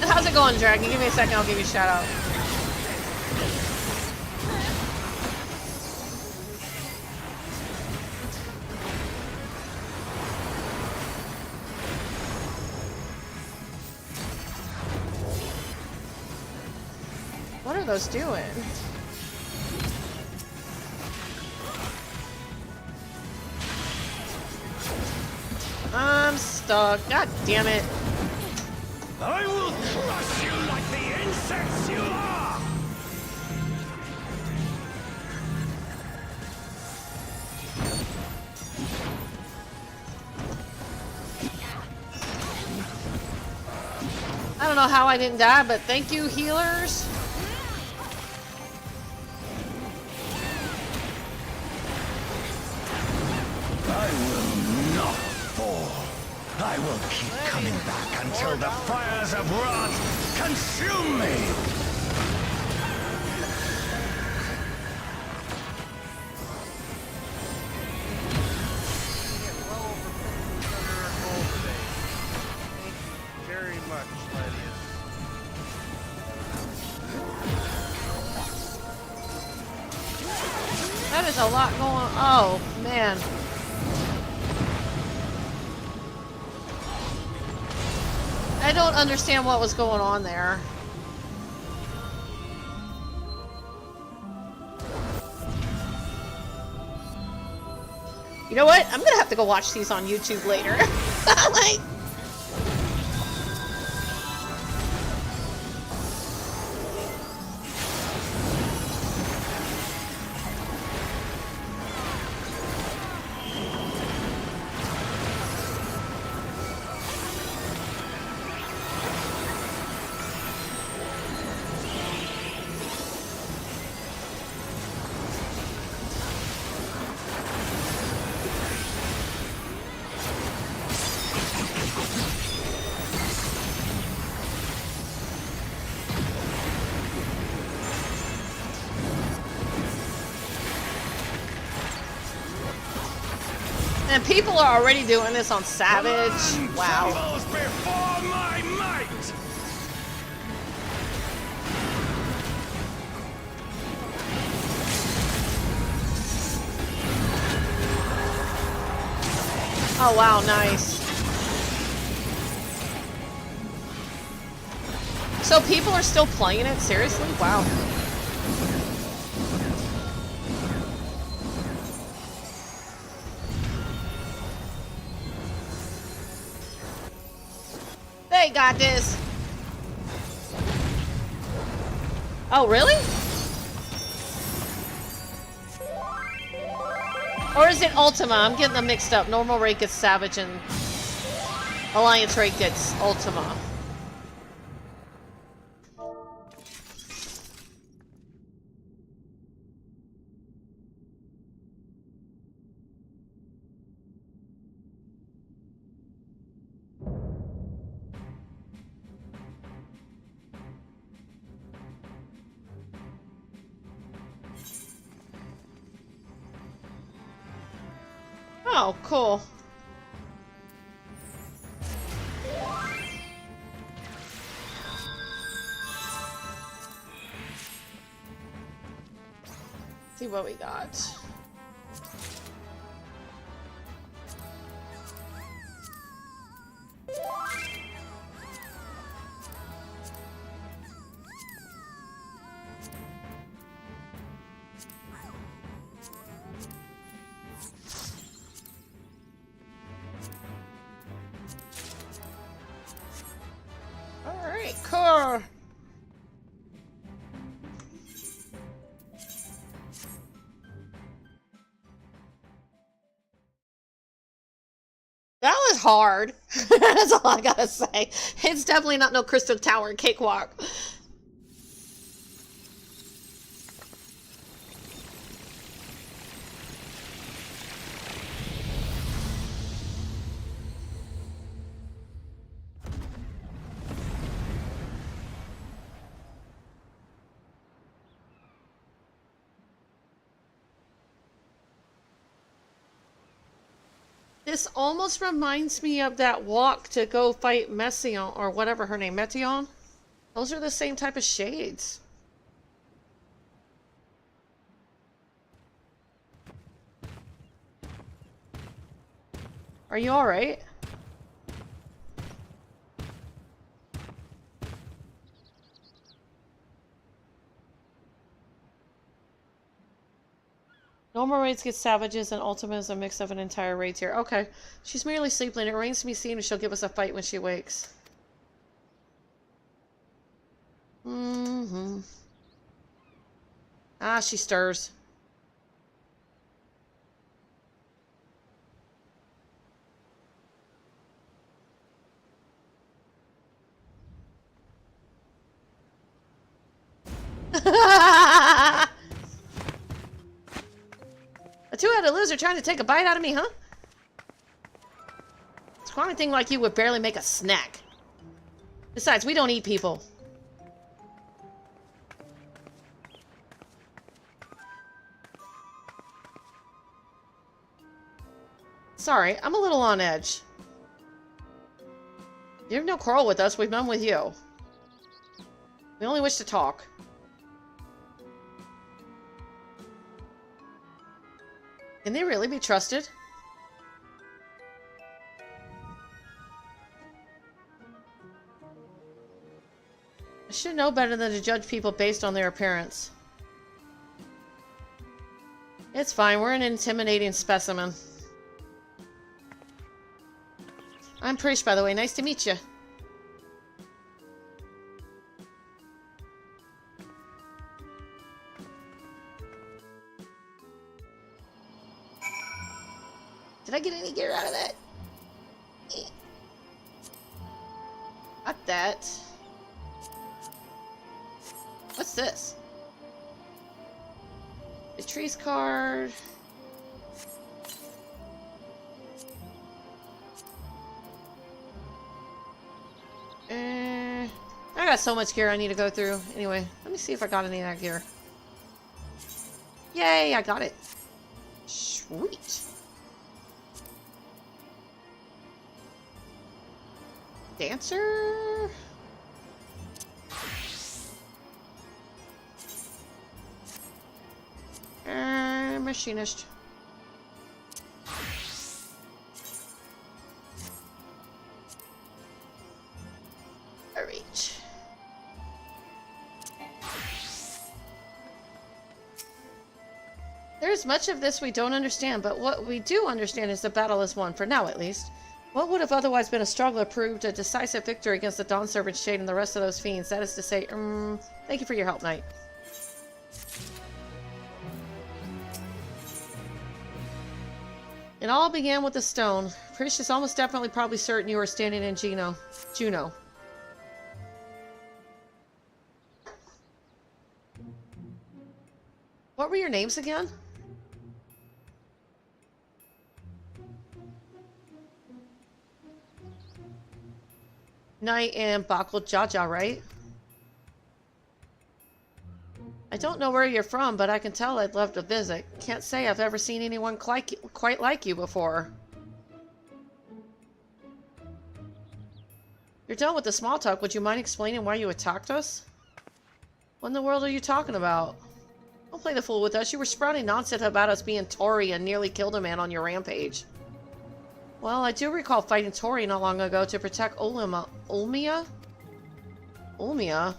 How's it going, Dragon? Give me a second, I'll give you a shout out. What are those doing? I'm stuck. God damn it. I will crush you like the insects you are! I don't know how I didn't die, but thank you, healers. I will not fall. I will keep coming back until the fires of wrath consume me! Very much, Gladius. That is a lot going on. Oh, man. I don't understand what was going on there. You know what? I'm gonna have to go watch these on YouTube later. Like... And people are already doing this on Savage. Wow. Trembles before my might! Oh wow, nice. So people are still playing it? Seriously? Wow. They got this. Oh, really? Or is it Ultima? I'm getting them mixed up. Normal rate gets Savage and Alliance rate gets Ultima. Oh, cool. See what we got. Alright, cool. That was hard. That's all I gotta say. It's definitely not no Crystal Tower cakewalk. This almost reminds me of that walk to go fight Mession, or whatever her name, Metion. Those are the same type of shades. Are you alright? Normal raids get savages, and Ultima is a mix of an entire raid tier. Okay. She's merely sleeping. It remains to be seen if she'll give us a fight when she wakes. Mm-hmm. Ah, she stirs. A two-headed loser trying to take a bite out of me, huh? A squawking thing like you would barely make a snack. Besides, we don't eat people. Sorry, I'm a little on edge. You have no quarrel with us, we've none with you. We only wish to talk. Can they really be trusted? I should know better than to judge people based on their appearance. It's fine, we're an intimidating specimen. I'm Prish, by the way. Nice to meet you. Did I get any gear out of that? Got that. What's this? Patrice card. I got so much gear I need to go through. Anyway, let me see if I got any of that gear. Yay, I got it. Sweet. Dancer. Machinist. Alright. There's much of this we don't understand, but what we do understand is the battle is won, for now at least. What would have otherwise been a struggle proved a decisive victory against the Dawn Servant Shade and the rest of those fiends. That is to say, thank you for your help, Knight. It all began with the stone. Prish is almost definitely probably certain you were standing in Juno. What were your names again? Knight and Bakul Jaja, right? I don't know where you're from, but I can tell I'd love to visit. Can't say I've ever seen anyone quite like you before. You're done with the small talk. Would you mind explaining why you attacked us? What in the world are you talking about? Don't play the fool with us. You were sprouting nonsense about us being Tori and nearly killed a man on your rampage. Well, I do recall fighting Tori not long ago to protect Ulmia? Ulmia?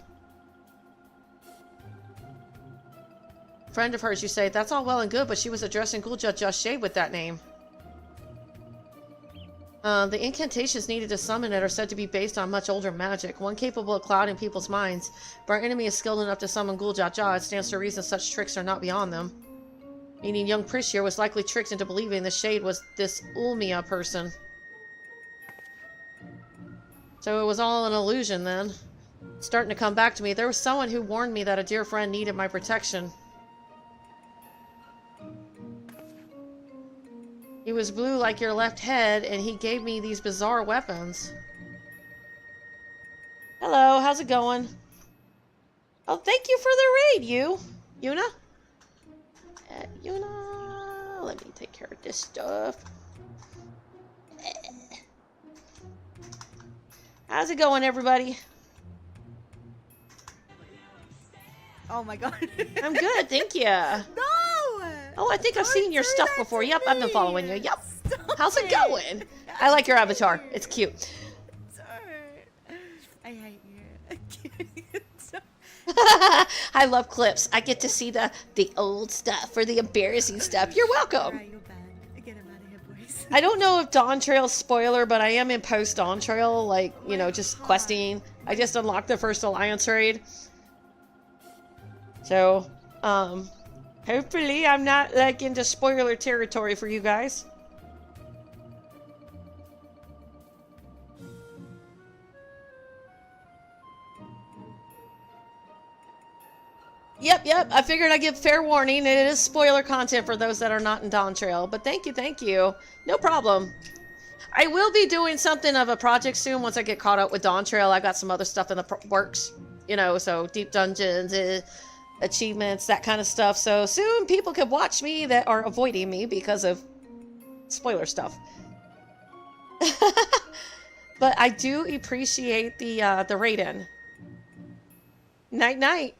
Friend of hers, you say. That's all well and good, but she was addressing Gulja Shade with that name. The incantations needed to summon it are said to be based on much older magic, one capable of clouding people's minds. But our enemy is skilled enough to summon Gulja. It stands to reason such tricks are not beyond them. Meaning young Prish here was likely tricked into believing the Shade was this Ulmia person. So it was all an illusion then. Starting to come back to me. There was someone who warned me that a dear friend needed my protection. He was blue like your left head, and he gave me these bizarre weapons. Hello, how's it going? Oh, thank you for the raid, Yuna. Yuna, let me take care of this stuff. How's it going, everybody? Oh my god. I'm good, thank you. No! Oh, I think I've seen your stuff before. Yep, I've been following you. Yep. Stop How's it going? I like your avatar. It's cute. I hate you. I love clips. I get to see the old stuff or the embarrassing stuff. You're welcome. Alright, you're banned. Get him out of here, boys. I don't know if Dawntrail's spoiler, but I am in post Dawntrail, like, you know, just questing. I just unlocked the first Alliance raid. So, hopefully I'm not, like, into spoiler territory for you guys. Yep, I figured I'd give fair warning. It is spoiler content for those that are not in Dawntrail. But thank you. No problem. I will be doing something of a project soon once I get caught up with Dawntrail. I've got some other stuff in the works, you know, so deep dungeons, achievements, that kind of stuff. So soon people can watch me that are avoiding me because of spoiler stuff. But I do appreciate the raid-in. Night.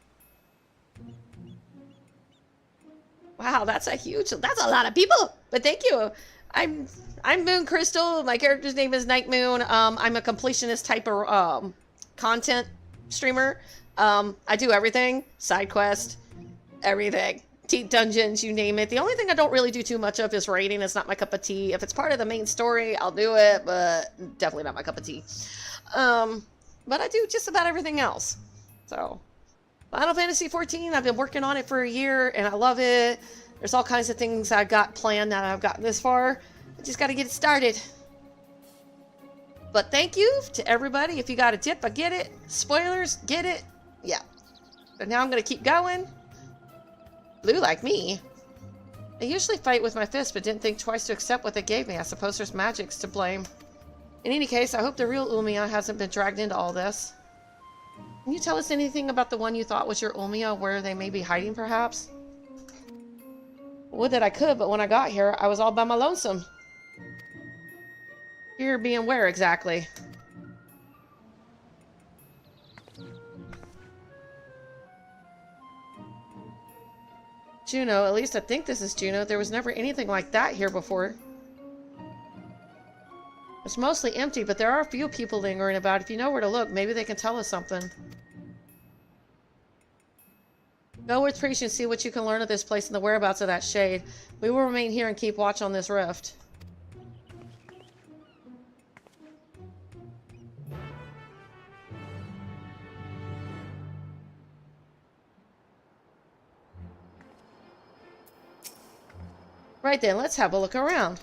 Wow, that's a lot of people. But thank you. I'm Moon Crystal. My character's name is Night Moon. I'm a completionist type of content streamer. I do everything. Side quest, everything. Deep dungeons, you name it. The only thing I don't really do too much of is raiding. It's not my cup of tea. If it's part of the main story, I'll do it, but definitely not my cup of tea. But I do just about everything else. So, Final Fantasy XIV, I've been working on it for a year, and I love it. There's all kinds of things I got planned that I've gotten this far. I just got to get it started. But thank you to everybody. If you got a tip, I get it. Spoilers, get it. Yeah. But now I'm going to keep going. Blue like me. I usually fight with my fist, but didn't think twice to accept what they gave me. I suppose there's magics to blame. In any case, I hope the real Ulmia hasn't been dragged into all this. Can you tell us anything about the one you thought was your Ulmia, where they may be hiding, perhaps? Would that I could, but when I got here, I was all by my lonesome. Here being where exactly? Juno, at least I think this is Juno. There was never anything like that here before. It's mostly empty, but there are a few people lingering about. If you know where to look, maybe they can tell us something. Go with Preach and see what you can learn of this place and the whereabouts of that shade. We will remain here and keep watch on this rift. Right then, let's have a look around.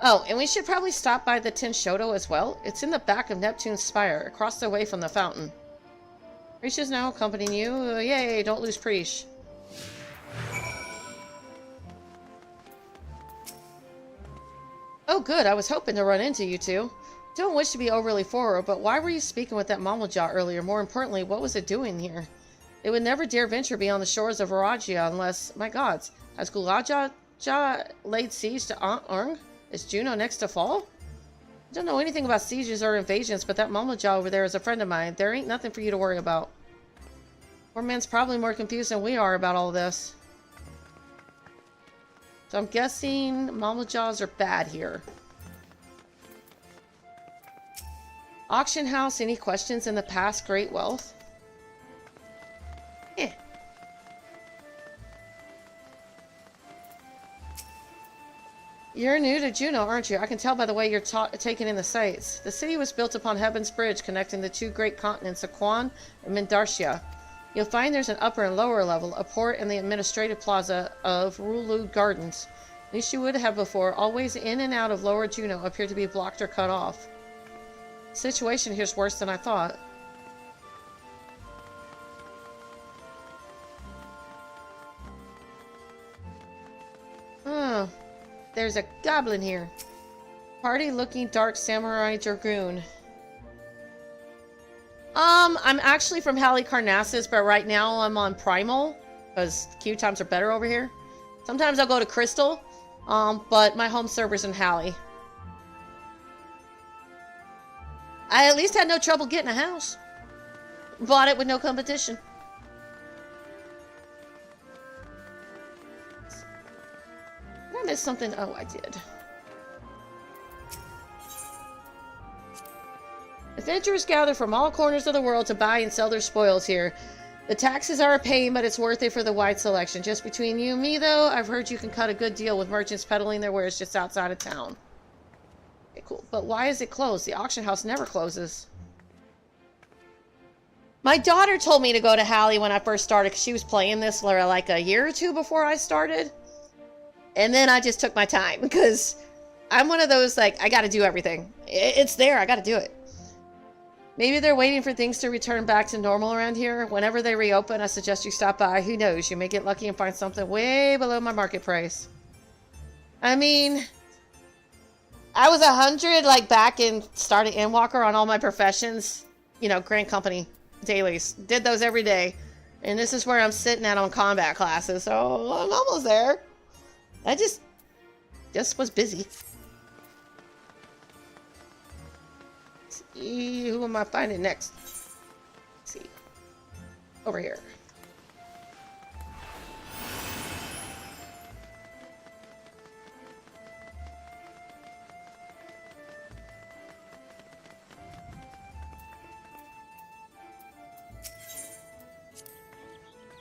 Oh, and we should probably stop by the Tenshoto as well. It's in the back of Neptune's Spire, across the way from the fountain. Preach is now accompanying you. Yay, don't lose Preach. Oh good, I was hoping to run into you two. Don't wish to be overly forward, but why were you speaking with that Mamalja earlier? More importantly, what was it doing here? It would never dare venture beyond the shores of Varagia unless... My gods, has Gulaja laid siege to Ung? Is Juno next to fall? I don't know anything about sieges or invasions, but that Mamalja over there is a friend of mine. There ain't nothing for you to worry about. Poor man's probably more confused than we are about all this. So I'm guessing Mamaljas are bad here. Auction house, any questions in the past great wealth? Eh. You're new to Juno, aren't you? I can tell by the way you're taking in the sights. The city was built upon Heaven's Bridge, connecting the two great continents, Aquan and Mindartia. You'll find there's an upper and lower level, a port, and the administrative plaza of Roulettes Gardens. At least you would have before. All ways in and out of Lower Juno appear to be blocked or cut off. The situation here's worse than I thought. Oh. There's a goblin here. Party-looking dark samurai dragoon. I'm actually from Halicarnassus, but right now I'm on Primal, because queue times are better over here. Sometimes I'll go to Crystal, but my home server's in Hallie. I at least had no trouble getting a house. Bought it with no competition. Did I miss something? Oh, I did. Adventurers gather from all corners of the world to buy and sell their spoils here. The taxes are a pain, but it's worth it for the wide selection. Just between you and me, though, I've heard you can cut a good deal with merchants peddling their wares just outside of town. Okay, cool. But why is it closed? The auction house never closes. My daughter told me to go to Hallie when I first started because she was playing this like a year or two before I started. And then I just took my time because I'm one of those, like, I got to do everything. It's there. I got to do it. Maybe they're waiting for things to return back to normal around here. Whenever they reopen, I suggest you stop by. Who knows? You may get lucky and find something way below my market price. I mean, I was 100 like back and started Endwalker on all my professions. You know, Grand Company dailies. Did those every day. And this is where I'm sitting at on combat classes. So I'm almost there. I just was busy. Who am I finding next? Let's see. Over here.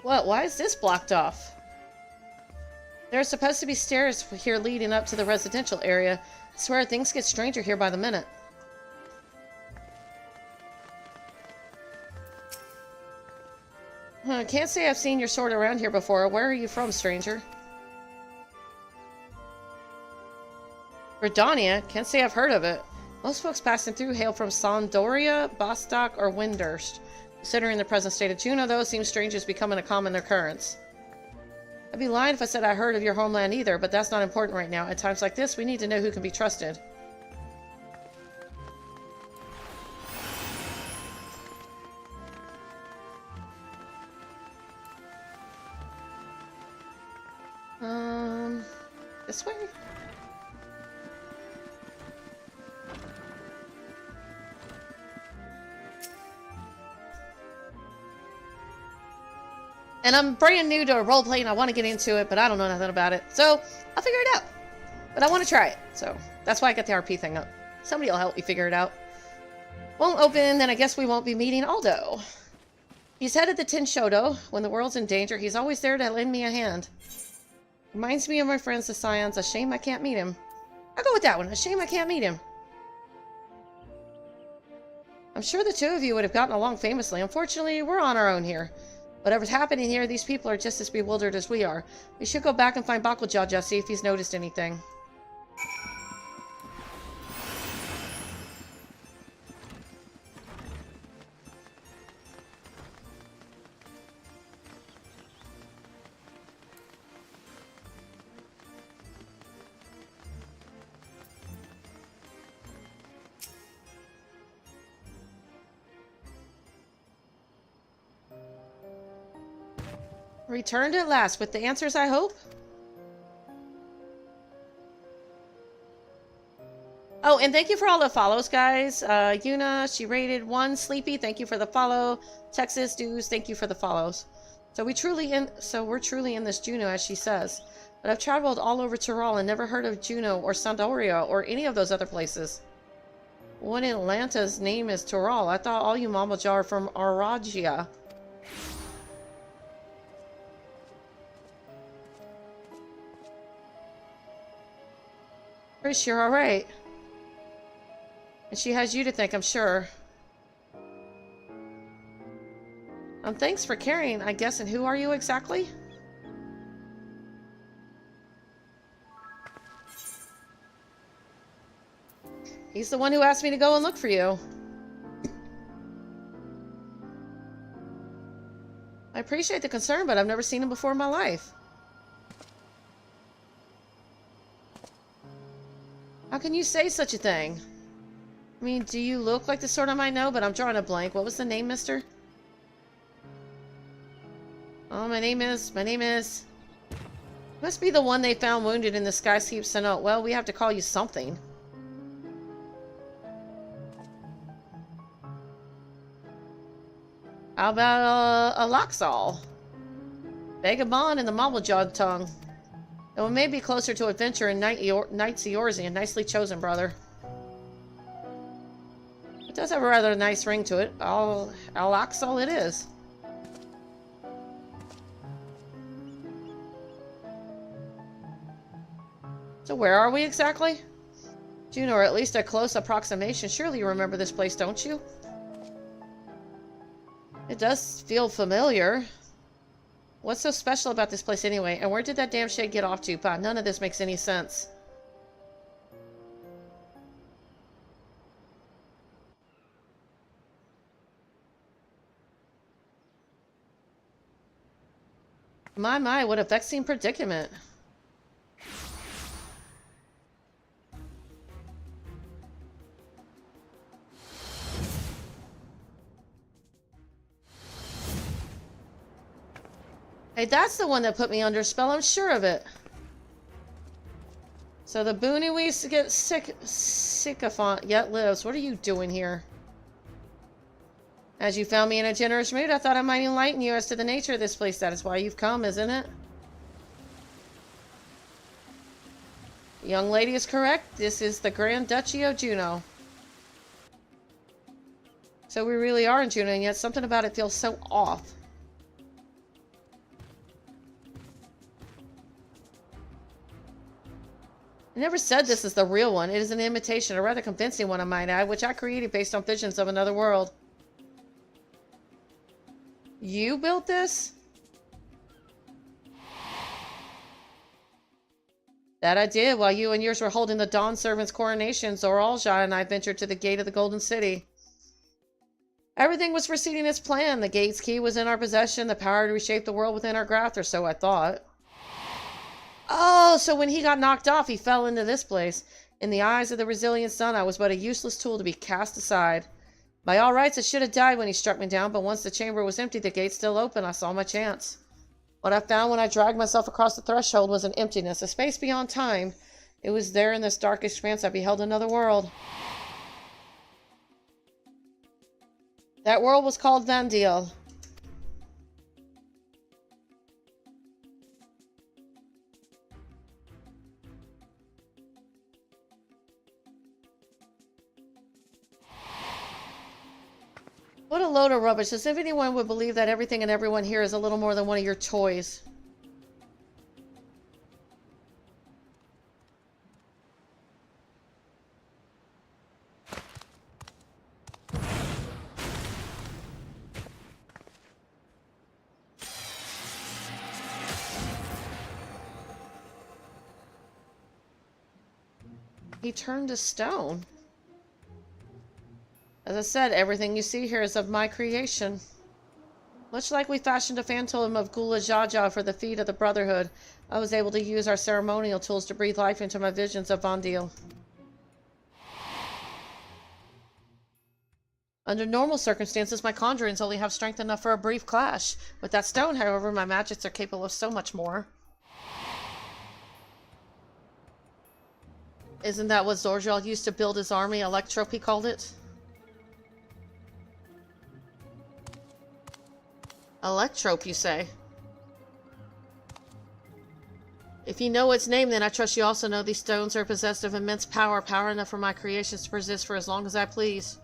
What? Why is this blocked off? There are supposed to be stairs here leading up to the residential area. I swear things get stranger here by the minute. I can't say I've seen your sword around here before. Where are you from, stranger? Redania? Can't say I've heard of it. Most folks passing through hail from Sondoria, Bostock, or Windurst. Considering the present state of Juno, though, seems strange is becoming a common occurrence. I'd be lying if I said I heard of your homeland either, but that's not important right now. At times like this, we need to know who can be trusted. This way? And I'm brand new to roleplay and I want to get into it, but I don't know nothing about it. So, I'll figure it out. But I want to try it. So, that's why I got the RP thing up. Somebody will help me figure it out. Won't open, then I guess we won't be meeting Aldo. He's headed to Tinshodo. When the world's in danger, he's always there to lend me a hand. Reminds me of my friends, the Scions. A shame I can't meet him. I'll go with that one. A shame I can't meet him. I'm sure the two of you would have gotten along famously. Unfortunately, we're on our own here. Whatever's happening here, these people are just as bewildered as we are. We should go back and find Bakujaja, see if he's noticed anything. Returned at last with the answers, I hope? Oh, and thank you for all the follows, guys. Yuna, she rated 1. Sleepy, thank you for the follow. Texas Dues, thank you for the follows. So we're truly in this Juno, as she says. But I've traveled all over Tyrol and never heard of Juno or Sandoria or any of those other places. One in Atlanta's name is Tyrol. I thought all you Mamaja are from Aragia. Chris, you're alright. And she has you to thank, I'm sure. Thanks for caring, I guess. And who are you exactly? He's the one who asked me to go and look for you. I appreciate the concern, but I've never seen him before in my life. How can you say such a thing? I mean, do you look like the sort I might know? But I'm drawing a blank. What was the name, mister? Oh, my name is... Must be the one they found wounded in the Skykeep Senate. Well, we have to call you something. How about a Loxall? Vagabond and the Mobblejawed tongue. It may be closer to adventure and Knights Eorzean. Nicely chosen, brother. It does have a rather nice ring to it. Loxall it is. So where are we exactly? Juno, or at least a close approximation. Surely you remember this place, don't you? It does feel familiar. What's so special about this place anyway? And where did that damn shade get off to? Pa, none of this makes any sense. My, what a vexing predicament. Hey, that's the one that put me under spell, I'm sure of it. So the boony we used to get sycophant yet lives. What are you doing here? As you found me in a generous mood, I thought I might enlighten you as to the nature of this place. That is why you've come, isn't it? The young lady is correct. This is the Grand Duchy of Juno. So we really are in Juno, and yet something about it feels so off. I never said this is the real one. It is an imitation, a rather convincing one, I might add, which I created based on visions of another world. You built this? That I did. While you and yours were holding the Dawn Servant's coronation, Zoralja and I ventured to the gate of the Golden City. Everything was proceeding as planned. The gate's key was in our possession, the power to reshape the world within our grasp, or so I thought. Oh, so when he got knocked off, he fell into this place. In the eyes of the resilient sun, I was but a useless tool to be cast aside. By all rights, I should have died when he struck me down, but once the chamber was empty, the gate still open, I saw my chance. What I found when I dragged myself across the threshold was an emptiness, a space beyond time. It was there in this dark expanse I beheld another world. That world was called Vandiel. What a load of rubbish, as if anyone would believe that everything and everyone here is a little more than one of your toys. He turned to stone. As I said, everything you see here is of my creation. Much like we fashioned a phantom of Gula Jaja for the feet of the Brotherhood, I was able to use our ceremonial tools to breathe life into my visions of Vandiel. Under normal circumstances, my conjurings only have strength enough for a brief clash. With that stone, however, my magics are capable of so much more. Isn't that what Zorjal used to build his army? Electrope, he called it? Electrope, you say? If you know its name, then I trust you also know these stones are possessed of immense power, power enough for my creations to persist for as long as I please.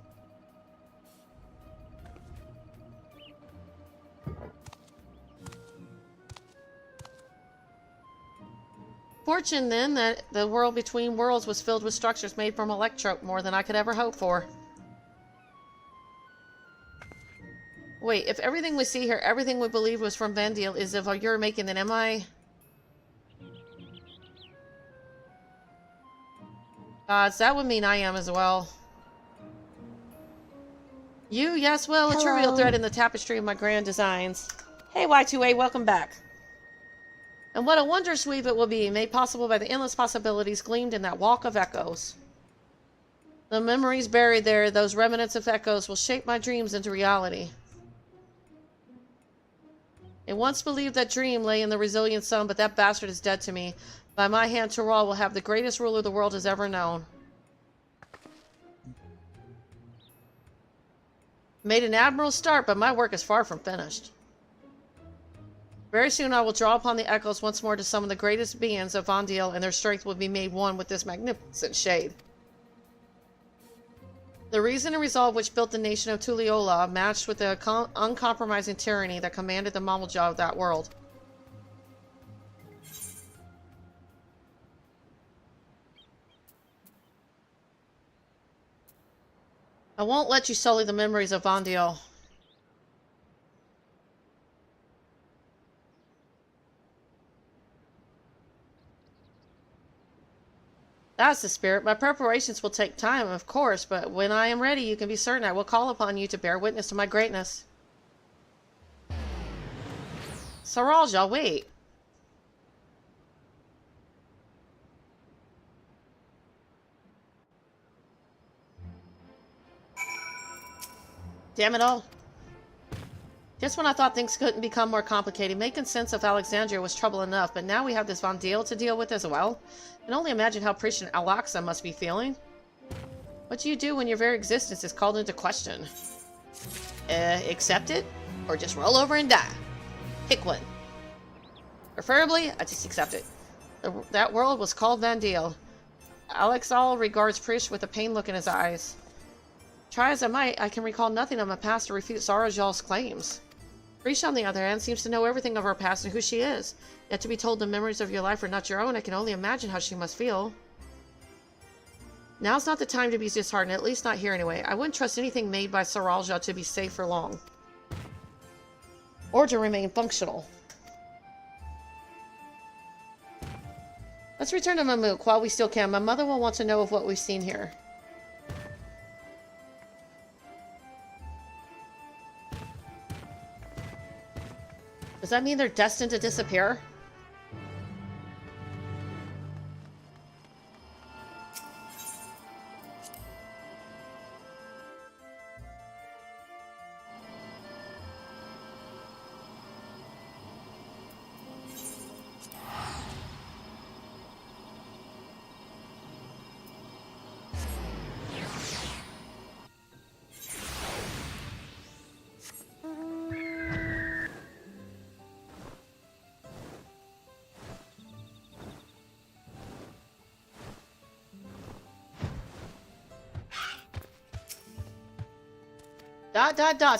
Fortune, then, that the world between worlds was filled with structures made from electrope, more than I could ever hope for. Wait, if everything we see here, everything we believed was from Vandiel is of your making, then am I... Gods, that would mean I am as well. You? Yes, well, a trivial thread in the tapestry of my grand designs. Hey, Y2A, welcome back. And what a wondrous weave it will be, made possible by the endless possibilities gleamed in that walk of echoes. The memories buried there, those remnants of echoes, will shape my dreams into reality. It once believed that dream lay in the resilient sun, but that bastard is dead to me. By my hand, Toral will have the greatest ruler the world has ever known. Made an admirable start, but my work is far from finished. Very soon I will draw upon the echoes once more to some of the greatest beings of Vandiel, and their strength will be made one with this magnificent shade. The reason and resolve which built the nation of Tuliyola matched with the uncompromising tyranny that commanded the Mamalja of that world. I won't let you sully the memories of Vandiel. That's the spirit. My preparations will take time, of course, but when I am ready, you can be certain I will call upon you to bear witness to my greatness. Saralja, wait. Damn it all. Just when I thought things couldn't become more complicated, making sense of Alexandria was trouble enough, but now we have this Vandiel to deal with as well. I can only imagine how Christian Alaxa must be feeling. What do you do when your very existence is called into question? Accept it? Or just roll over and die? Pick one. Preferably, I just accept it. That world was called Vandiel. Alexal regards Prish with a pained look in his eyes. Try as I might, I can recall nothing of my past to refute Sarajal's claims. Prish, on the other hand, seems to know everything of her past and who she is. Yet to be told the memories of your life are not your own, I can only imagine how she must feel. Now's not the time to be disheartened, at least not here anyway. I wouldn't trust anything made by Saralja to be safe for long. Or to remain functional. Let's return to Mamook while we still can. My mother will want to know of what we've seen here. Does that mean they're destined to disappear?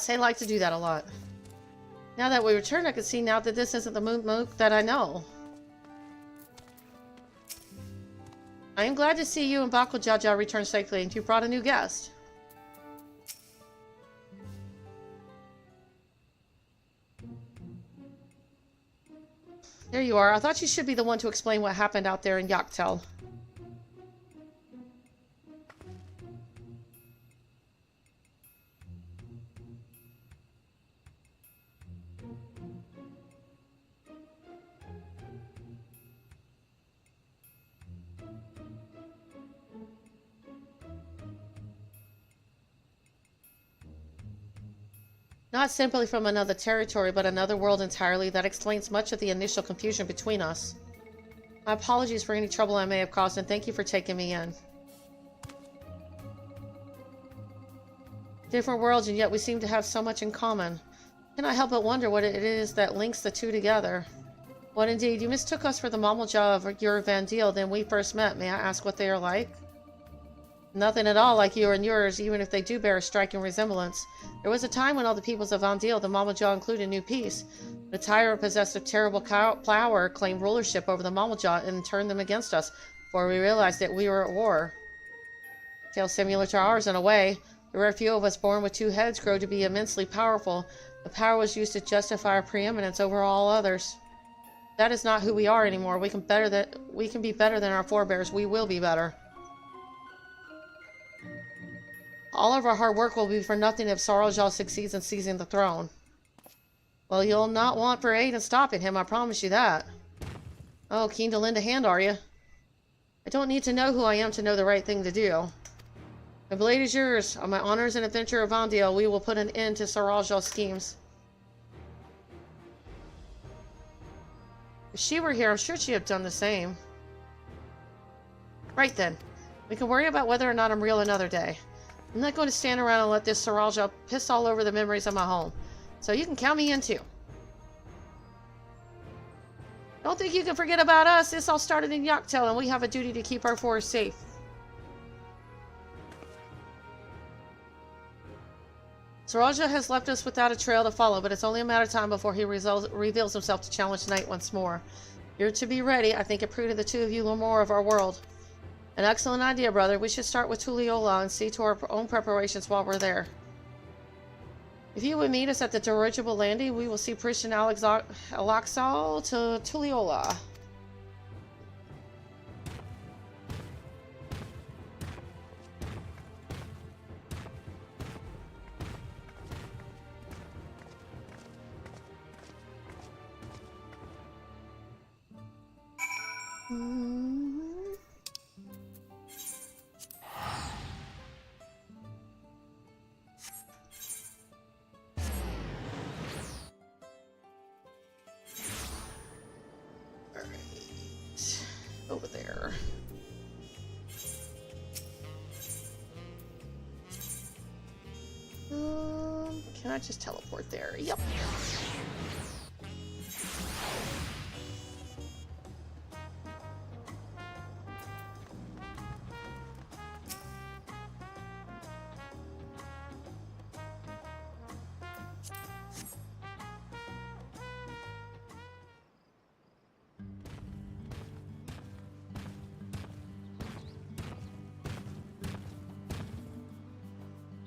They like to do that a lot. Now that we return, I can see now that this isn't the Mook that I know. I am glad to see you and Bakujaja return safely, and you brought a new guest. There you are. I thought you should be the one to explain what happened out there in Yaktel. Not simply from another territory, but another world entirely. That explains much of the initial confusion between us. My apologies for any trouble I may have caused, and thank you for taking me in. Different worlds, and yet we seem to have so much in common. Cannot help but wonder what it is that links the two together. What indeed? You mistook us for the Mamalja of your Vandiel then we first met. May I ask what they are like? Nothing at all like you and yours, even if they do bear a striking resemblance. There was a time when all the peoples of Vandiel, the Mamalja included, knew peace. The tyrant possessed of terrible power claimed rulership over the Mamalja and turned them against us, for we realized that we were at war. Tale similar to ours in a way. The rare few of us born with two heads grow to be immensely powerful. The power was used to justify our preeminence over all others. That is not who we are anymore. We can be better than our forebears. We will be better. All of our hard work will be for nothing if Saralja succeeds in seizing the throne. Well, you'll not want for aid in stopping him, I promise you that. Oh, keen to lend a hand, are you? I don't need to know who I am to know the right thing to do. The blade is yours. On my honors and adventure of Vandiel, we will put an end to Saralja's schemes. If she were here, I'm sure she'd have done the same. Right then. We can worry about whether or not I'm real another day. I'm not going to stand around and let this Saralja piss all over the memories of my home. So you can count me in too. Don't think you can forget about us. This all started in Dawntrail, and we have a duty to keep our forest safe. Saralja has left us without a trail to follow, but it's only a matter of time before he reveals himself to challenge Night once more. You're to be ready. I think it prudent the two of you learn more of our world. An excellent idea, brother. We should start with Tulliola and see to our own preparations while we're there. If you would meet us at the dirigible landing, we will see Christian Alaxal to Tulliola. Over there. Can I just teleport there? Yep.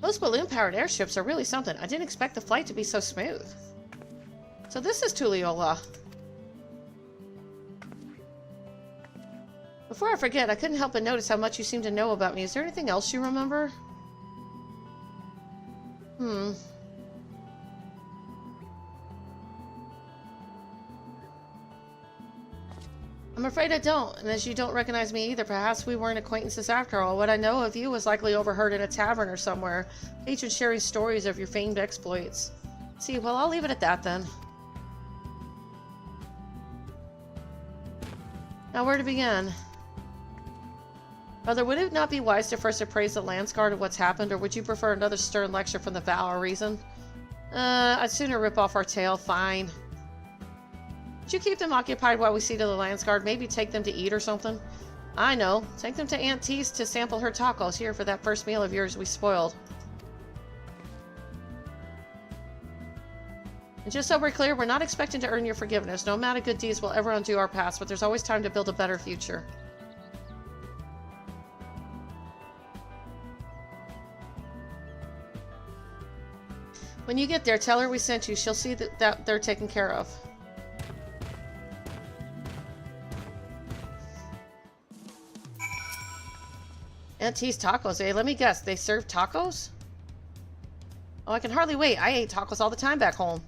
Those balloon-powered airships are really something. I didn't expect the flight to be so smooth. So this is Tulliola. Before I forget, I couldn't help but notice how much you seem to know about me. Is there anything else you remember? I'm afraid I don't, and as you don't recognize me either, perhaps we weren't acquaintances after all. What I know of you was likely overheard in a tavern or somewhere, patrons sharing stories of your famed exploits. See, well, I'll leave it at that then. Now, where to begin? Brother, would it not be wise to first appraise the Landsguard of what's happened, or would you prefer another stern lecture from the Valor Reason? I'd sooner rip off our tail. Fine. Would you keep them occupied while we see to the Landsguard? Maybe take them to eat or something? I know. Take them to Aunt T's to sample her tacos here for that first meal of yours we spoiled. And just so we're clear, we're not expecting to earn your forgiveness. No amount of good deeds will ever undo our past, but there's always time to build a better future. When you get there, tell her we sent you. She'll see that they're taken care of. Aunt T's tacos, eh? Let me guess, they serve tacos? Oh, I can hardly wait. I ate tacos all the time back home.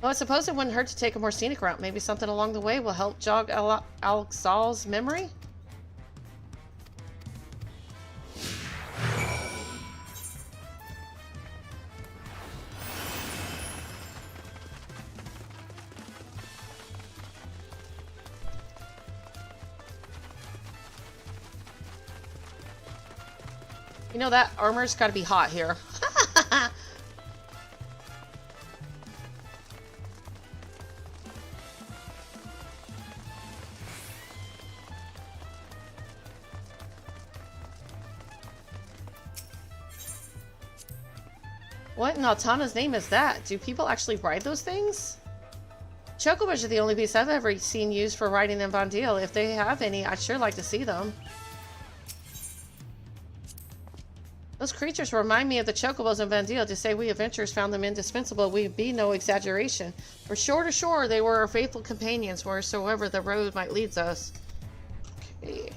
Well, I suppose it wouldn't hurt to take a more scenic route. Maybe something along the way will help jog Alaxal's memory? You know, that armor's got to be hot here. What in Altana's name is that? Do people actually ride those things? Chocobos are the only beasts I've ever seen used for riding in Vandil. If they have any, I'd sure like to see them. Those creatures remind me of the chocobos in Vandil. To say we adventurers found them indispensable would be no exaggeration. For shore to shore, they were our faithful companions wheresoever the road might lead us. Okay.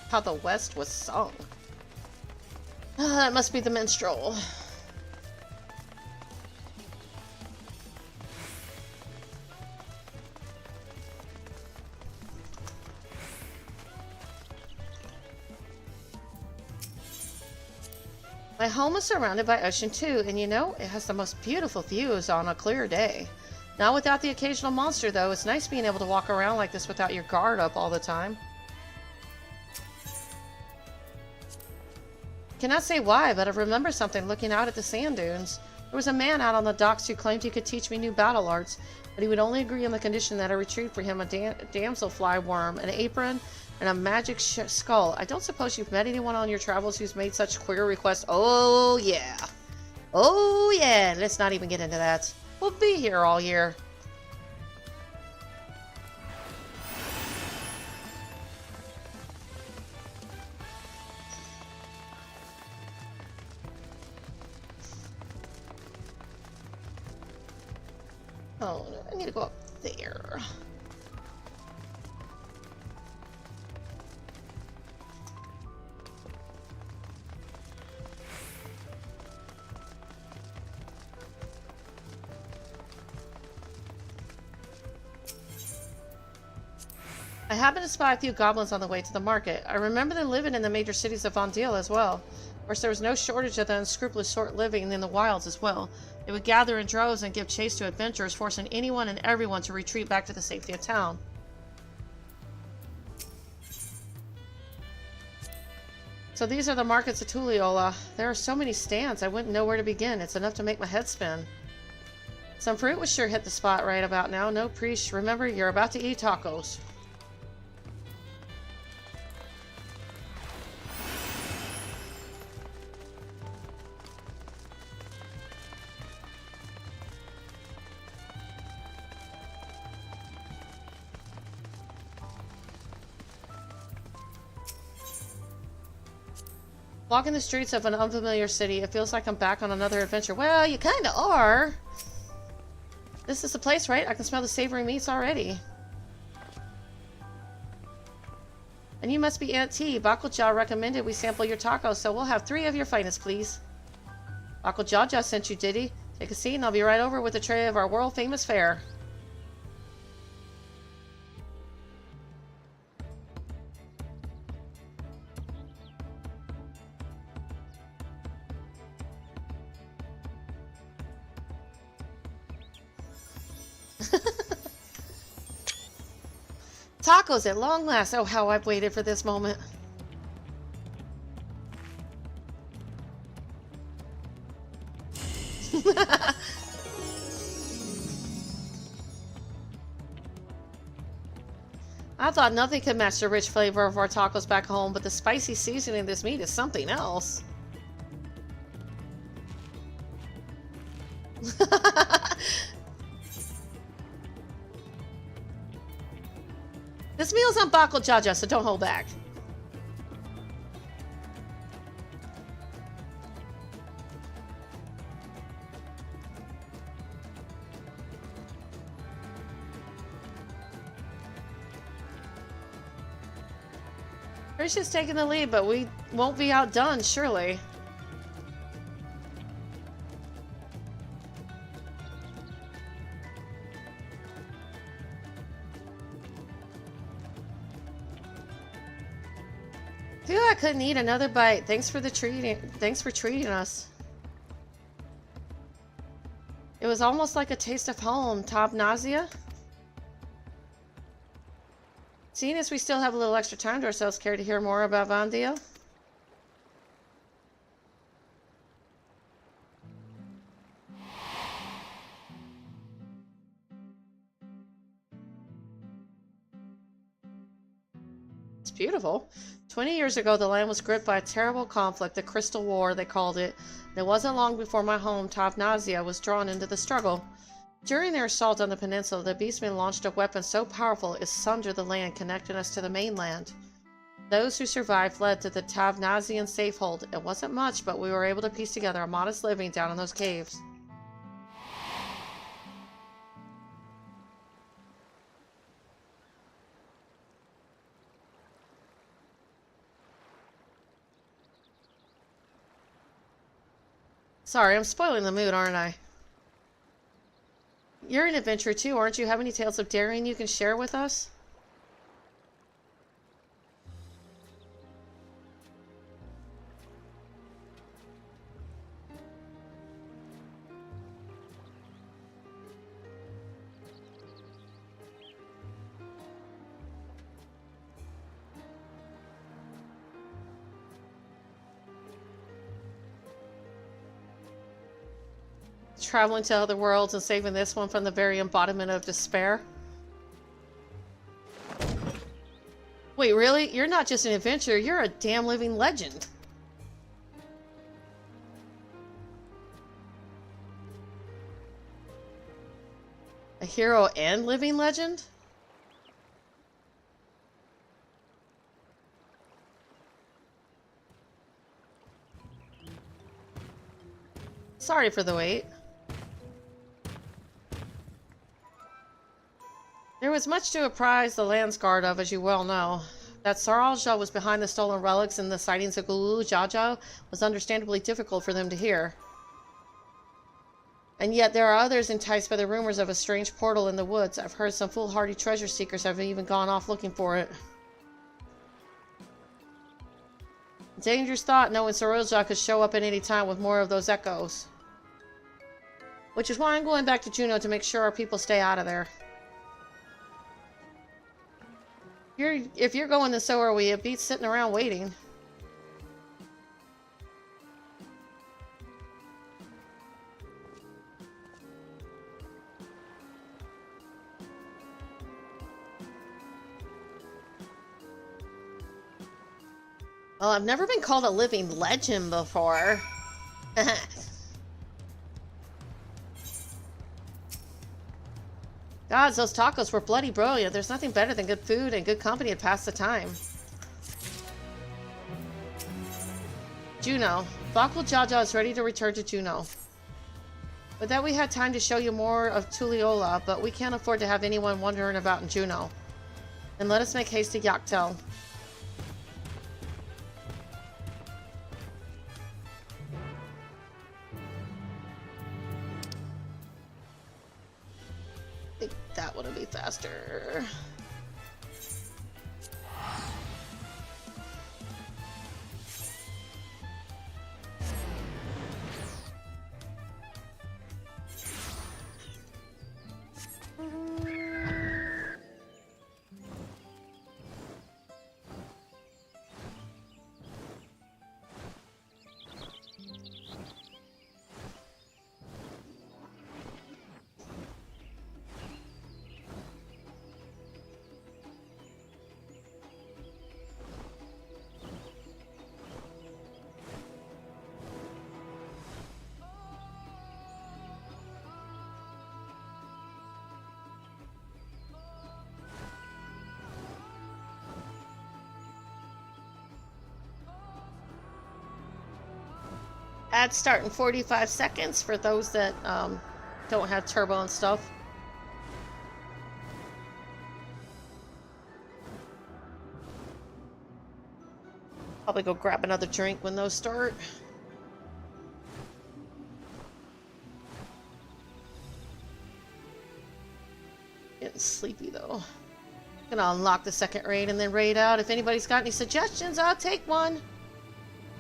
How the West was sung. That must be the minstrel. My home is surrounded by ocean too, and you know, it has the most beautiful views on a clear day. Not without the occasional monster, though. It's nice being able to walk around like this without your guard up all the time. Cannot say why, but I remember something looking out at the sand dunes. There was a man out on the docks who claimed he could teach me new battle arts, but he would only agree on the condition that I retrieve for him a damselfly worm, an apron, and a magic skull. I don't suppose you've met anyone on your travels who's made such queer requests. Oh, yeah. Oh, yeah. Let's not even get into that. We'll be here all year. Oh, no, I need to go up there. I happened to spy a few goblins on the way to the market. I remember them living in the major cities of Vandil as well. Of course, there was no shortage of the unscrupulous sort living in the wilds as well. They would gather in droves and give chase to adventurers, forcing anyone and everyone to retreat back to the safety of town. So these are the markets of Tuliola. There are so many stands, I wouldn't know where to begin. It's enough to make my head spin. Some fruit would sure hit the spot right about now. No priest. Remember, you're about to eat tacos. Walking the streets of an unfamiliar city, it feels like I'm back on another adventure. Well, you kinda are. This is the place, right? I can smell the savory meats already. And you must be Aunt T. Bakuja recommended we sample your tacos, so we'll have 3 of your finest, please. Bakuja sent you, did he? Take a seat and I'll be right over with a tray of our world-famous fare. Tacos at long last. Oh, how I've waited for this moment. I thought nothing could match the rich flavor of our tacos back home, but the spicy seasoning of this meat is something else. This meal's on Bakuja, so don't hold back. Risha's taking the lead, but we won't be outdone, surely. Phew, I couldn't eat another bite. Thanks for treating us. It was almost like a taste of home. Top nausea? Seeing as we still have a little extra time to ourselves, care to hear more about Vandil? It's beautiful. 20 years ago, the land was gripped by a terrible conflict, the Crystal War, they called it. And it wasn't long before my home, Tavnazia, was drawn into the struggle. During their assault on the peninsula, the beastmen launched a weapon so powerful it sundered the land, connecting us to the mainland. Those who survived fled to the Tavnazian safehold. It wasn't much, but we were able to piece together a modest living down in those caves. Sorry, I'm spoiling the mood, aren't I? You're an adventurer too, aren't you? Have any tales of daring you can share with us? Traveling to other worlds and saving this one from the very embodiment of despair. Wait, really? You're not just an adventurer, you're a damn living legend. A hero and living legend? Sorry for the wait. There was much to apprise the Landsguard of, as you well know. That Saralja was behind the stolen relics and the sightings of Gulu Jaja was understandably difficult for them to hear. And yet there are others enticed by the rumors of a strange portal in the woods. I've heard some foolhardy treasure seekers have even gone off looking for it. Dangerous thought, knowing Saralja could show up at any time with more of those echoes. Which is why I'm going back to Juno to make sure our people stay out of there. If you're going, then so are we. It beats sitting around waiting. Well, I've never been called a living legend before. Gods, those tacos were bloody brilliant. There's nothing better than good food and good company to pass the time. Juno. Vakul Jaja is ready to return to Juno. With that, we had time to show you more of Tuliyola, but we can't afford to have anyone wandering about in Juno. Then let us make haste to Yaktel. I think that would be faster. Ad start in 45 seconds for those that don't have turbo and stuff. Probably go grab another drink when those start. Getting sleepy though. Gonna unlock the second raid and then raid out. If anybody's got any suggestions, I'll take one.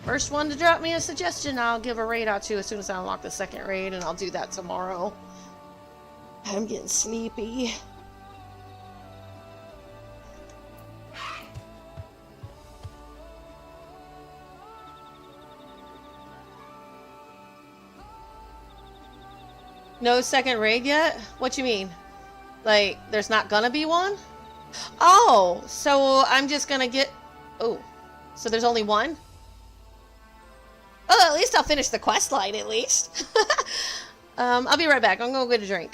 First one to drop me a suggestion, I'll give a raid out to as soon as I unlock the second raid, and I'll do that tomorrow. I'm getting sleepy. No second raid yet? What you mean? Like, there's not gonna be one? Oh, so I'm just gonna get... Oh, so there's only one? Oh, at least I'll finish the quest line, at least. I'll be right back. I'm gonna go get a drink.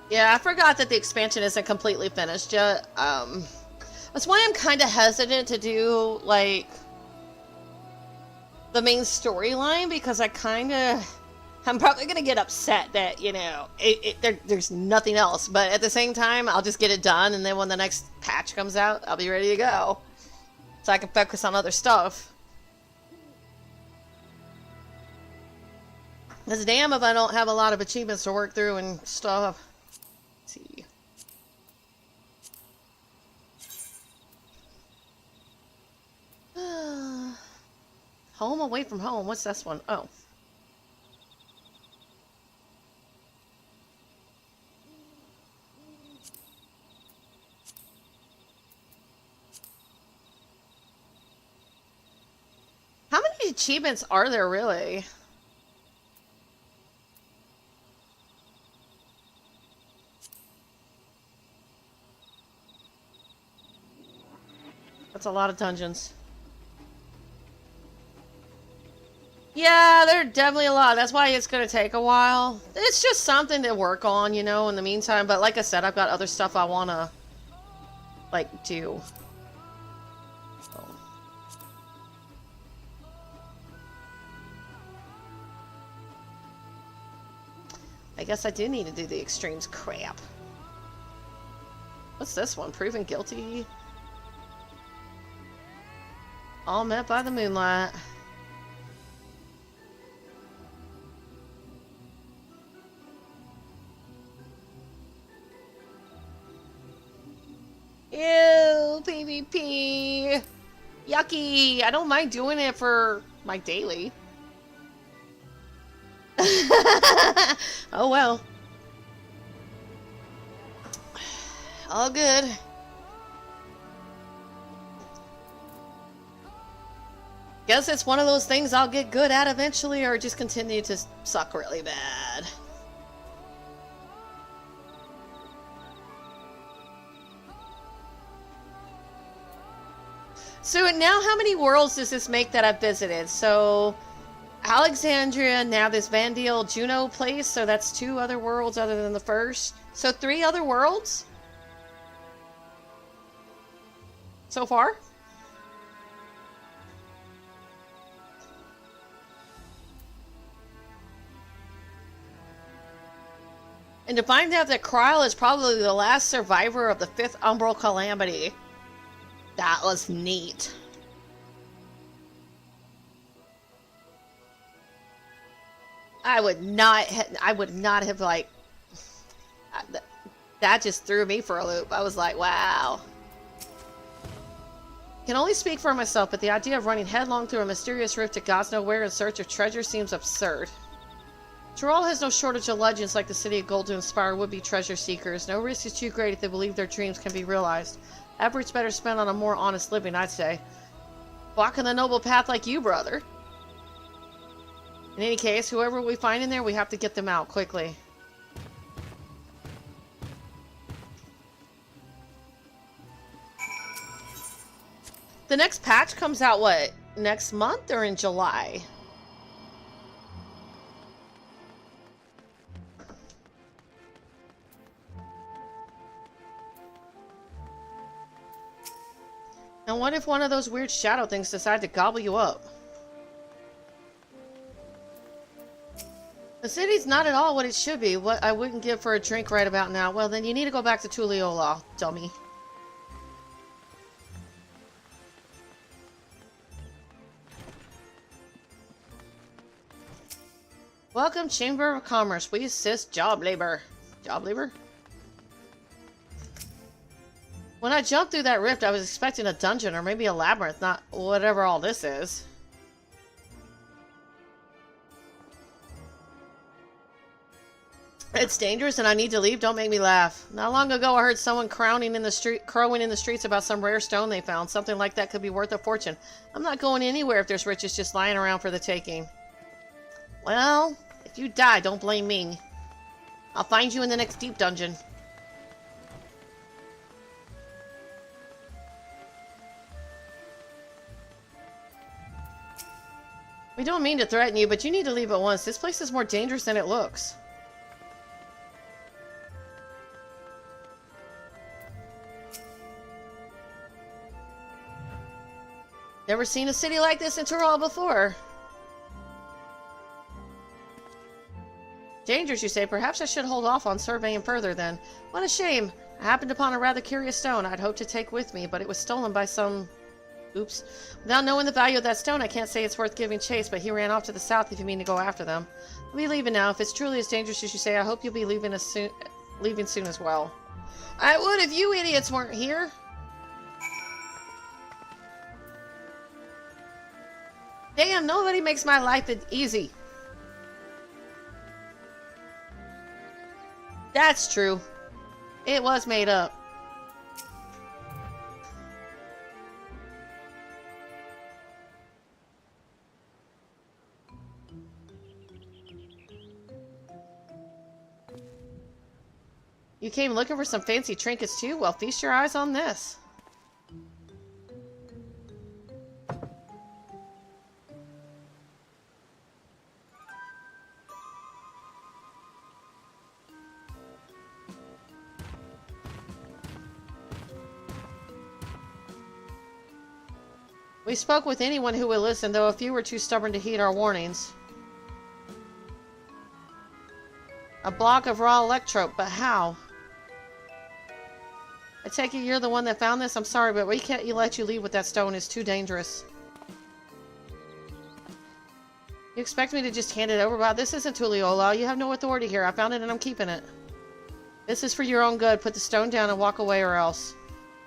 Yeah, I forgot that the expansion isn't completely finished yet. That's why I'm kind of hesitant to do, like, the main storyline, because I'm probably going to get upset that, you know, there's nothing else. But at the same time, I'll just get it done, and then when the next patch comes out, I'll be ready to go. So I can focus on other stuff. Because damn if I don't have a lot of achievements to work through and stuff. Let's see. Home away from home. What's this one? Oh. How many achievements are there really? That's a lot of dungeons. Yeah, there are definitely a lot. That's why it's going to take a while. It's just something to work on, you know, in the meantime. But like I said, I've got other stuff I want to, like, do. So. I guess I do need to do the extremes crap. What's this one? Proven guilty? All met by the moonlight. Ew, PvP. Yucky. I don't mind doing it for my daily. Oh well. All good. Guess it's one of those things I'll get good at eventually, or just continue to suck really bad. So now how many worlds does this make that I've visited? So Alexandria, now this Vandale Juno place, so that's 2 other worlds other than the first. So 3 other worlds? So far? And to find out that Kryl is probably the last survivor of the 5th Umbral Calamity. That was neat. I would not have like, that just threw me for a loop. I was like, wow. Can only speak for myself, but the idea of running headlong through a mysterious rift to God's nowhere in search of treasure seems absurd. Tyrol has no shortage of legends like the City of Gold to inspire would-be treasure seekers. No risk is too great if they believe their dreams can be realized. Efforts better spent on a more honest living, I'd say. Walking the noble path like you, brother. In any case, whoever we find in there, we have to get them out quickly. The next patch comes out, what, next month or in July? And what if one of those weird shadow things decide to gobble you up? The city's not at all what it should be. What I wouldn't give for a drink right about now. Well, then you need to go back to Tulliola, dummy. Welcome, Chamber of Commerce. We assist job labor. Job labor? When I jumped through that rift, I was expecting a dungeon or maybe a labyrinth, not whatever all this is. It's dangerous and I need to leave. Don't make me laugh. Not long ago, I heard someone crowing in the streets about some rare stone they found. Something like that could be worth a fortune. I'm not going anywhere if there's riches just lying around for the taking. Well, if you die, don't blame me. I'll find you in the next deep dungeon. We don't mean to threaten you, but you need to leave at once. This place is more dangerous than it looks. Never seen a city like this in Tyrol before. Dangerous, you say? Perhaps I should hold off on surveying further then. What a shame. I happened upon a rather curious stone I'd hoped to take with me, but it was stolen by some Oops. Without knowing the value of that stone, I can't say it's worth giving chase, but he ran off to the south if you mean to go after them. We'll be leaving now. If it's truly as dangerous as you say, I hope you'll be leaving soon as well. I would if you idiots weren't here. Damn, nobody makes my life easy. That's true. It was made up. You came looking for some fancy trinkets too? Well, feast your eyes on this. We spoke with anyone who would listen, though a few were too stubborn to heed our warnings. A block of raw electrope, but how? I take it you're the one that found this? I'm sorry, but we can't let you leave with that stone. It's too dangerous. You expect me to just hand it over? Wow, this isn't Tuliola. You have no authority here. I found it and I'm keeping it. This is for your own good. Put the stone down and walk away or else.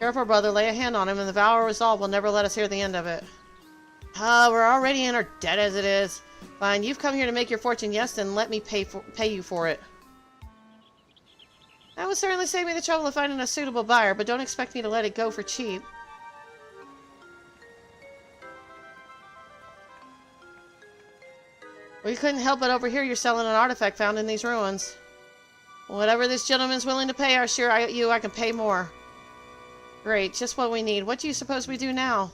Careful, brother. Lay a hand on him and the vow of resolve will never let us hear the end of it. We're already in our debt as it is. Fine, you've come here to make your fortune, yes, then let me pay you for it. That would certainly save me the trouble of finding a suitable buyer, but don't expect me to let it go for cheap. We couldn't help but overhear you're selling an artifact found in these ruins. Whatever this gentleman's willing to pay, I assure you I can pay more. Great, just what we need. What do you suppose we do now?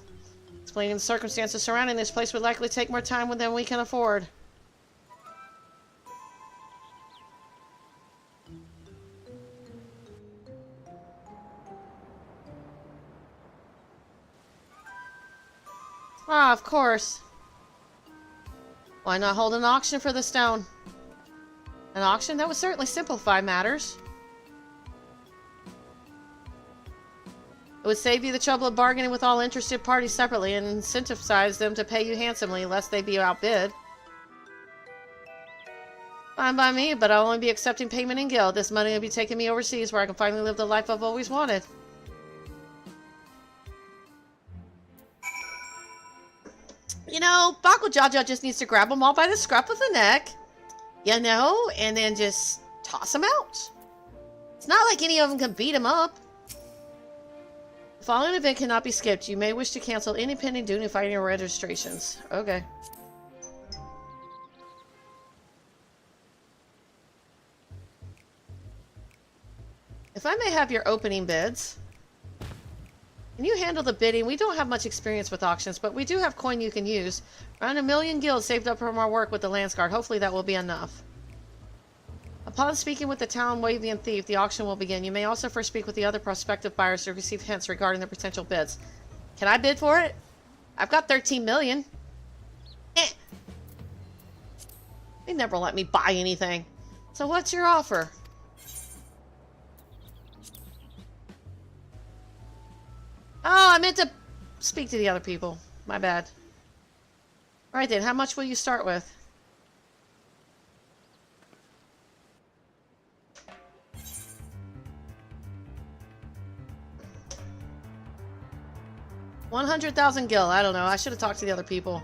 Explaining the circumstances surrounding this place would likely take more time than we can afford. Ah, of course. Why not hold an auction for the stone? An auction? That would certainly simplify matters. It would save you the trouble of bargaining with all interested parties separately and incentivize them to pay you handsomely, lest they be outbid. Fine by me, but I'll only be accepting payment in gil. This money will be taking me overseas where I can finally live the life I've always wanted. You know, Bakujaja just needs to grab them all by the scruff of the neck, you know, and then just toss them out. It's not like any of them can beat him up. The following event cannot be skipped. You may wish to cancel any pending duty fighting registrations. Okay. If I may have your opening bids. Can you handle the bidding? We don't have much experience with auctions, but we do have coin you can use. Around 1 million gil saved up from our work with the Landsguard. Hopefully that will be enough. Upon speaking with the town Wavian thief, the auction will begin. You may also first speak with the other prospective buyers to receive hints regarding their potential bids. Can I bid for it? I've got 13 million. They never let me buy anything. So what's your offer? Oh, I meant to speak to the other people. My bad. Alright then, how much will you start with? $100,000 gil. I don't know. I should have talked to the other people.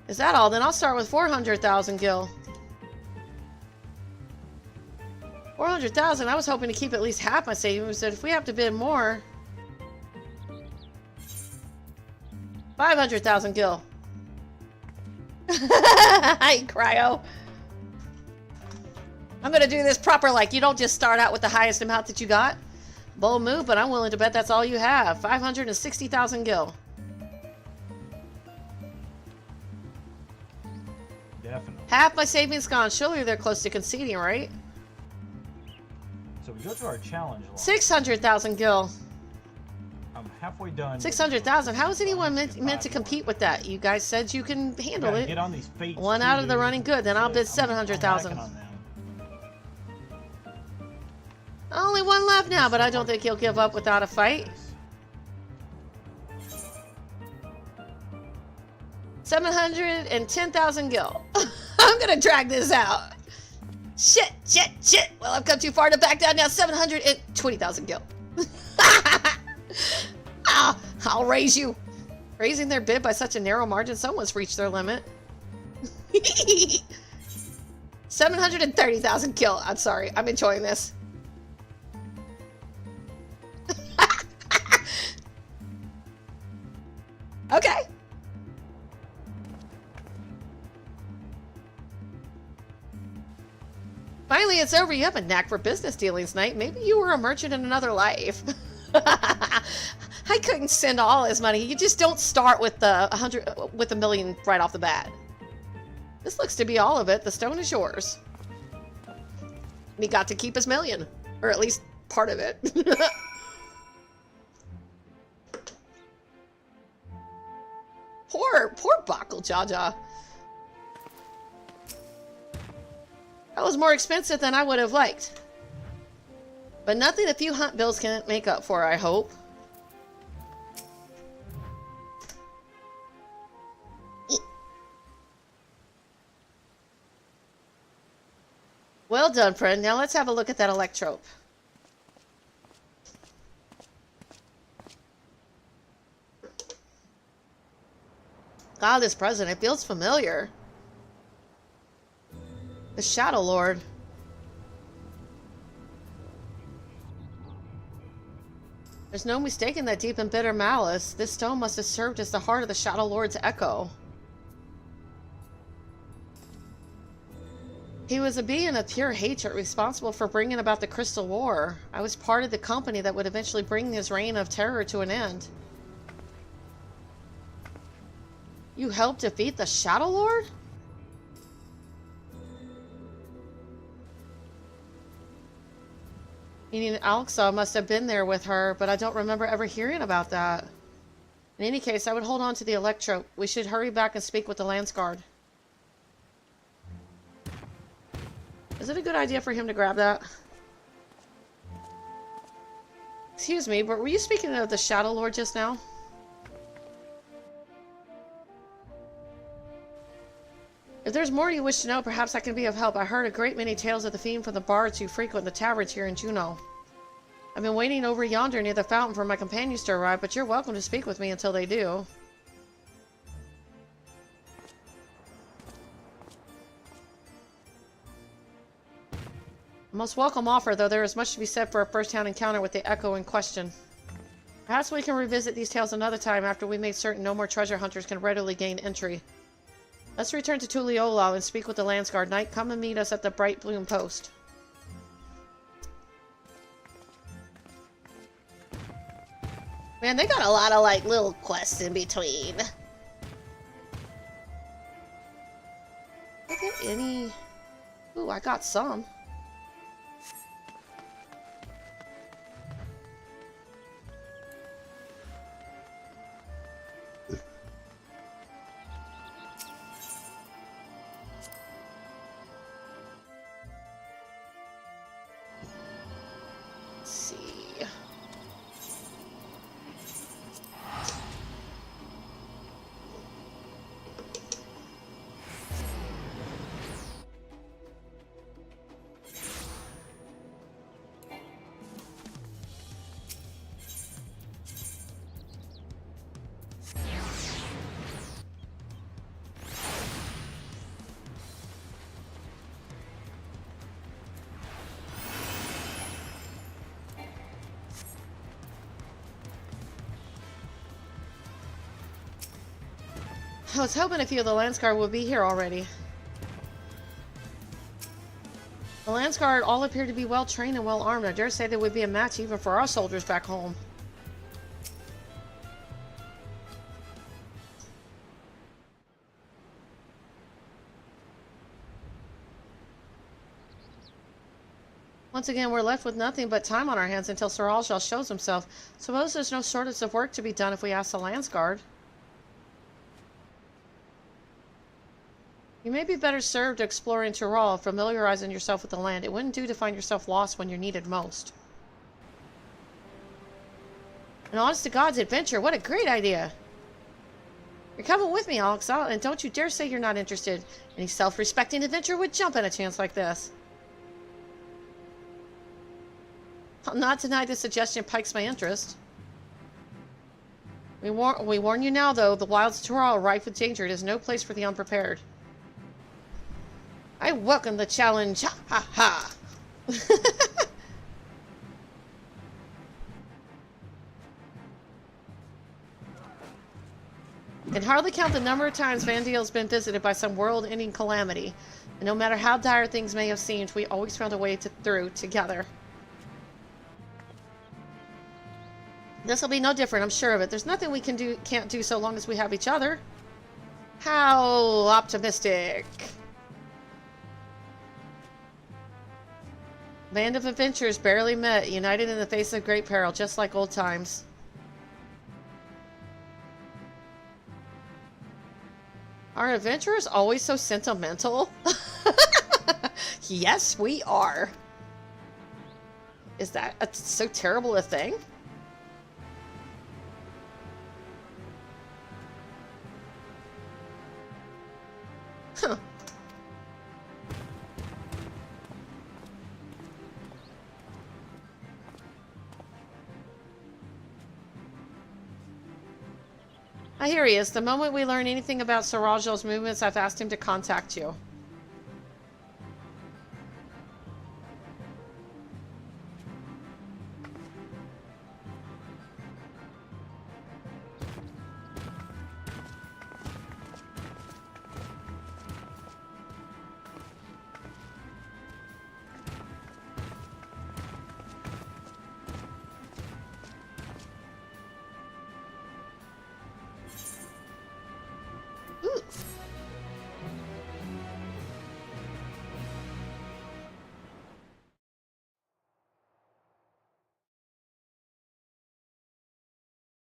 Is that all? Then I'll start with 400,000 gil. 400,000? I was hoping to keep at least half my savings, but if we have to bid more... 500,000 gil. Hi, Cryo. I'm gonna do this proper, like you don't just start out with the highest amount that you got. Bold move, but I'm willing to bet that's all you have. 560,000 gil. Definitely. Half my savings gone. Surely they're close to conceding, right? So we go to our challenge line. 600,000 gil. I'm halfway done. 600,000. How is anyone meant to compete with that? You guys said you can handle it. Get on these fates. One out of the running, good. Then I'll bid 700,000. Only one left now, but I don't think he'll give up without a fight. 710,000 gil. I'm gonna drag this out. Shit. Well, I've come too far to back down now. 720,000 gil. I'll raise you. Raising their bid by such a narrow margin, someone's reached their limit. 730,000 gil. I'm sorry. I'm enjoying this. Okay. Finally, it's over. You have a knack for business dealings, Knight. Maybe you were a merchant in another life. I couldn't send all his money. You just don't start with a million right off the bat. This looks to be all of it. The stone is yours. He got to keep his million, or at least part of it. Poor Buckle Jaja. That was more expensive than I would have liked. But nothing a few hunt bills can make up for, I hope. Well done, friend. Now let's have a look at that electrope. God, this present, it feels familiar. The Shadow Lord. There's no mistaking that deep and bitter malice. This stone must have served as the heart of the Shadow Lord's echo. He was a being of pure hatred, responsible for bringing about the Crystal War. I was part of the company that would eventually bring his reign of terror to an end. You helped defeat the Shadow Lord? Meaning Alexa must have been there with her, but I don't remember ever hearing about that. In any case, I would hold on to the electrope. We should hurry back and speak with the Lance Guard. Is it a good idea for him to grab that? Excuse me, but were you speaking of the Shadow Lord just now? If there's more you wish to know, perhaps I can be of help. I heard a great many tales of the fiend from the bards who frequent the taverns here in Juneau. I've been waiting over yonder near the fountain for my companions to arrive, but you're welcome to speak with me until they do. A most welcome offer, though there is much to be said for a first-hand encounter with the echo in question. Perhaps we can revisit these tales another time after we make certain no more treasure hunters can readily gain entry. Let's return to Tuliolao and speak with the Lance Guard. Knight, come and meet us at the Bright Bloom Post. Man, they got a lot of, like, little quests in between. Is there any... Ooh, I got some. I was hoping a few of the Lance Guard would be here already. The Lance Guard all appear to be well trained and well armed. I dare say they would be a match even for our soldiers back home. Once again, we're left with nothing but time on our hands until Sir Alshal shows himself. Suppose there's no shortage of work to be done if we ask the Lance Guard. You may be better served exploring Tyrol, familiarizing yourself with the land. It wouldn't do to find yourself lost when you're needed most. An honest to God's adventure, what a great idea! You're coming with me, Alex, and don't you dare say you're not interested. Any self-respecting adventurer would jump at a chance like this. I'll not deny this suggestion piques my interest. We warn you now, though, the wilds of Toral are rife with danger. It is no place for the unprepared. I welcome the challenge. Ha ha ha. Can hardly count the number of times Vandeel's been visited by some world-ending calamity. And no matter how dire things may have seemed, we always found a way through together. This will be no different, I'm sure of it. There's nothing we can't do so long as we have each other. How optimistic. Band of adventurers barely met, united in the face of great peril, just like old times. Are adventurers always so sentimental? Yes, we are. Is that so terrible a thing? Huh. Here he is. The moment we learn anything about Sarajel's movements, I've asked him to contact you.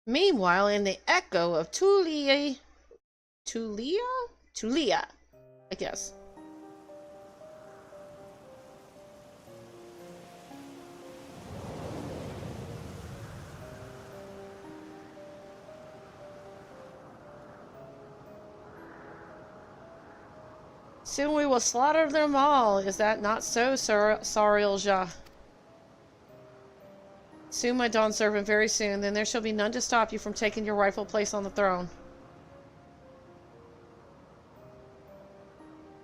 Meanwhile, in the echo of Tulia, I guess. Soon we will slaughter them all. Is that not so, Sarilja? Soon, my Dawn servant, very soon. Then there shall be none to stop you from taking your rightful place on the throne.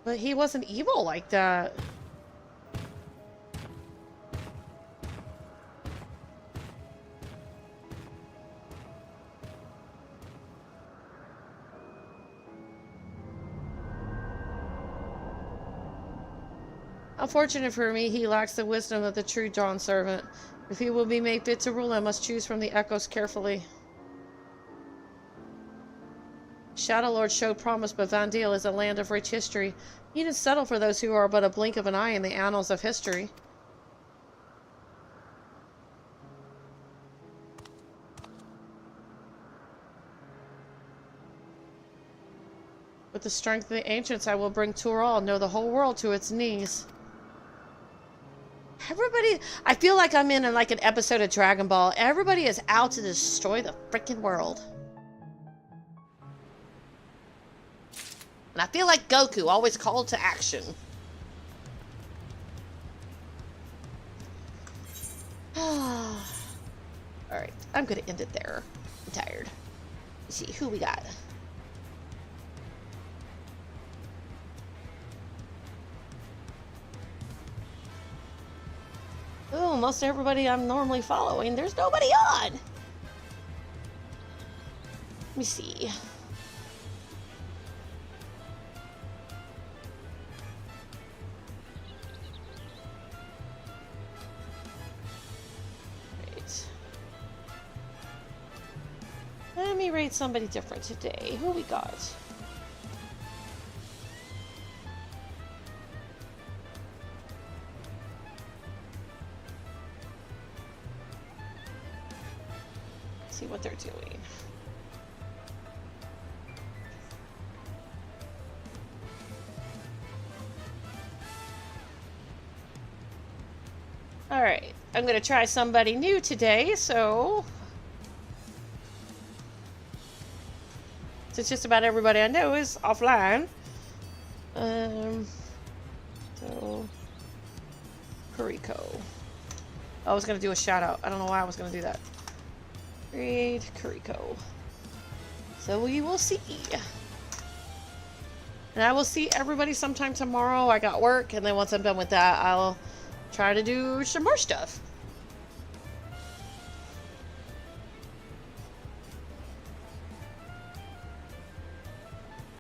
But he wasn't evil like that. Unfortunate for me, he lacks the wisdom of the true Dawn servant. If he will be made fit to rule, I must choose from the echoes carefully. Shadow Lord showed promise, but Vandeel is a land of rich history. He didn't settle for those who are but a blink of an eye in the annals of history. With the strength of the ancients, I will bring Tural, know the whole world to its knees. Everybody, I feel like I'm in like an episode of Dragon Ball. Everybody is out to destroy the freaking world. And I feel like Goku, always called to action. Alright, I'm gonna end it there. I'm tired. Let's see, who we got? Oh, most everybody I'm normally following. There's nobody on. Let me see. Right. Let me rate somebody different today. Who we got? See what they're doing. All right, I'm going to try somebody new today, so Since just about everybody I know is offline. So Kuriko. I was gonna do a shout out. I don't know why I was gonna do that. Read Kuriko. So we will see. And I will see everybody sometime tomorrow. I got work, and then once I'm done with that, I'll try to do some more stuff.